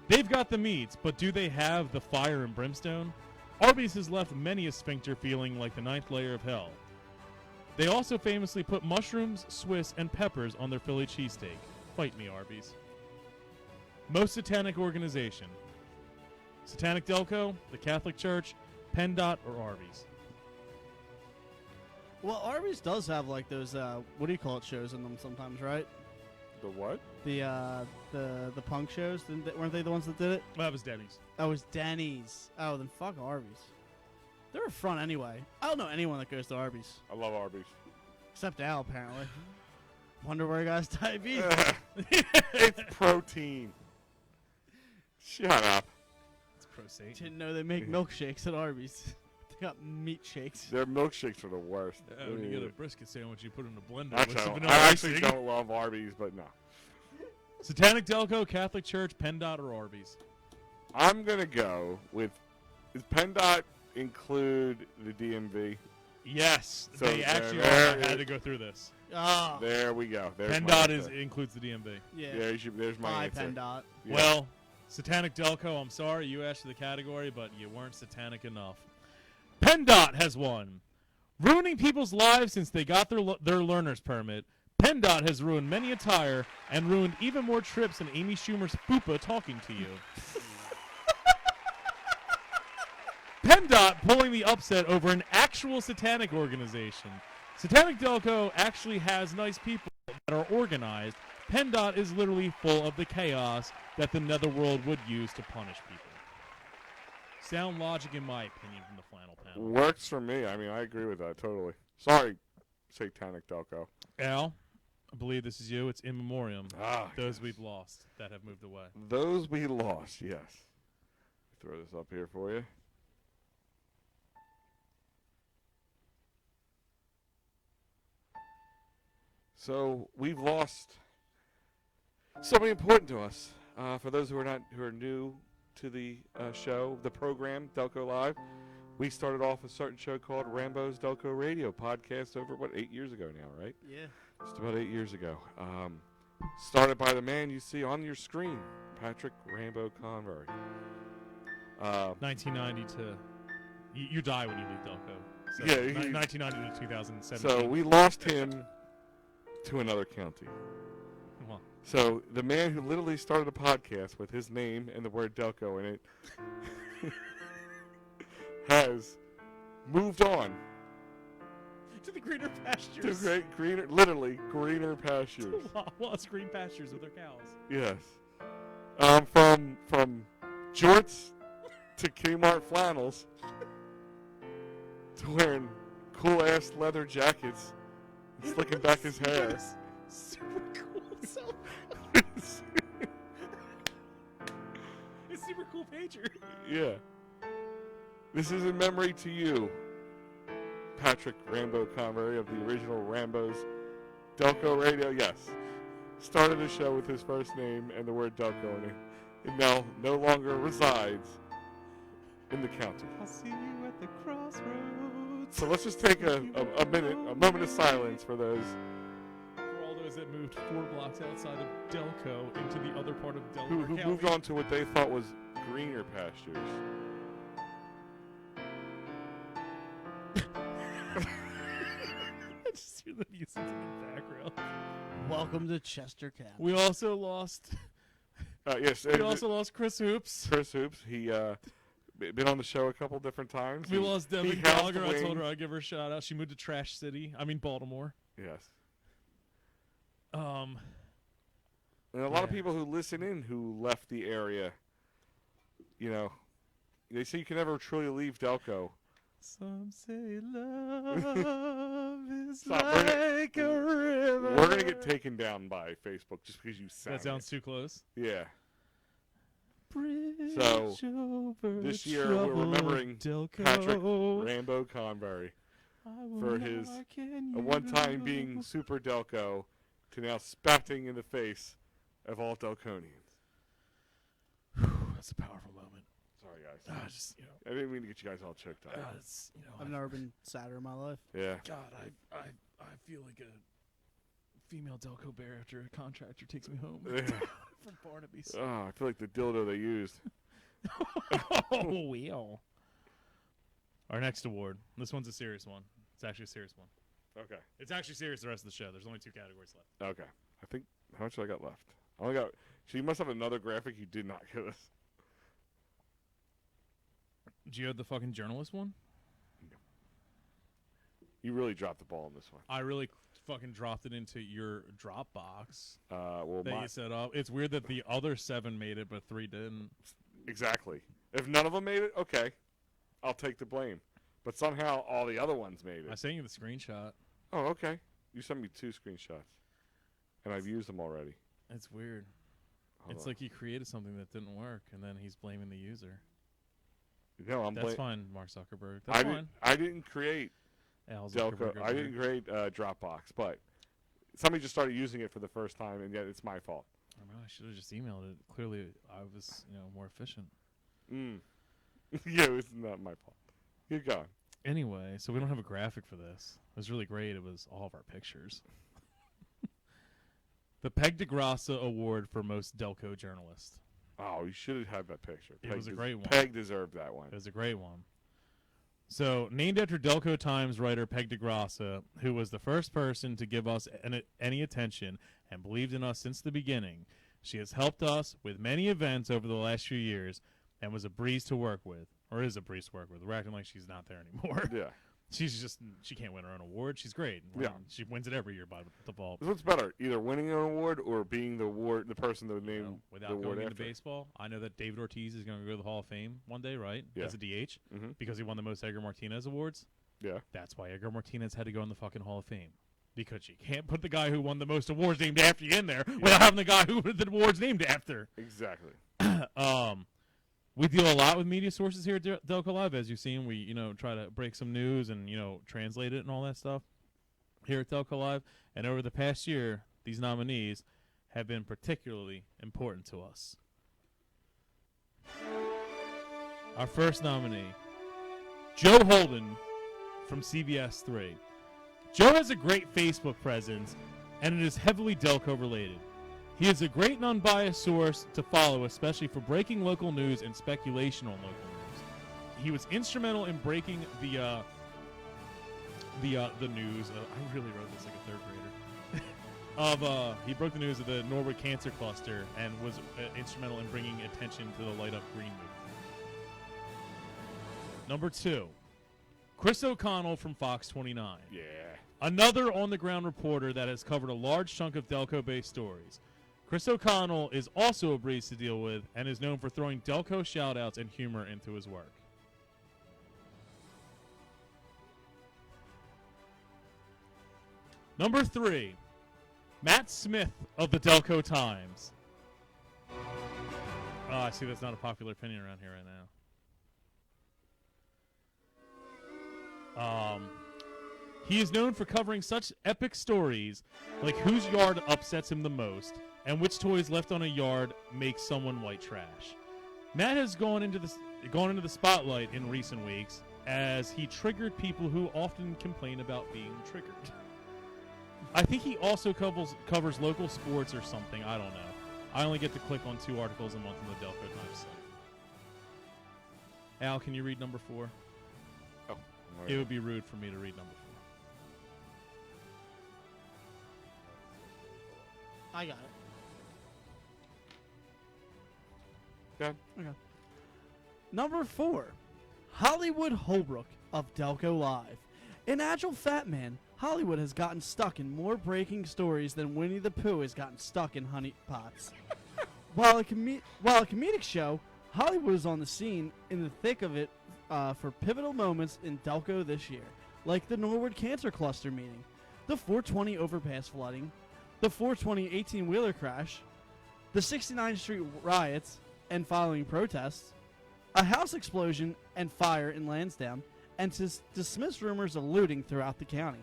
They've got the meats, but do they have the fire and brimstone? Arby's has left many a sphincter feeling like the 9th layer of hell. They also famously put mushrooms, Swiss, and peppers on their Philly cheesesteak. Fight me, Arby's. Most satanic organization. Satanic Delco, the Catholic Church, PennDOT, or Arby's. Well, Arby's does have like those what do you call it shows in them sometimes, right? The what? The punk shows. Weren't they the ones that did it? Well, that was Denny's. Oh, it was Denny's. Oh, then fuck Arby's. They're a front anyway. I don't know anyone that goes to Arby's. I love Arby's. Except Al, apparently. Wonder where he got his diabetes. It's protein. Shut up. It's pro Satan. Didn't know they make milkshakes at Arby's. They got meat shakes. Their milkshakes are the worst. When you get a brisket sandwich, you put it in a blender with some Actually, vanilla I actually icing. don't love Arby's, but no. Satanic Delco, Catholic Church, PennDOT, or Arby's? I'm going to go with, does PennDOT include the DMV? Yes, So they actually there I had it- to go through this. Oh. There we go. There's my PennDOT answer. includes the DMV. Yeah. There's my Bye, answer. PennDOT. Yeah. Well, Satanic Delco, I'm sorry you asked for the category, but you weren't satanic enough. PennDOT has won. Ruining people's lives since they got their learner's permit, PennDOT has ruined many a tire and ruined even more trips than Amy Schumer's fupa talking to you. PennDOT pulling the upset over an actual satanic organization. Satanic Delco actually has nice people that are organized. PennDOT is literally full of the chaos that the netherworld would use to punish people. Sound logic, in my opinion, from the flannel panel. Works for me. I mean, I agree with that totally. Sorry, Satanic Delco. Al, I believe this is you. It's in memoriam. Ah, Those yes. we've lost that have moved away. Those we lost, yes. Throw this up here for you. So we've lost somebody important to us. For those who are new to the show, the program Delco Live, we started off a certain show called Rambo's Delco Radio podcast over 8 years ago now, right? Yeah. Just about 8 years ago. Started by the man you see on your screen, Patrick Rambo Convery. 1990 to... You die when you leave Delco. So Yeah, 1990 to 2017. So we lost him to another county. Well, So the man who literally started a podcast with his name and the word Delco in it has moved on to the greener to pastures. literally greener pastures. Lost green pastures with their cows. Yes. From jorts to Kmart flannels to wearing cool ass leather jackets and slicking back his hair. Super cool. So it's super cool pager. Yeah. This is in memory to you, Patrick Rambo Convery of the original Rambo's Delco Radio. Yes. Started a show with his first name and the word Delco in it. And now no longer resides in the county. I'll see you at the crossroads. So let's just take a moment of silence for those. For all those that moved 4 blocks outside of Delco into the other part of Delaware Who County. moved on to what they thought was greener pastures. I just hear the music in the background. Welcome to Chester County. We also lost. Yes, We also lost Chris Hoops. Chris Hoops. He been on the show a couple different times. We lost Devin housed Gallagher. I wings. told her I'd give her a shout out. She moved to Trash City. I mean Baltimore. Yes. Um, And a lot of Yeah. people who listen in who left the area, you know, they say you can never truly leave Delco. some say love is Stop, we're gonna- like a river. We're going to get taken down by Facebook just because you sound That sounds too close. Yeah. Bridge So, over this year we're troubled remembering Delco. Patrick Rambo Convery for his at one time being super Delco to now spatting in the face of all Delconians. That's a powerful moment. Sorry, guys. Just I didn't mean to get you guys all choked up. it's I've never been sadder in my life. Yeah. God, I feel like a female Delco bear after a contractor takes me home Yeah. from Barnaby's. Oh, I feel like the dildo they used. Oh, well. Our next award. This one's a serious one. It's actually a serious one. Okay. It's actually serious the rest of the show. There's only 2 categories left. Okay. I think, how much I got left? I only got, so you must have another graphic you did not give us. Do you have the fucking journalist one? You really dropped the ball on this one. I really fucking dropped it into your Dropbox Well, that you set up. It's weird that the other 7 made it, but 3 didn't. exactly. If none of them made it, okay. I'll take the blame. But somehow all the other ones made I it. sent you the screenshot. Oh, okay. You sent me 2 screenshots, and I've used them already. It's weird. Hold It's on. like he created something that didn't work, and then he's blaming the user. No, That's fine, Mark Zuckerberg. That's fine. I didn't create Al Delco. Zuckerberg I over didn't here. create Dropbox, but somebody just started using it for the first time, and yet it's my fault. I know, I should have just emailed it. Clearly, I was, more efficient. Yeah, it's not my fault. Keep going. Anyway, so we don't have a graphic for this. It was really great. It was all of our pictures. The Peg DeGrasse Award for Most Delco Journalist. Oh, you should have had that picture. It was a great one. Peg deserved that one. It was a great one. So, named after Delco Times writer Peg DeGrasse, who was the first person to give us any attention and believed in us since the beginning. She has helped us with many events over the last few years and was a breeze to work with, or is a breeze to work with. We're acting like she's not there anymore. Yeah. She can't win her own award. She's great. Yeah. She wins it every year by default. What's better, either winning an award or being the person that named Without the award going into after? baseball, I know that David Ortiz is going to go to the Hall of Fame one day, right? Yeah. As a DH, Mm-hmm. because he won the most Edgar Martinez awards. Yeah. That's why Edgar Martinez had to go in the fucking Hall of Fame. Because you can't put the guy who won the most awards named after you in there without having the guy who the awards named after. Exactly. We deal a lot with media sources here at Delco Live. As you've seen, we try to break some news and translate it and all that stuff here at Delco Live. And over the past year, these nominees have been particularly important to us. Our first nominee, Joe Holden from CBS 3. Joe has a great Facebook presence, and it is heavily Delco related. He is a great and unbiased source to follow, especially for breaking local news and speculation on local news. He was instrumental in breaking the news. I really wrote this like a third grader. He broke the news of the Norwood Cancer Cluster and was instrumental in bringing attention to the Light Up Green movement. Number 2, Chris O'Connell from Fox 29. Yeah. Another on-the-ground reporter that has covered a large chunk of Delco-based stories. Chris O'Connell is also a breeze to deal with and is known for throwing Delco shout-outs and humor into his work. Number 3, Matt Smith of the Delco Times. Oh, I see that's not a popular opinion around here right now. He is known for covering such epic stories like whose yard upsets him the most and which toys left on a yard make someone white trash. Matt has gone into the spotlight in recent weeks as he triggered people who often complain about being triggered. I think he also covers local sports or something. I don't know. I only get to click on 2 articles a month on the Delco Times site. Al, can you read number 4? Oh. It would be rude for me to read number 4. I got it. Good. Okay. Number 4, Hollywood Holbrook of Delco Live. In Agile Fat Man, Hollywood has gotten stuck in more breaking stories than Winnie the Pooh has gotten stuck in honey pots. While a comedic show, Hollywood is on the scene in the thick of it for pivotal moments in Delco this year, like the Norwood Cancer Cluster meeting, the 420 overpass flooding, the 420 18-wheeler crash, the 69th Street riots and following protests, a house explosion and fire in Lansdowne, and to dismiss rumors of looting throughout the county.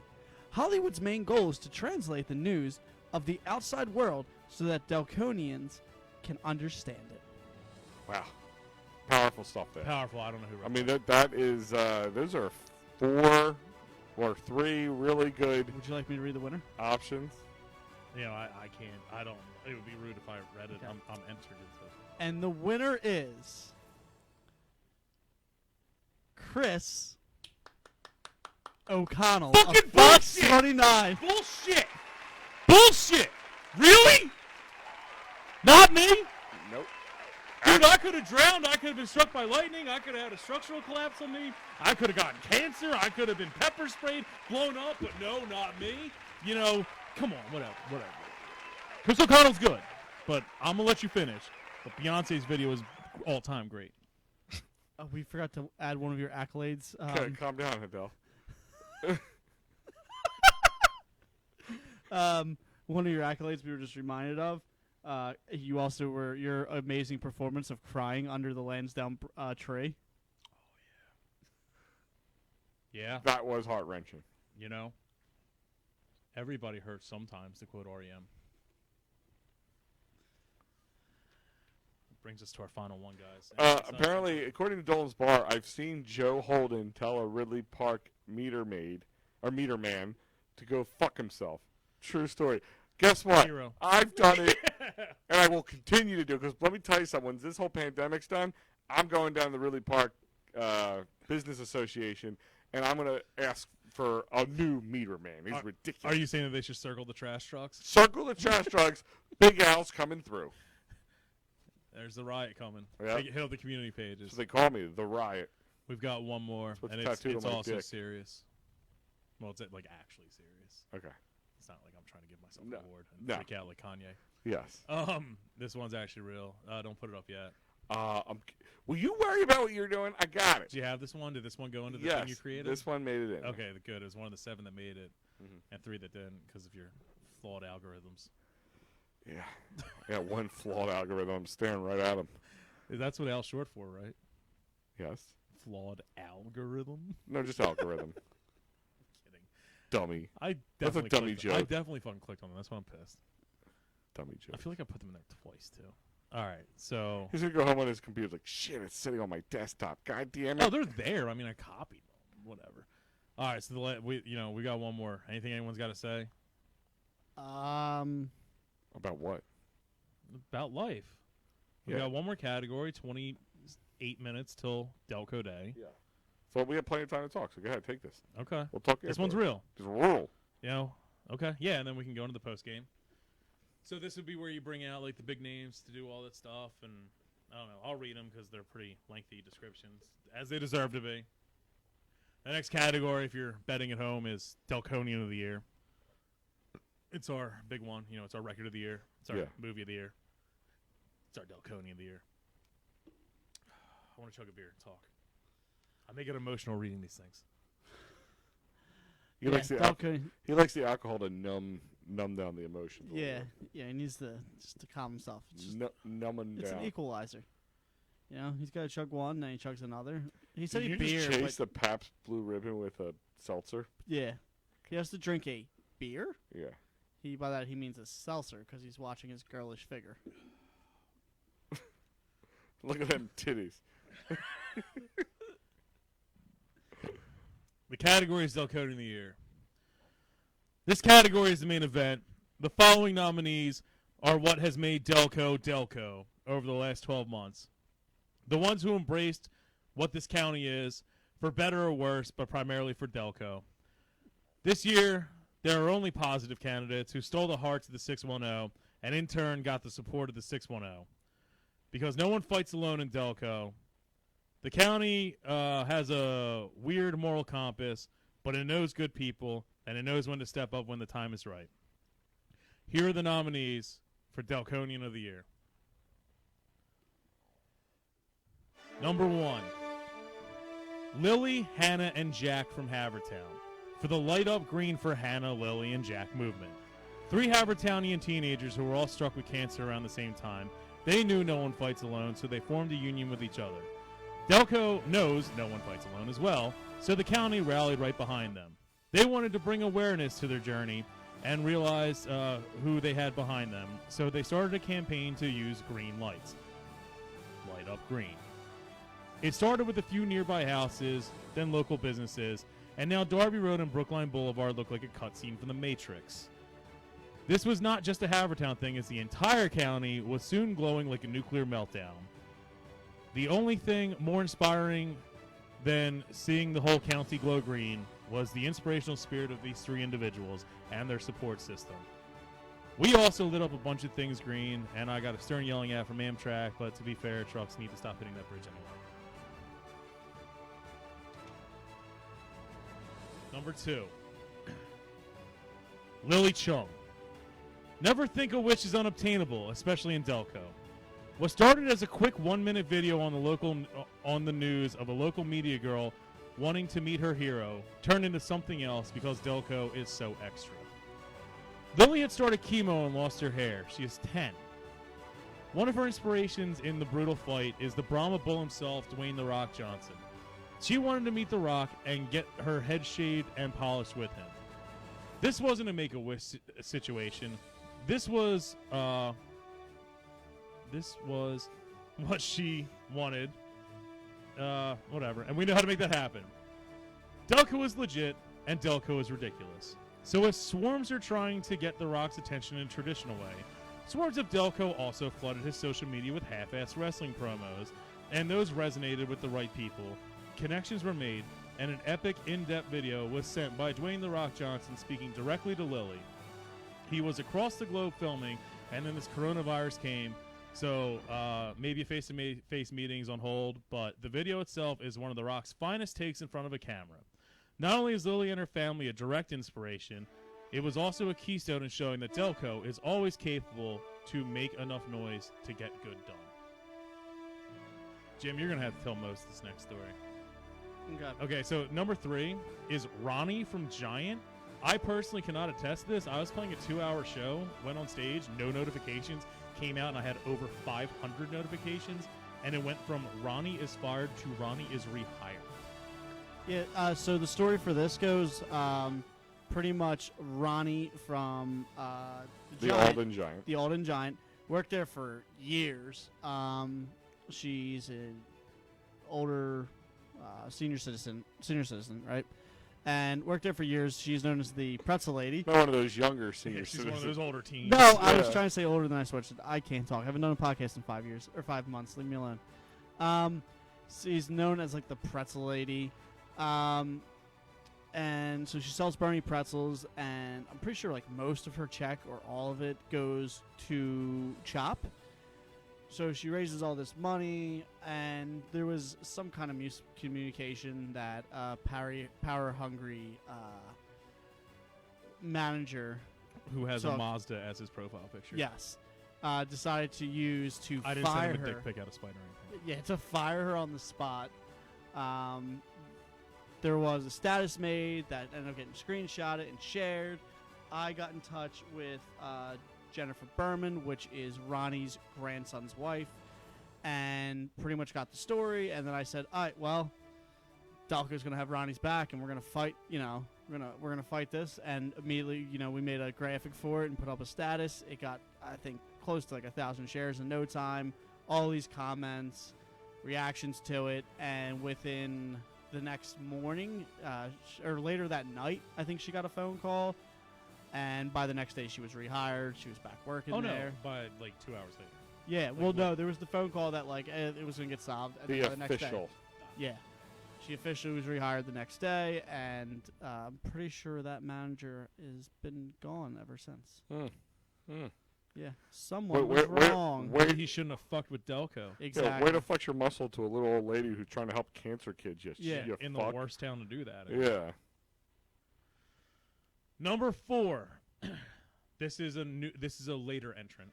Hollywood's main goal is to translate the news of the outside world so that Delconians can understand it. Wow. Powerful stuff there. Powerful. I don't know who wrote I mean, that. that is, those are 4 or 3 really good Would you like me to read the winner? options. I can't. I don't. It would be rude if I read it. Okay. I'm entered into it. And the winner is Chris O'Connell Fucking of Fox bullshit! 29. Bullshit! Bullshit! Really? Not me? Nope. Dude, I could have drowned. I could have been struck by lightning. I could have had a structural collapse on me. I could have gotten cancer. I could have been pepper sprayed, blown up, but no, not me. Come on, whatever. Chris O'Connell's good, but I'm going to let you finish. But Beyonce's video is all-time great. We forgot to add one of your accolades. Okay, calm down, Adele. One of your accolades we were just reminded of. You also were your amazing performance of crying under the Lansdowne tree. Yeah. That was heart-wrenching. You know, everybody hurts sometimes, to quote REM. Brings us to our final one, guys. Apparently, according to Dolan's Bar, I've seen Joe Holden tell a Ridley Park meter man to go fuck himself. True story. Guess what? Hero. I've done it, and I will continue to do it. Because let me tell you something. When this whole pandemic's done, I'm going down to the Ridley Park Business Association, and I'm going to ask for a new meter man. He's ridiculous. Are you saying that they should circle the trash trucks? Circle the trash trucks. Big Al's coming through. There's the riot coming. Yep. Hit up the community pages. So they call me the Riot. We've got one more, what's and tattooed it's on my also dick. serious. Well, it's like actually serious. Okay. It's not like I'm trying to give myself No. an award and No. freak out like Kanye. Yes. This one's actually real. Don't put it up yet. Will you worry about what you're doing? I got it. Do you have this one? Did this one go into the Yes. thing you created? This one made it in. Okay, good. It was one of the 7 that made it, Mhm. and 3 that didn't because of your flawed algorithms. Yeah. I got one flawed algorithm. I'm staring right at him. That's what Al's short for, right? Yes. Flawed algorithm? No, just algorithm. Kidding. Dummy. I That's a definitely dummy clicked- I joke. definitely fucking clicked on them. That's why I'm pissed. Dummy I joke. feel like I put them in there twice, too. All right, so... He's going to go home on his computer like, shit, it's sitting on my desktop. God damn it. Oh, they're there. I mean, I copied them. Whatever. All right, so we got one more. Anything anyone's got to say? About what? About life. We Yeah. got one more category, 28 minutes till Delco Day. Yeah. So we have plenty of time to talk, so go ahead, take this. Okay. We'll talk This after one's it. real. Just roll. You know? Okay. Yeah, and then we can go into the post game. So this would be where you bring out like the big names to do all that stuff, and I don't know. I'll read them because they're pretty lengthy descriptions, as they deserve to be. The next category, if you're betting at home, is Delconian of the Year. It's our big one. You know, it's our record of the year. It's our Yeah. movie of the year. It's our Delconian of the year. I want to chug a beer and talk. I may get emotional reading these things. He likes the Delco- he likes the alcohol to numb down the emotions. a little yeah, bit. yeah. He needs just to calm himself. It's, just, Numbing it's down. an equalizer. You know, he's got to chug one, then he chugs another. He said Did he you beer, just chase but the Pabst Blue Ribbon with a seltzer? yeah, he has to drink a beer. Yeah. By that he means a seltzer because he's watching his girlish figure. Look at them titties. The category is Delconian of the Year. This category is the main event. The following nominees are what has made Delco Delco over the last 12 months. The ones who embraced what this county is, for better or worse, but primarily for Delco. This year, there are only positive candidates who stole the hearts of the 610 and in turn got the support of the 610. Because no one fights alone in Delco. The county has a weird moral compass, but it knows good people, and it knows when to step up when the time is right. Here are the nominees for Delconian of the Year. Number 1, Lily, Hannah, and Jack from Havertown for the Light Up Green for Hannah, Lily, and Jack movement. 3 Havertownian teenagers who were all struck with cancer around the same time. They knew no one fights alone, so they formed a union with each other. Delco knows no one fights alone as well, so the county rallied right behind them. They wanted to bring awareness to their journey and realize who they had behind them, so they started a campaign to use green lights. Light up green. It started with a few nearby houses, then local businesses, and now Darby Road and Brookline Boulevard look like a cutscene from The Matrix. This was not just a Havertown thing, as the entire county was soon glowing like a nuclear meltdown. The only thing more inspiring than seeing the whole county glow green was the inspirational spirit of these 3 individuals and their support system. We also lit up a bunch of things green, and I got a stern yelling at from Amtrak, but to be fair, trucks need to stop hitting that bridge anyway. Number 2, Lily Chung. Never think a wish is unobtainable, especially in Delco. What started as a quick 1-minute video on the news of a local media girl wanting to meet her hero turned into something else because Delco is so extra. Lily had started chemo and lost her hair. She is 10. One of her inspirations in the brutal fight is the Brahma Bull himself, Dwayne "The Rock" Johnson. She wanted to meet The Rock and get her head shaved and polished with him. This wasn't a Make-A-Wish situation. This was what she wanted. Whatever. And we know how to make that happen. Delco is legit, and Delco is ridiculous. So as swarms are trying to get The Rock's attention in a traditional way, swarms of Delco also flooded his social media with half-assed wrestling promos, and those resonated with the right people. Connections were made, and an epic, in-depth video was sent by Dwayne "The Rock" Johnson speaking directly to Lily. He was across the globe filming, and then this coronavirus came, so maybe face-to-face meetings on hold, but the video itself is one of The Rock's finest takes in front of a camera. Not only is Lily and her family a direct inspiration, it was also a keystone in showing that Delco is always capable to make enough noise to get good done. Jim, you're going to have to tell most of this next story. Okay, so number 3 is Ronnie from Giant. I personally cannot attest to this. I was playing a 2-hour show, went on stage, no notifications, came out, and I had over 500 notifications, and it went from Ronnie is fired to Ronnie is rehired. Yeah, so the story for this goes pretty much Ronnie from The Alden Giant. The Alden Giant. Worked there for years. She's an older senior citizen, right? And worked there for years. She's known as the Pretzel Lady. Not one of those younger senior She's citizens. one of those older teens. No, I was trying to say older than I switched. I can't talk. I haven't done a podcast in 5 years or 5 months. Leave me alone. She's known as like the Pretzel Lady. And so she sells Bernie pretzels, and I'm pretty sure like most of her check or all of it goes to Chop. So she raises all this money, and there was some kind of miscommunication that power-hungry manager, who has a Mazda as his profile picture. yes, decided to use to I didn't fire send him a her. dick pic out of spite or anything. Yeah, to fire her on the spot. There was a status made that ended up getting screenshotted and shared. I got in touch with Jennifer Berman, which is Ronnie's grandson's wife, and pretty much got the story. And then I said, all right, well, Delco's gonna have Ronnie's back, and we're gonna fight. You know, we're gonna fight this. And immediately, you know, we made a graphic for it and put up a status. It got, I think, close to like 1,000 shares in no time. All these comments, reactions to it, and within the next morning, or later that night, I think she got a phone call, and by the next day she was rehired. She was back working there. No, by like 2 hours later. Yeah, well, no, there was the phone call that like it was gonna get solved. And The by the next day, official. yeah, she officially was rehired the next day, and I'm pretty sure that manager has been gone ever since. Yeah, someone was wrong. Maybe he shouldn't have fucked with Delco. Exactly. Yeah, way to flex your muscle to a little old lady who's trying to help cancer kids. You In fuck. the worst town to do that. Yeah. Number 4. This is a later entrant.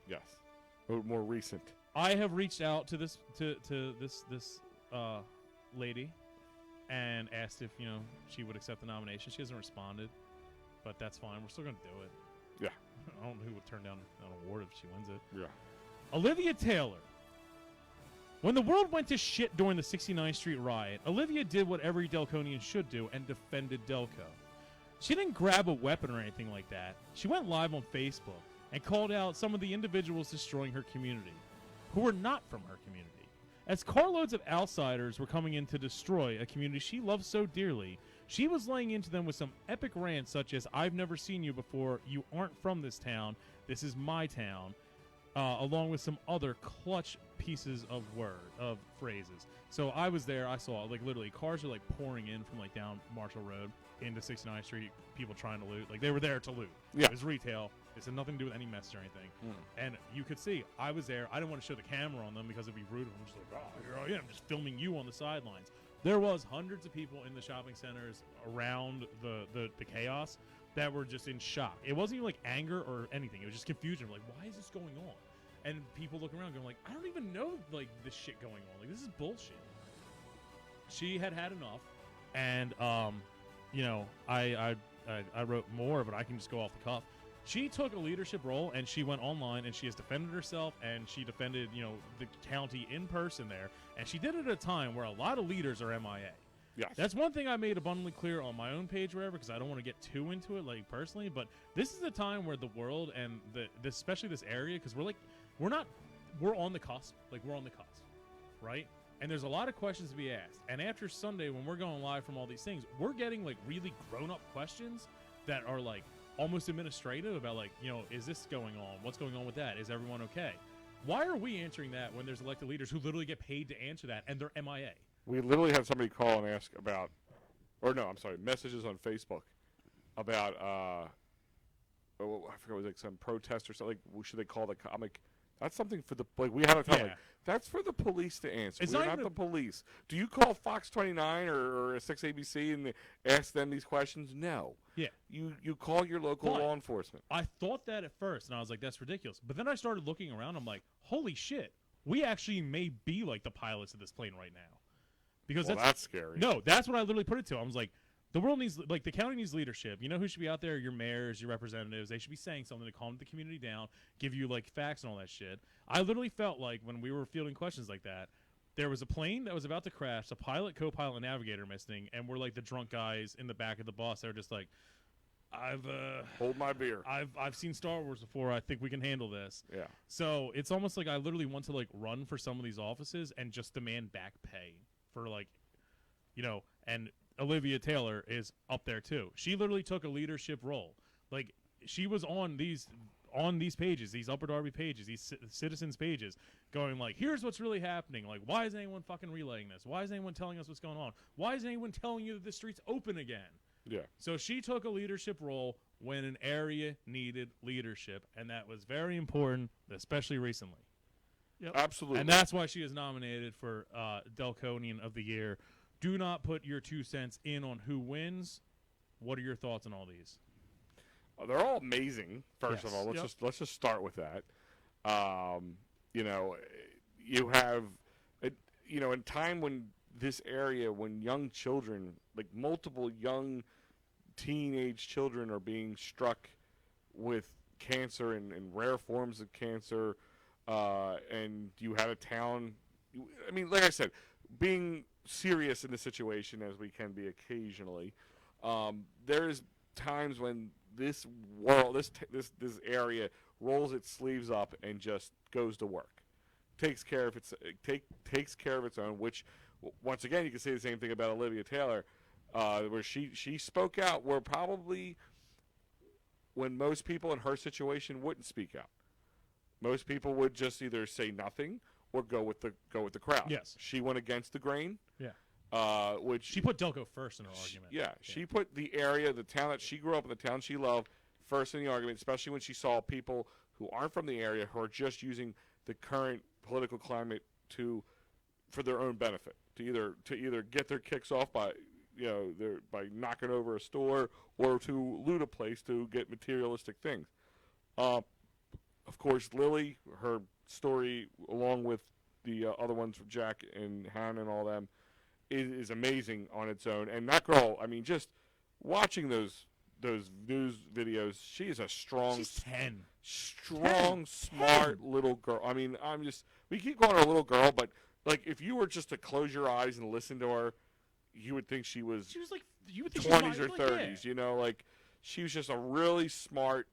Yes. More recent. I have reached out to this lady and asked if she would accept the nomination. She hasn't responded, but that's fine. We're still gonna do it. Yeah. I don't know who would turn down an award if she wins it. Yeah. Olivia Taylor. When the world went to shit during the 69th Street riot, Olivia did what every Delconian should do and defended Delco. She didn't grab a weapon or anything like that. She went live on Facebook and called out some of the individuals destroying her community, who were not from her community. As carloads of outsiders were coming in to destroy a community she loves so dearly, she was laying into them with some epic rants such as, "I've never seen you before, you aren't from this town, this is my town," along with some other clutch pieces of phrases. So I was there, I saw, like, literally cars are, like, pouring in from, like, down Marshall Road into 69th Street, people trying to loot. Like, they were there to loot. Yeah. It was retail. It had nothing to do with any mess or anything. And you could see, I was there. I didn't want to show the camera on them because it'd be rude. I'm just like, oh, here I am, just filming you on the sidelines. There was hundreds of people in the shopping centers around the chaos that were just in shock. It wasn't even like anger or anything. It was just confusion. Like, why is this going on? and people looking around going like, I don't even know like this shit going on. Like this is bullshit. She had enough, and you know, I wrote more, but I can just go off the cuff. She took a leadership role, and she went online, and she has defended herself, and she defended, you know, the county in person there, and she did it at a time where a lot of leaders are MIA. Yes. That's one thing I made abundantly clear on my own page, wherever, because I don't want to get too into it, like personally. But this is a time where the world and especially this area, because we're on the cusp, right? And there's a lot of questions to be asked. And after Sunday, when we're going live from all these things, we're getting like really grown-up questions that are like almost administrative about like, you know, is this going on? What's going on with that? Is everyone okay? Why are we answering that when there's elected leaders who literally get paid to answer that and they're MIA? We literally had somebody call and ask about, or no, I'm sorry, messages on Facebook about, I forget, it was like some protest or something. Like, should they call the? I'm like, that's something for the like. We have a time. Yeah. Like, that's for the police to answer. It's We're not not even the police. Do you call Fox 29 or 6 ABC and ask them these questions? No. Yeah. You call your local But law enforcement. I thought that at first, and I was like, that's ridiculous. But then I started looking around. I'm like, holy shit. We actually may be like the pilots of this plane right now. Because Well, that's scary. No, that's what I literally put it to. I was like, the world needs, like, the county needs leadership. You know who should be out there? Your mayors, your representatives. They should be saying something to calm the community down, give you, like, facts and all that shit. I literally felt like when we were fielding questions like that, there was a plane that was about to crash, a pilot, co-pilot, and navigator missing, and we're like the drunk guys in the back of the bus. They're just like, Hold my beer. I've seen Star Wars before. I think we can handle this. Yeah. So it's almost like I literally want to, like, run for some of these offices and just demand back pay for, like, you know, and Olivia Taylor is up there too. She literally took a leadership role. Like, she was on these pages, these Upper Darby pages, these citizens pages, going like, here's what's really happening. Like, why is anyone fucking relaying this? Why is anyone telling us what's going on? Why is anyone telling you that the street's open again? Yeah. So she took a leadership role when an area needed leadership, and that was very important, especially recently. Yep. Absolutely. And that's why she is nominated for Delconian of the Year. Do not put your 2 cents in on who wins. What are your thoughts on all these? They're all amazing. First Yes. of all, Yep. let's just start with that. You know, you have, you know, in time when this area, when young children, like multiple young teenage children, are being struck with cancer and rare forms of cancer, and you had a town. I mean, like I said, being serious in the situation as we can be occasionally, there's times when this world, this area rolls its sleeves up and just goes to work, takes care of its own. Which, once again, you can say the same thing about Olivia Taylor, where she spoke out where probably when most people in her situation wouldn't speak out. Most people would just either say nothing or go with the crowd. Yes. She went against the grain. Yeah. Which She put Delco first in her argument. Yeah, she put the area, the town that she grew up in, the town she loved, first in the argument, especially when she saw people who aren't from the area who are just using the current political climate for their own benefit, to either get their kicks off by by knocking over a store or to loot a place to get materialistic things. Of course, Lily, her story, along with the other ones from Jack and Hannah and all them, is amazing on its own. And that girl, I mean, just watching those news videos, she is a strong, She's 10. smart little girl. I mean, we keep calling her a little girl, but like if you were just to close your eyes and listen to her, you would think she was like, you would think 20s or like, 30s. Yeah. You know, like she was just a really smart,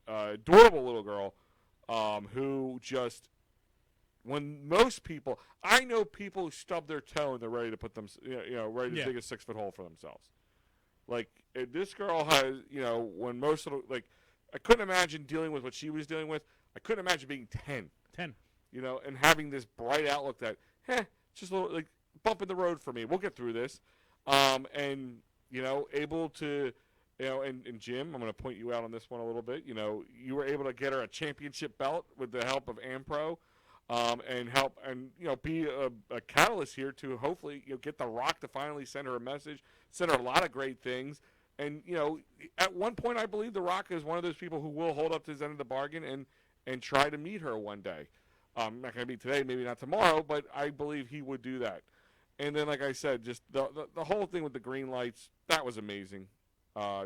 adorable little girl, who just. When most people, I know people who stub their toe and they're ready to put them, ready to dig a 6-foot hole for themselves. Like this girl has, when most of the, I couldn't imagine dealing with what she was dealing with. I couldn't imagine being 10. 10. And having this bright outlook that, just a little like bump in the road for me. We'll get through this. And able to, and Jim, I'm going to point you out on this one a little bit. You were able to get her a championship belt with the help of AmPro. And help and be a catalyst here to hopefully get The Rock to finally send her a message, send her a lot of great things. And at one point I believe The Rock is one of those people who will hold up to his end of the bargain and try to meet her one day. Not going to be today, maybe not tomorrow, but I believe he would do that. And then, like I said, just the whole thing with the green lights, that was amazing.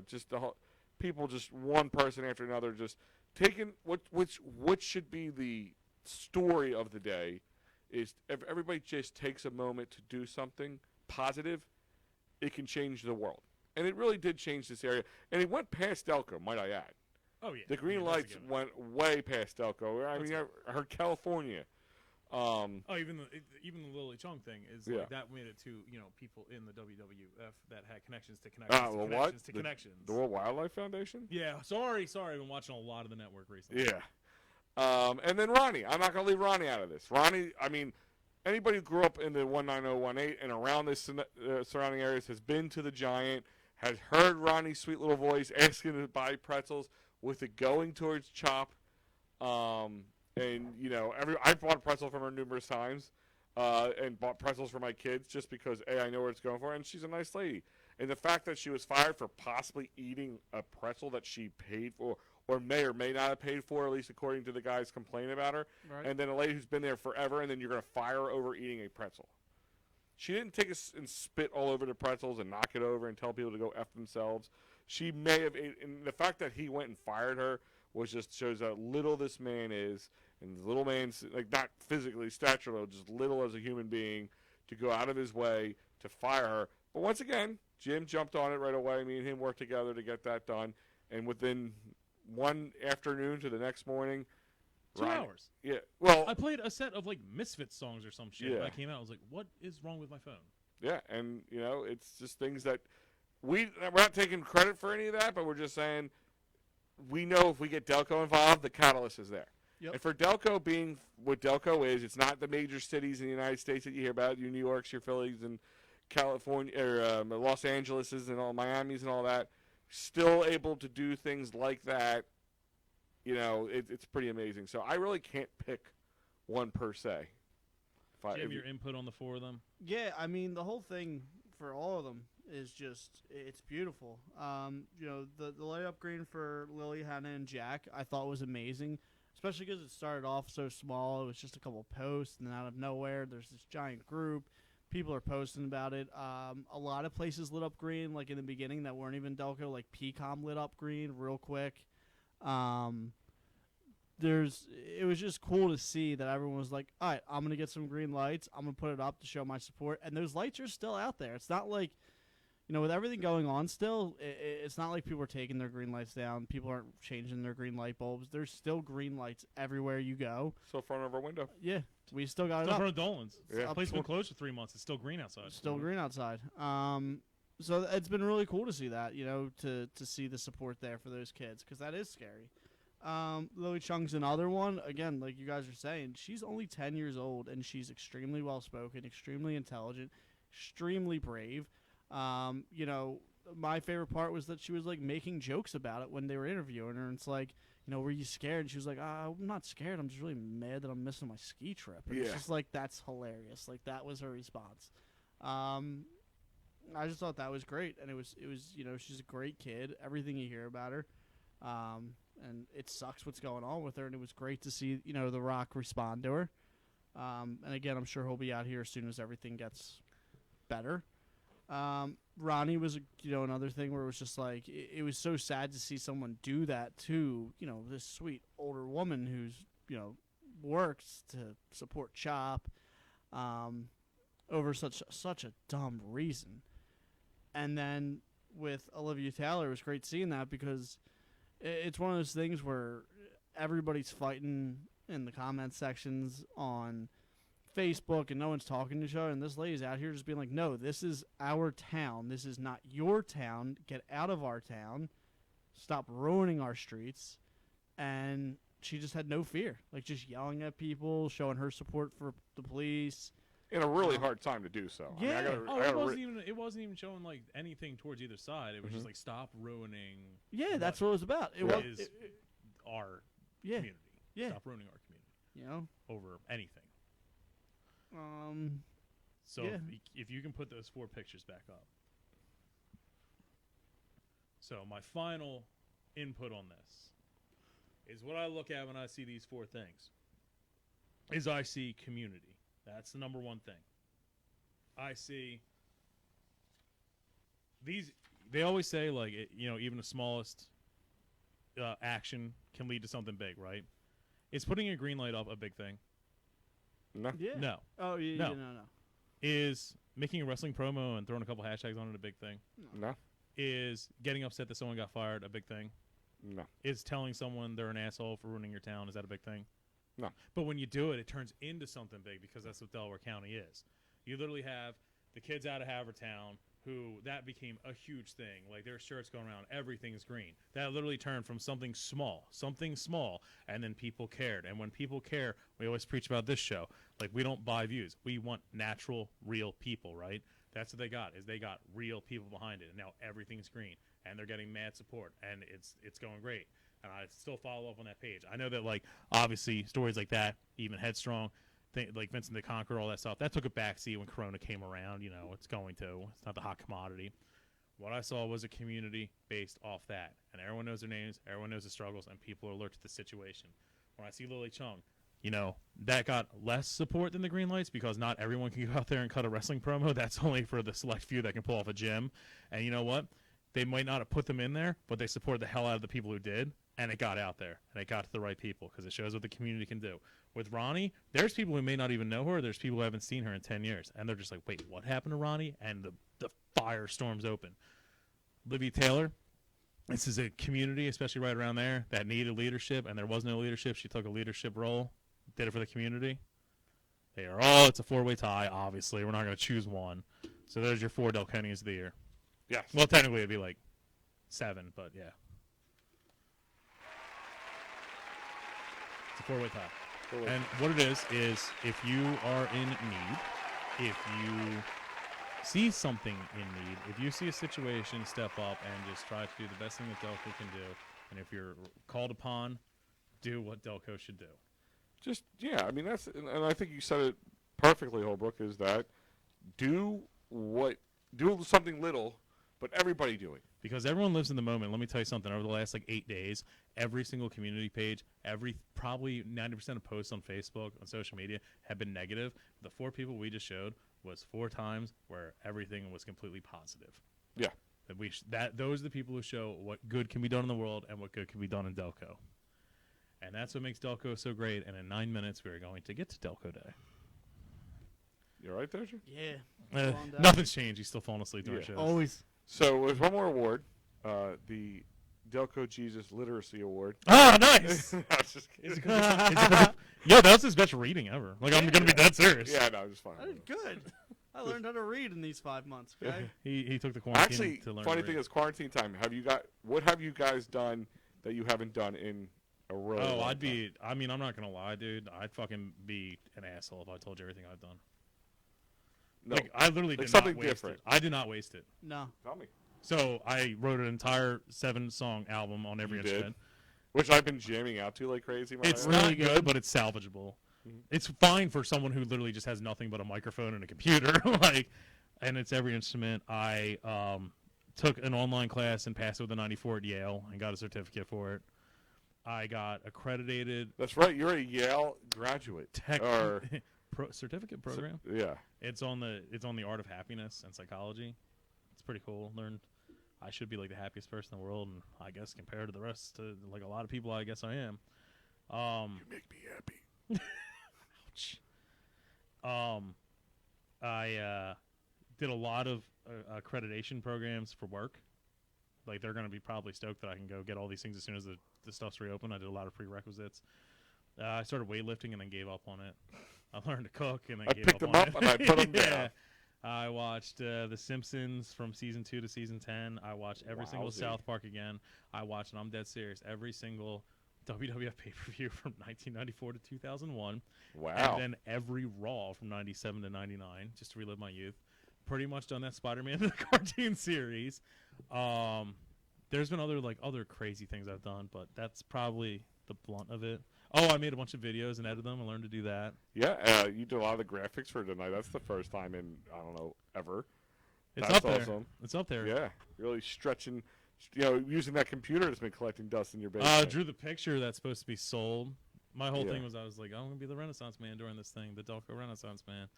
Just the whole, people, just one person after another, just taking what should be the story of the day is if everybody just takes a moment to do something positive, it can change the world. And it really did change this area. And it went past Delco, might I add. Oh, yeah. The green lights went way past Delco. I mean, I heard California. Even the Lily Chung thing is like that made it to people in the WWF that had connections to connections. The World Wildlife Foundation. Yeah, sorry. I've been watching a lot of the network recently. Yeah, and then Ronnie. I'm not gonna leave Ronnie out of this. Ronnie, I mean, anybody who grew up in the 19018 and around this surrounding areas has been to the Giant, has heard Ronnie's sweet little voice asking to buy pretzels with it going towards Chop. And I've bought a pretzel from her numerous times, and bought pretzels for my kids just because I know what it's going for, and she's a nice lady. And the fact that she was fired for possibly eating a pretzel that she paid for, or may not have paid for, at least according to the guys complaining about her, Right. and then a lady who's been there forever, and then you're going to fire her over eating a pretzel. She didn't take and spit all over the pretzels and knock it over and tell people to go F themselves. She may have, and the fact that he went and fired her was just shows how little this man is, and the little man's, like, not physically stature low, just little as a human being, to go out of his way to fire her. But once again, Jim jumped on it right away. Me and him worked together to get that done, and within one afternoon to the next morning, 2 hours. Yeah, well, I played a set of like Misfits songs or some shit. Yeah. When I came out, I was like, "What is wrong with my phone?" yeah, and it's just things that we're not taking credit for any of that, but we're just saying we know if we get Delco involved, the catalyst is there. Yep. And for Delco being what Delco is, it's not the major cities in the United States that you hear about, your New Yorks, your Phillies, and California, or Los Angeleses, and all Miamis and all that. Still able to do things like that. It's pretty amazing. So I really can't pick one per se. Jim, your input on the four of them? Yeah, I mean, the whole thing for all of them is just, it's beautiful. The layup green for Lily, Hannah, and Jack I thought was amazing, especially because it started off so small. It was just a couple posts, and then out of nowhere, there's this giant group. People are posting about it. A lot of places lit up green, like in the beginning, that weren't even Delco, like PCOM lit up green real quick. It was just cool to see that everyone was like, all right, I'm going to get some green lights. I'm going to put it up to show my support. And those lights are still out there. It's not like, with everything going on still, it's not like people are taking their green lights down. People aren't changing their green light bulbs. There's still green lights everywhere you go. Still in front of our window. Yeah, we still got it Still up. in front of Dolan's. Yeah. The place has been closed for 3 months. It's still green outside. Still green outside. So it's been really cool to see that, to see the support there for those kids, because that is scary. Lily Chung's another one. Again, like you guys are saying, she's only 10 years old, and she's extremely well-spoken, extremely intelligent, extremely brave. My favorite part was that she was, like, making jokes about it when they were interviewing her, and it's like, were you scared? And she was like, I'm not scared. I'm just really mad that I'm missing my ski trip. And it's just like, that's hilarious. Like, that was her response. I just thought that was great, and it was she's a great kid. Everything you hear about her. And it sucks what's going on with her, and it was great to see, The Rock respond to her. And again, I'm sure he'll be out here as soon as everything gets better. Ronnie was, another thing where it was just like, it was so sad to see someone do that to, this sweet older woman who's, works to support Chop, over such a dumb reason. And then with Olivia Taylor, it was great seeing that, because it's one of those things where everybody's fighting in the comment sections on Facebook, and no one's talking to each other, and this lady's out here just being like, no, this is our town. This is not your town. Get out of our town. Stop ruining our streets. And she just had no fear, like just yelling at people, showing her support for the police. In a really hard time to do so. Yeah. It wasn't even showing like anything towards either side. It was just like, stop ruining. Yeah, that's what it was about. Our community. Yeah. Stop ruining our community. Over anything. So if you can put those 4 pictures back up. So my final input on this. is what I look at when I see these four things. Is I see community. That's the number one thing. I see these. They always say, like, even the smallest action can lead to something big, right? Is putting a green light up a big thing? No. Yeah. No. Oh, yeah. No. No. Is making a wrestling promo and throwing a couple hashtags on it a big thing? No. Is getting upset that someone got fired a big thing? No. Is telling someone they're an asshole for ruining your town, is that a big thing? No. But when you do it, it turns into something big because that's what Delaware County is. You literally have the kids out of Havertown who that became a huge thing. Like their shirts going around, everything's green. That literally turned from something small, and then people cared. And when people care, we always preach about this show. Like we don't buy views. We want natural, real people, right? That's what they got, is they got real people behind it. And now everything's green. And they're getting mad support. And it's going great. And I still follow up on that page. I know that, like, obviously, stories like that, even Headstrong, like Vincent the Conqueror, all that stuff, that took a backseat when Corona came around. It's going to. It's not the hot commodity. What I saw was a community based off that. And everyone knows their names, everyone knows the struggles, and people are alert to the situation. When I see Lily Chung, that got less support than the green lights because not everyone can go out there and cut a wrestling promo. That's only for the select few that can pull off a gym. And you know what? They might not have put them in there, but they supported the hell out of the people who did. And it got out there, and it got to the right people because it shows what the community can do. With Ronnie, there's people who may not even know her. There's people who haven't seen her in 10 years, and they're just like, wait, what happened to Ronnie? And the fire storms open. Livy Taylor, this is a community, especially right around there, that needed leadership, and there was no leadership. She took a leadership role, did it for the community. It's a four-way tie, obviously. We're not going to choose one. So there's your 4 Delconians of the year. Yes. Well, technically it'd be like 7, but yeah. It's a 4-way tie. And what it is if you are in need, if you see something in need, if you see a situation, step up and just try to do the best thing that Delco can do. And if you're called upon, do what Delco should do. That's, and I think you said it perfectly, Holbrook, is that do something little, but everybody do it. Because everyone lives in the moment. Let me tell you something. Over the last 8 days, every single community page, probably 90% of posts on Facebook, on social media, have been negative. The 4 people we just showed was 4 times where everything was completely positive. Yeah. Those are the people who show what good can be done in the world and what good can be done in Delco. And that's what makes Delco so great. And in 9 minutes, we are going to get to Delco Day. You all right there, Jim? Yeah. Nothing's changed. He's still falling asleep during shows. Always. So there's one more award, the Delco Jesus Literacy Award. Oh, nice. I was just kidding. Yo, that was his best reading ever. Like, I'm going to be dead serious. Yeah, no, just fine. I did good. I learned how to read in these 5 months, okay? He took the quarantine to learn. Actually, funny to thing read. is quarantine time. What have you guys done that you haven't done in a really long time? I'm not going to lie, dude. I'd fucking be an asshole if I told you everything I've done. No. Like, I literally did something not waste different. it. I did not waste it. No. Tell me. So I wrote an entire 7-song album on every You did? instrument. Which I've been jamming out to like crazy. It's really good, but it's salvageable. Mm-hmm. It's fine for someone who literally just has nothing but a microphone and a computer. And it's every instrument. I took an online class and passed it with a 94 at Yale and got a certificate for it. I got accredited. That's right. You're a Yale graduate. Certificate program. Yeah. It's on the art of happiness and psychology. It's pretty cool. Learned I should be like the happiest person in the world, and I guess compared to the rest, like a lot of people, I guess I am. You make me happy. Ouch. I did a lot of accreditation programs for work. Like, they're going to be probably stoked that I can go get all these things as soon as the stuff's reopened. I did a lot of prerequisites. I started weightlifting and then gave up on it. I learned to cook and then gave up on it. I picked them up and I put them Yeah. down. I watched The Simpsons from season 2 to season 10. I watched every single South Park again. I watched, and I'm dead serious, every single WWF pay-per-view from 1994 to 2001. Wow. And then every Raw from 97 to 99, just to relive my youth. Pretty much done that Spider-Man the cartoon series. There's been other crazy things I've done, but that's probably the blunt of it. Oh, I made a bunch of videos and edited them. I learned to do that. Yeah, you did a lot of the graphics for tonight. That's the first time in, I don't know, ever. It's That's up there. awesome. It's up there. Yeah, really stretching using that computer that's been collecting dust in your basement. Drew the picture that's supposed to be sold. My whole Yeah. thing was I was like, I'm going to be the Renaissance man during this thing, the Delco Renaissance man.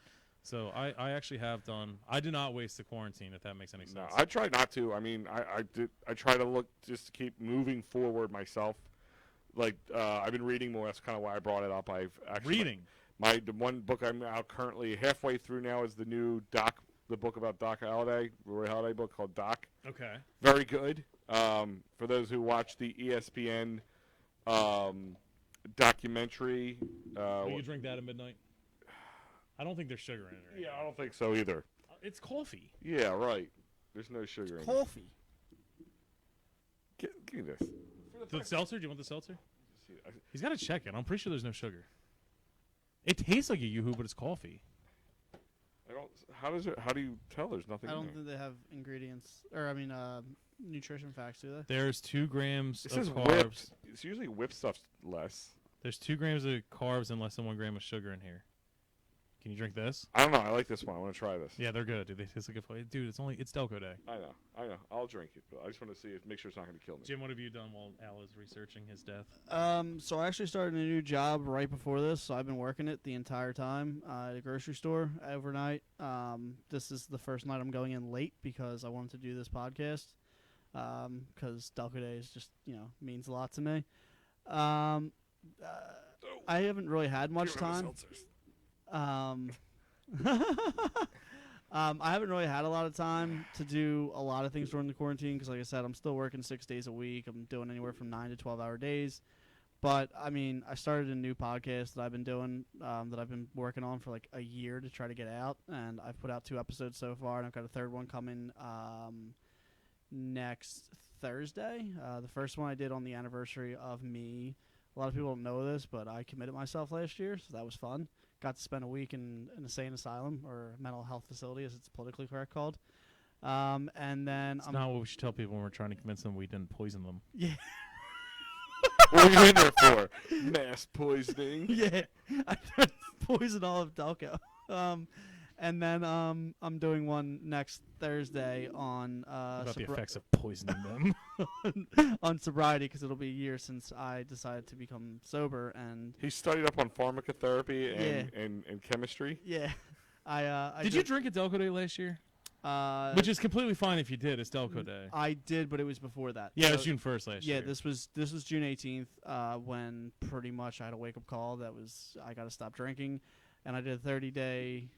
So I actually have done. I did not waste the quarantine, if that makes any sense. No, I try not to. I mean, I did. I try to look just to keep moving forward myself. Like I've been reading more. That's kind of why I brought it up. I've actually Reading. The one book I'm out currently halfway through now is the new the book about Doc Holliday, Roy Halladay book called Doc. Okay. Very good. For those who watch the ESPN documentary. Will you drink that at midnight? I don't think there's sugar in it. Right Yeah, now. I don't think so either. It's coffee. Yeah, right. There's no sugar in it. Coffee. Give me this. The seltzer? Do you want the seltzer? I- He's got to check it. I'm pretty sure there's no sugar. It tastes like a Yoo-hoo, but it's coffee. I don't. How do you tell there's nothing I in don't there? think they have ingredients, nutrition facts, do they? There's 2 grams It of says carbs. whipped. It's usually whipped stuff less. There's 2 grams of carbs and less than 1 gram of sugar in here. Can you drink this? I don't know. I like this one. I want to try this. Yeah, they're good. Dude, they taste like a dude. It's Delco Day. I know. I'll drink it, but I just want to see make sure it's not going to kill me. Jim, what have you done while Al is researching his death? So I actually started a new job right before this, so I've been working it the entire time at a grocery store overnight. This is the first night I'm going in late because I wanted to do this podcast because Delco Day is just, means a lot to me. I haven't really had much time. I haven't really had a lot of time to do a lot of things during the quarantine because, like I said, I'm still working 6 days a week. I'm doing anywhere from 9 to 12-hour days. But, I mean, I started a new podcast that I've been doing, that I've been working on for like a year to try to get out. And I've put out 2 episodes so far, and I've got a third one coming next Thursday. The first one I did on the anniversary of me. A lot of people don't know this, but I committed myself last year, so that was fun. Got to spend a week in an insane asylum or mental health facility, as it's politically correct called. And then It's not what we should tell people when we're trying to convince them we didn't poison them. yeah, What are you in there for? Mass poisoning. yeah, I tried to poison all of Delco. And then I'm doing one next Thursday on About the effects of poisoning them. on sobriety because it'll be a year since I decided to become sober and He studied up on pharmacotherapy and chemistry. yeah, I Did you drink at Delco Day last year? Which is completely fine if you did. It's Delco Day. I did, but it was before that. Yeah, it So- was June 1st last year. Yeah, this was June 18th when pretty much I had a wake up call that was I got to stop drinking, and I did a 30-day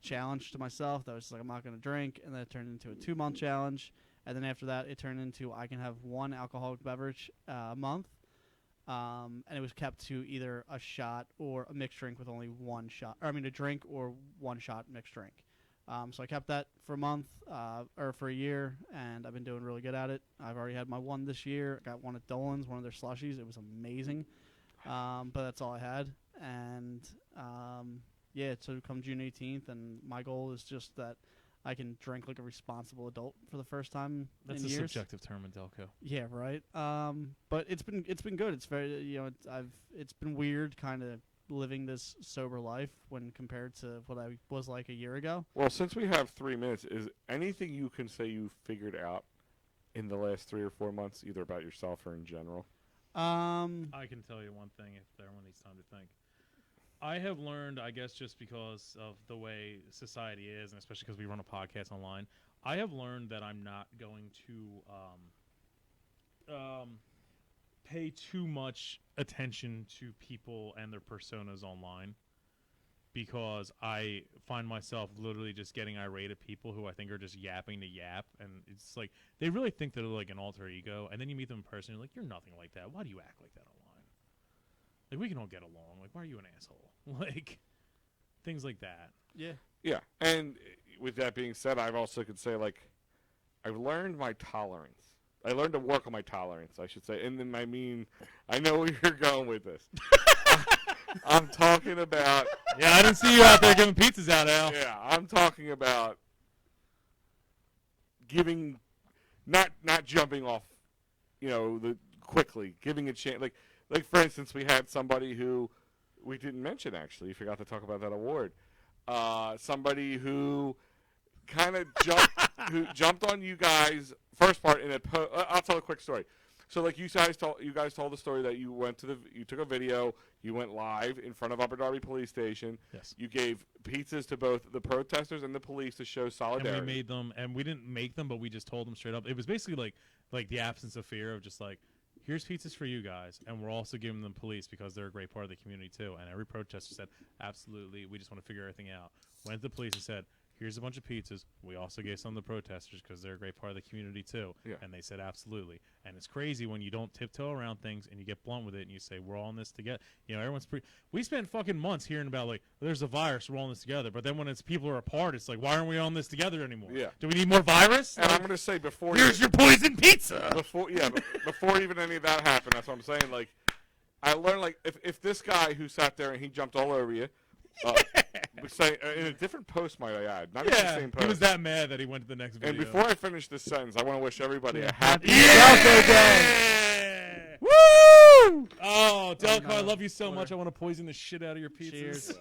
challenge to myself that was just like I'm not going to drink, and then it turned into a 2-month challenge, and then after that it turned into I can have 1 alcoholic beverage a month, and it was kept to either a shot or a mixed drink with only 1 shot, or I mean a drink or 1 shot mixed drink. So I kept that for a month or for a year, and I've been doing really good at it. I've already had my 1 this year. I got 1 at Dolan's, one of their slushies. It was amazing, but that's all I had. And yeah, so come June 18th, and my goal is just that I can drink like a responsible adult for the first time That's in a years. subjective term in Delco. Yeah, right. But it's been good. It's very it's been weird, kind of living this sober life when compared to what I was like a year ago. Well, since we have 3 minutes, is anything you can say you figured out in the last 3 or 4 months, either about yourself or in general? I can tell you one thing if everyone needs time to think. I have learned, I guess just because of the way society is, and especially because we run a podcast online, I have learned that I'm not going to pay too much attention to people and their personas online, because I find myself literally just getting irate at people who I think are just yapping to yap, and it's like they really think they're like an alter ego, and then you meet them in person, and you're like, you're nothing like that. Why do you act like that online? Like, we can all get along. Like, why are you an asshole? Like, things like that. Yeah. Yeah, and with that being said, I've also could say, like, I've learned my tolerance. I learned to work on my tolerance, I should say. And then I know where you're going with this. I'm talking about... Yeah, I didn't see you out there giving pizzas out, Al. Yeah, I'm talking about giving... Not jumping off, quickly. Giving a chance. Like, for instance, we had somebody who... We didn't mention, actually. Forgot to talk about that award. Somebody who kind of jumped on you guys. First part in a I'll tell a quick story. So like you guys told the story that you took a video, you went live in front of Upper Darby Police Station. Yes. You gave pizzas to both the protesters and the police to show solidarity. And we made them, and we didn't make them, but we just told them straight up. It was basically like the absence of fear of just like, here's pizzas for you guys, and we're also giving them police because they're a great part of the community too. And every protester said, absolutely, we just want to figure everything out. Went to the police and said, here's a bunch of pizzas. We also gave some to the protesters because they're a great part of the community too. Yeah. And they said absolutely. And it's crazy when you don't tiptoe around things and you get blunt with it and you say we're all in this together. You know, everyone's we spent fucking months hearing about like there's a virus, we're all in this together. But then when it's people are apart, it's like why aren't we all in this together anymore? Yeah. Do we need more virus? And I'm gonna say before here's your poison pizza. Before even any of that happened, that's what I'm saying. Like I learned like if this guy who sat there and he jumped all over you. Say in a different post, might I add? Not even the same post. He was that mad that he went to the next video. And before I finish this sentence, I want to wish everybody a happy Delco Day! Woo! Oh, Delco, I love you so much. I want to poison the shit out of your pizzas. Cheers.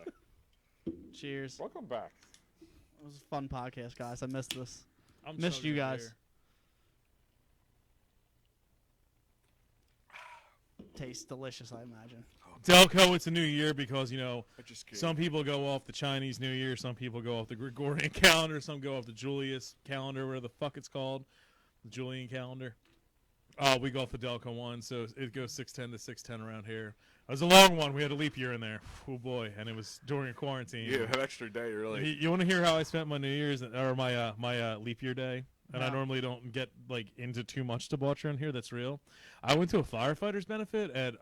Cheers. Welcome back. It was a fun podcast, guys. I missed this. I'm Missed so you good guys. here. Tastes delicious, I imagine. Delco, it's a new year because, you know, just some people go off the Chinese New Year, some people go off the Gregorian calendar, some go off the Julius calendar, whatever the fuck it's called, the Julian calendar. We go off the Delco one, so it goes 610 to 610 around here. It was a long one. We had a leap year in there. Oh, boy, and it was during a quarantine. Yeah, that extra day, really. You want to hear how I spent my New Year's, or my leap year day? And No. I normally don't get like into too much debauchery on here. That's real. I went to a firefighters benefit at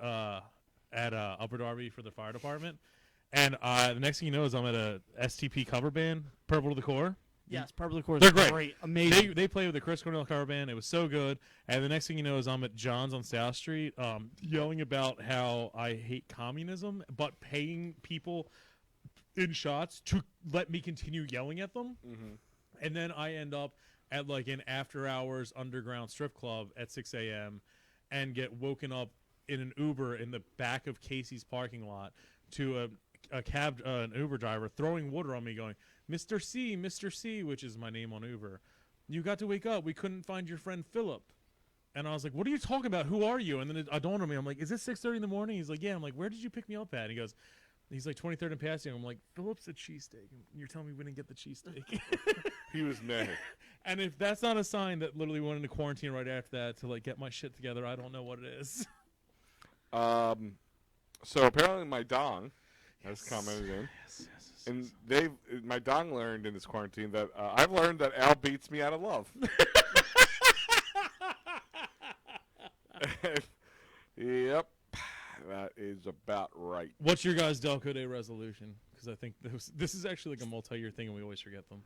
Upper Darby for the fire department, and the next thing you know is I'm at a STP cover band, Purple to the Core. Yes, Purple to the Core is They're great. Amazing. They play with the Chris Cornell cover band. It was so good. And the next thing you know is I'm at John's on South Street, yelling about how I hate communism, but paying people in shots to let me continue yelling at them. Mm-hmm. And then I end up at like an after-hours underground strip club at 6 a.m. and get woken up in an Uber in the back of Casey's parking lot to an Uber driver throwing water on me going, Mr. C, which is my name on Uber. You got to wake up. We couldn't find your friend Philip. And I was like, what are you talking about? Who are you? And then it dawned on me. I'm like, is it 6:30 in the morning? He's like, yeah. I'm like, where did you pick me up at? And he goes, he's like 23rd and Passing. I'm like, Philip's a cheesesteak. And you're telling me we didn't get the cheesesteak. He was mad. And if that's not a sign that literally went into quarantine right after that to like get my shit together, I don't know what it is. So apparently my dong has commented in. Yes. And my dong learned in this quarantine that I've learned that Al beats me out of love. Yep, that is about right. What's your guys' Delco Day resolution? Because I think this is actually like a multi-year thing and we always forget them.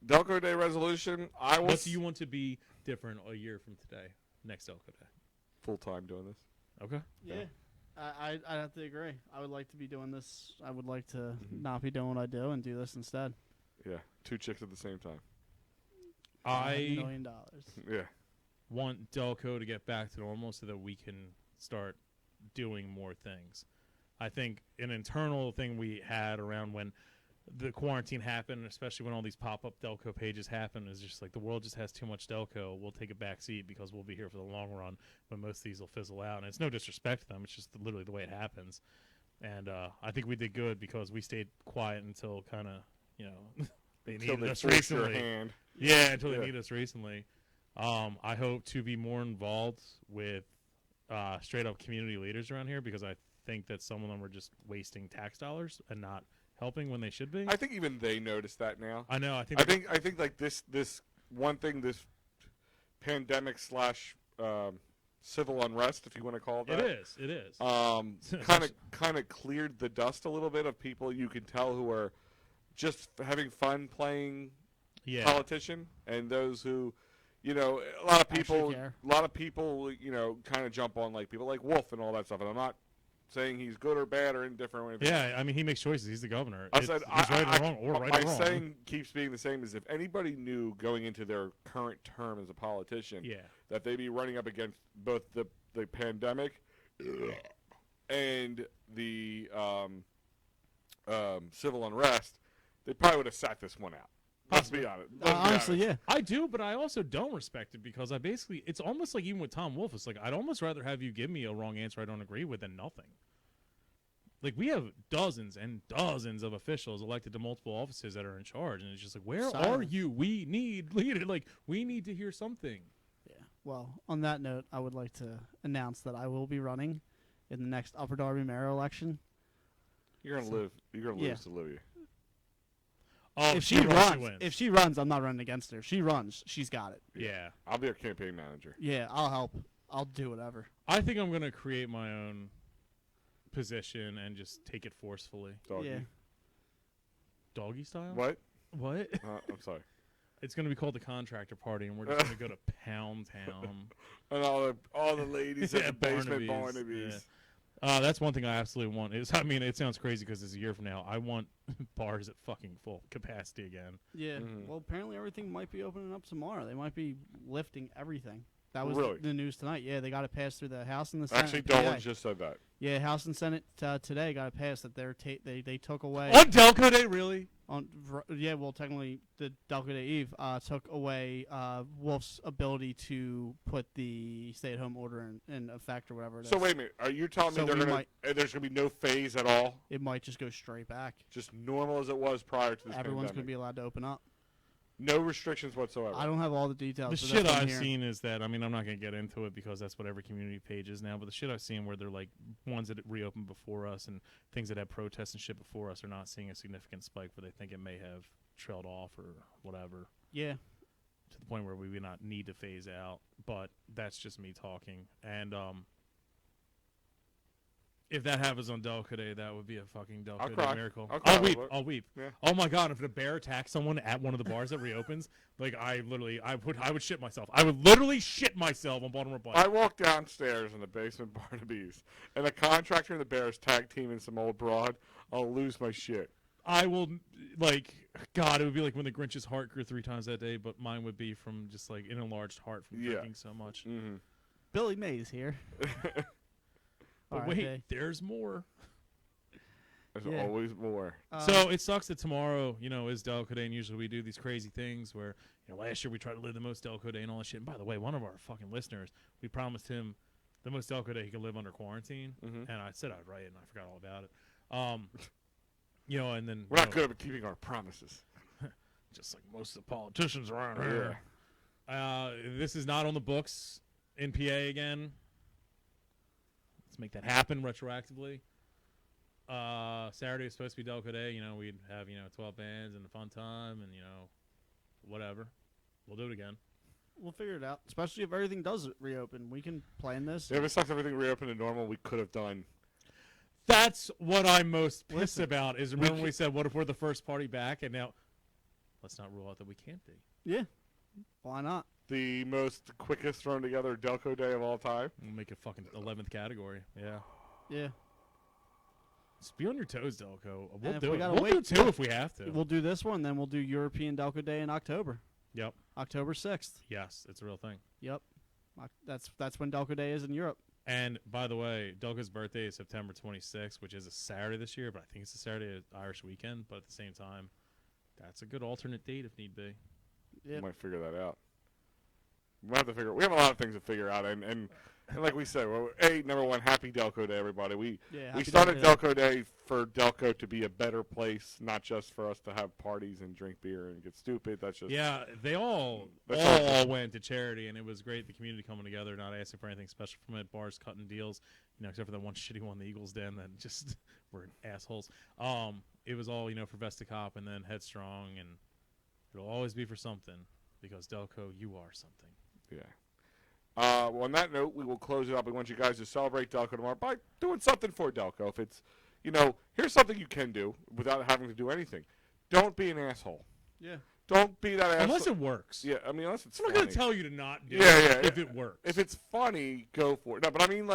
Delco Day resolution, What do you want to be different a year from today, next Delco Day? Full-time doing this. Okay. Yeah. I'd have to agree. I would like to be doing this. I would like to not be doing what I do and do this instead. Yeah, 2 chicks at the same time. $1 million. Yeah. Want Delco to get back to normal so that we can start doing more things. I think an internal thing we had around when the quarantine happened, especially when all these pop-up Delco pages happen, is just like the world just has too much Delco. We'll take a back seat because we'll be here for the long run, but most of these will fizzle out. And it's no disrespect to them. It's just literally the way it happens. And I think we did good because we stayed quiet until kind of, you know, they needed us recently. Yeah, until they need us recently. I hope to be more involved with straight-up community leaders around here because I think that some of them are just wasting tax dollars and not helping when they should be. I think even they notice that now. I know. I think like this one thing, this pandemic / civil unrest, if you want to call it that. It is. Kind of cleared the dust a little bit of people you can tell who are just having fun playing politician, and those who, you know, a lot of people, you know, kind of jump on like people like Wolf and all that stuff. And I'm not saying he's good or bad or indifferent or anything. Yeah, I mean, he makes choices. He's the governor. He's right or wrong, or right or wrong. My saying keeps being the same: is if anybody knew going into their current term as a politician, that they'd be running up against both the pandemic and the civil unrest, they probably would have sat this one out. Let's be honest. Let's be honestly, honest. yeah. I do, but I also don't respect it because it's almost like even with Tom Wolfe, it's like I'd almost rather have you give me a wrong answer I don't agree with than nothing. Like, we have dozens and dozens of officials elected to multiple offices that are in charge, and it's just like, where are Silence. you? We need leader. Like, we need to hear something. Yeah. Well, on that note, I would like to announce that I will be running in the next Upper Darby mayor election. You're gonna live. You're gonna lose to Olivia. Oh, If she she runs, runs, she wins. if she runs, I'm not running against her. If she runs, she's got it. Yeah. I'll be a campaign manager. Yeah, I'll help. I'll do whatever. I think I'm going to create my own position and just take it forcefully. Doggy. Yeah. Doggy style? What? What? I'm sorry. It's going to be called the Contractor Party, and we're just going to go to Pound Town. And all the ladies Yeah, at the basement Barnaby's, Barnaby's. That's one thing I absolutely want. I mean, it sounds crazy because it's a year from now. I want bars at fucking full capacity again. Yeah. Mhm. Well, apparently everything might be opening up tomorrow. They might be lifting everything. That was Really? the news tonight. Yeah, they got it passed through the House and the Senate. Actually, and PA. Dolan just said that. Yeah, House and Senate today got it passed that they took away On Delco Day, really? well, technically the Delco Day Eve took away Wolf's ability to put the stay-at-home order in effect or whatever it is. So wait a minute. Are you telling So me we there's gonna be no phase at all? It might just go straight back. Just normal as it was prior to this Everyone's going to pandemic? be allowed to open up. No restrictions whatsoever. I don't have all the details. The but shit that's what I'm I've hearing. seen is that, I mean, I'm not going to get into it because that's what every community page is now, but the shit I've seen where they're like ones that reopened before us and things that had protests and shit before us are not seeing a significant spike where they think it may have trailed off or whatever Yeah. to the point where we would not need to phase out. But that's just me talking. And if that happens on Delco Day, that would be a fucking I'll Delco cry. Day miracle. I'll cry I'll a weep. little bit. I'll weep. Yeah. Oh my god! If a bear attacks someone at one of the bars that reopens, like I would shit myself. I would literally shit myself on Baltimore Bike. I walk downstairs in the basement Barnaby's, and the contractor and the Bears tag teaming some old broad. I'll lose my shit. I will, like, God, it would be like when the Grinch's heart grew 3 times that day, but mine would be from just like an enlarged heart from Yeah. drinking so much. Mm-hmm. Billy Mays here. But RIP. wait, there's more. There's Yeah. always more. So it sucks that tomorrow, is Delco Day, and usually we do these crazy things where, last year we tried to live the most Delco Day and all that shit. And by the way, one of our fucking listeners, we promised him the most Delco Day he could live under quarantine, Mhm. and I said I'd write it, and I forgot all about it. And then We're not good at keeping our promises. just like most of the politicians around here. This is not on the books in PA again. Let's make that happen retroactively. Saturday is supposed to be Delco Day. We'd have 12 bands and a fun time and whatever. We'll do it again. We'll figure it out. Especially if everything does reopen, we can plan this. Yeah, besides everything reopened to normal, we could have done. That's what I'm most pissed Listen, about. Is remember when we said, "What if we're the first party back?" And now, let's not rule out that we can't be. Yeah. Why not? The most quickest thrown together Delco Day of all time. We'll make it fucking 11th category. Yeah. Yeah. Just be on your toes, Delco. And We'll if do we it. gotta We'll do wait- 2 if we have to. We'll do this one, then we'll do European Delco Day in October. Yep. October 6th. Yes, it's a real thing. Yep. That's when Delco Day is in Europe. And by the way, Delco's birthday is September 26th, which is a Saturday this year, but I think it's a Saturday Irish weekend. But at the same time, that's a good alternate date if need be. We Yep. might figure that out. We have a lot of things to figure out, and like we said, well, number one, happy Delco Day, everybody. We Happy started Delco Delco Day for Delco to be a better place, not just for us to have parties and drink beer and get stupid. That's just Yeah, they all That's went to charity, and it was great. The community coming together, not asking for anything special from it. Bars cutting deals, except for that one shitty one, the Eagles Den, that just were assholes. It was all for Vesta Cop and then Headstrong, and it'll always be for something because Delco, you are something. Yeah. Well, on that note, we will close it up. We want you guys to celebrate Delco tomorrow by doing something for Delco. If it's, here's something you can do without having to do anything. Don't be an asshole. Yeah. Don't be that asshole. Unless it works. Yeah, I mean, unless it's I'm not funny. going to tell you to not do Yeah, it yeah, if it works. If it's funny, go for it. No, but I mean,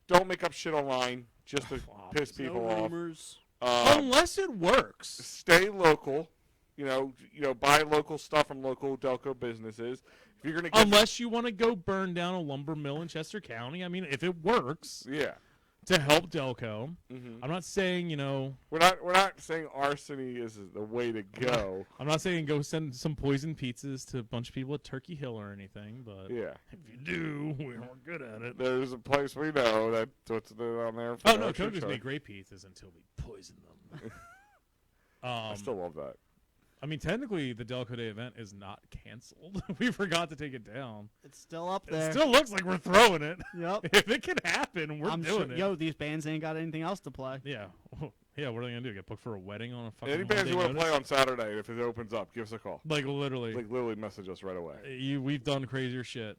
don't make up shit online just to piss people no off. rumors. Unless it works. Stay local. Buy local stuff from local Delco businesses. If you're gonna get Unless you want to go burn down a lumber mill in Chester County. I mean, if it works. Yeah. to help Delco. Mm-hmm. I'm not saying, We're not saying arsony is the way to go. I'm not saying go send some poisoned pizzas to a bunch of people at Turkey Hill or anything, but Yeah. if you do, we're good at it. There's a place we know that's what's on there. For Oh, no, extra Cougars charge. make great pizzas until we poison them. I still love that. I mean, technically, the Delco Day event is not canceled. We forgot to take it down. It's still up there. It still looks like we're throwing it. Yep. If it can happen, we're I'm doing sure, it. Yo, these bands ain't got anything else to play. Yeah. Yeah, what are they going to do? Get booked for a wedding on a fucking Any bands Monday you want to notice? play on Saturday, if it opens up, give us a call. Like, literally. Literally message us right away. We've done crazier shit.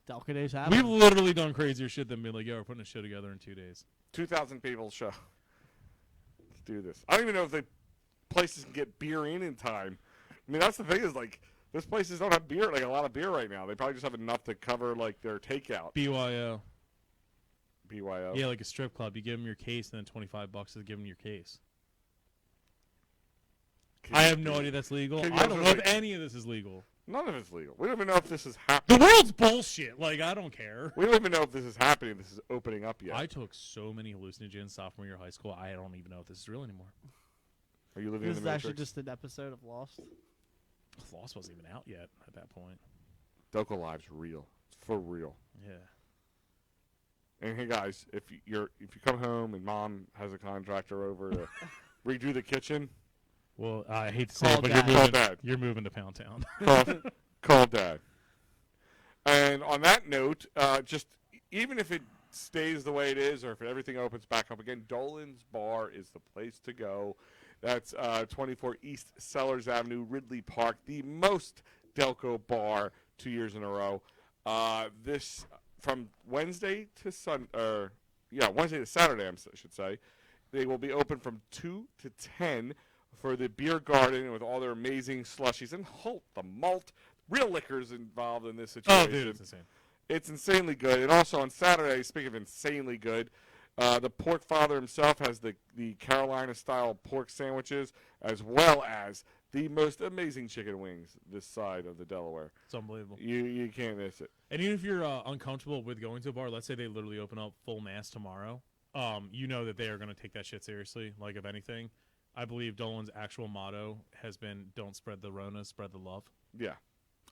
Delco Days We've happen. literally done crazier shit than being like, yo, we're putting a show together in 2 days. 2,000 people show. Let's do this. I don't even know if the places can get beer in time. I mean, that's the thing is, like, those places don't have beer, like a lot of beer right now. They probably just have enough to cover, like, their takeout. BYO. BYO. Yeah, like a strip club. You give them your case, and then $25 to give them your case. I have no idea that's legal. Can you I don't know also, if any of this is legal. None of it's legal. We don't even know if this is The happening. world's bullshit. Like, I don't care. We don't even know if this is happening. This is opening up yet. I took so many hallucinogens sophomore year of high school, I don't even know if this is real anymore. Are you living This in is the actually Matrix? just an episode of Lost. Lost wasn't even out yet at that point. Delco Live's real. It's for real. Yeah. And hey guys, if you come home and mom has a contractor over to redo the kitchen, Well, I hate to say Call it, but Dad. Call Dad. you're moving to Pound Town. call Dad. And on that note, just even if it stays the way it is, or if everything opens back up again, Dolan's Bar is the place to go. That's 24 East Sellers Avenue, Ridley Park, the most Delco bar 2 years in a row. This from Wednesday to Wednesday to Saturday, I should say. They will be open from 2 to 10 for the beer garden with all their amazing slushies and the malt, real liquors involved in this situation. Oh, dude, it's insane. It's insanely good. And also on Saturday, speaking of insanely good, the pork father himself has the Carolina-style pork sandwiches, as well as the most amazing chicken wings this side of the Delaware. It's unbelievable. You can't miss it. And even if you're uncomfortable with going to a bar, let's say they literally open up full mass tomorrow, you know that they are going to take that shit seriously. Like, if anything, I believe Dolan's actual motto has been, don't spread the Rona, spread the love. Yeah.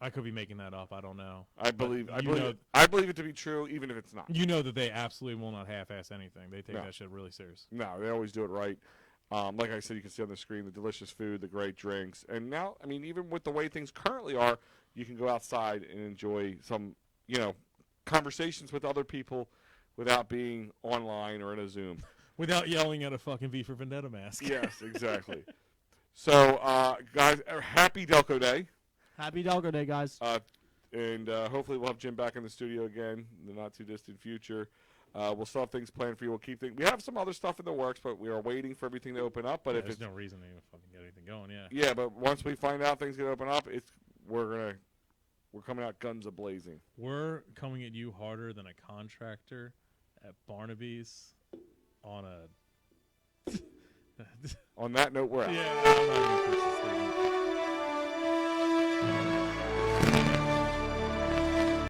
I could be making that up. I don't know. I believe know- I believe it to be true, even if it's not. You know that they absolutely will not half-ass anything. They take No. that shit really serious. No, they always do it right. Like I said, you can see on the screen the delicious food, the great drinks. And now, I mean, even with the way things currently are, you can go outside and enjoy some, conversations with other people without being online or in a Zoom. Without yelling at a fucking V for Vendetta mask. Yes, exactly. So, guys, happy Delco Day. Happy Delco Day, guys. And hopefully we'll have Jim back in the studio again in the not-too-distant future. We'll still have things planned for you. We'll keep things. We have some other stuff in the works, but we are waiting for everything to open up. But if There's it's no reason to even fucking get anything going, yeah. yeah, but once we find out things gonna open up, we're coming out guns a blazing. We're coming at you harder than a contractor at Barnaby's on a... On that note, we're out. Yeah, I'm not even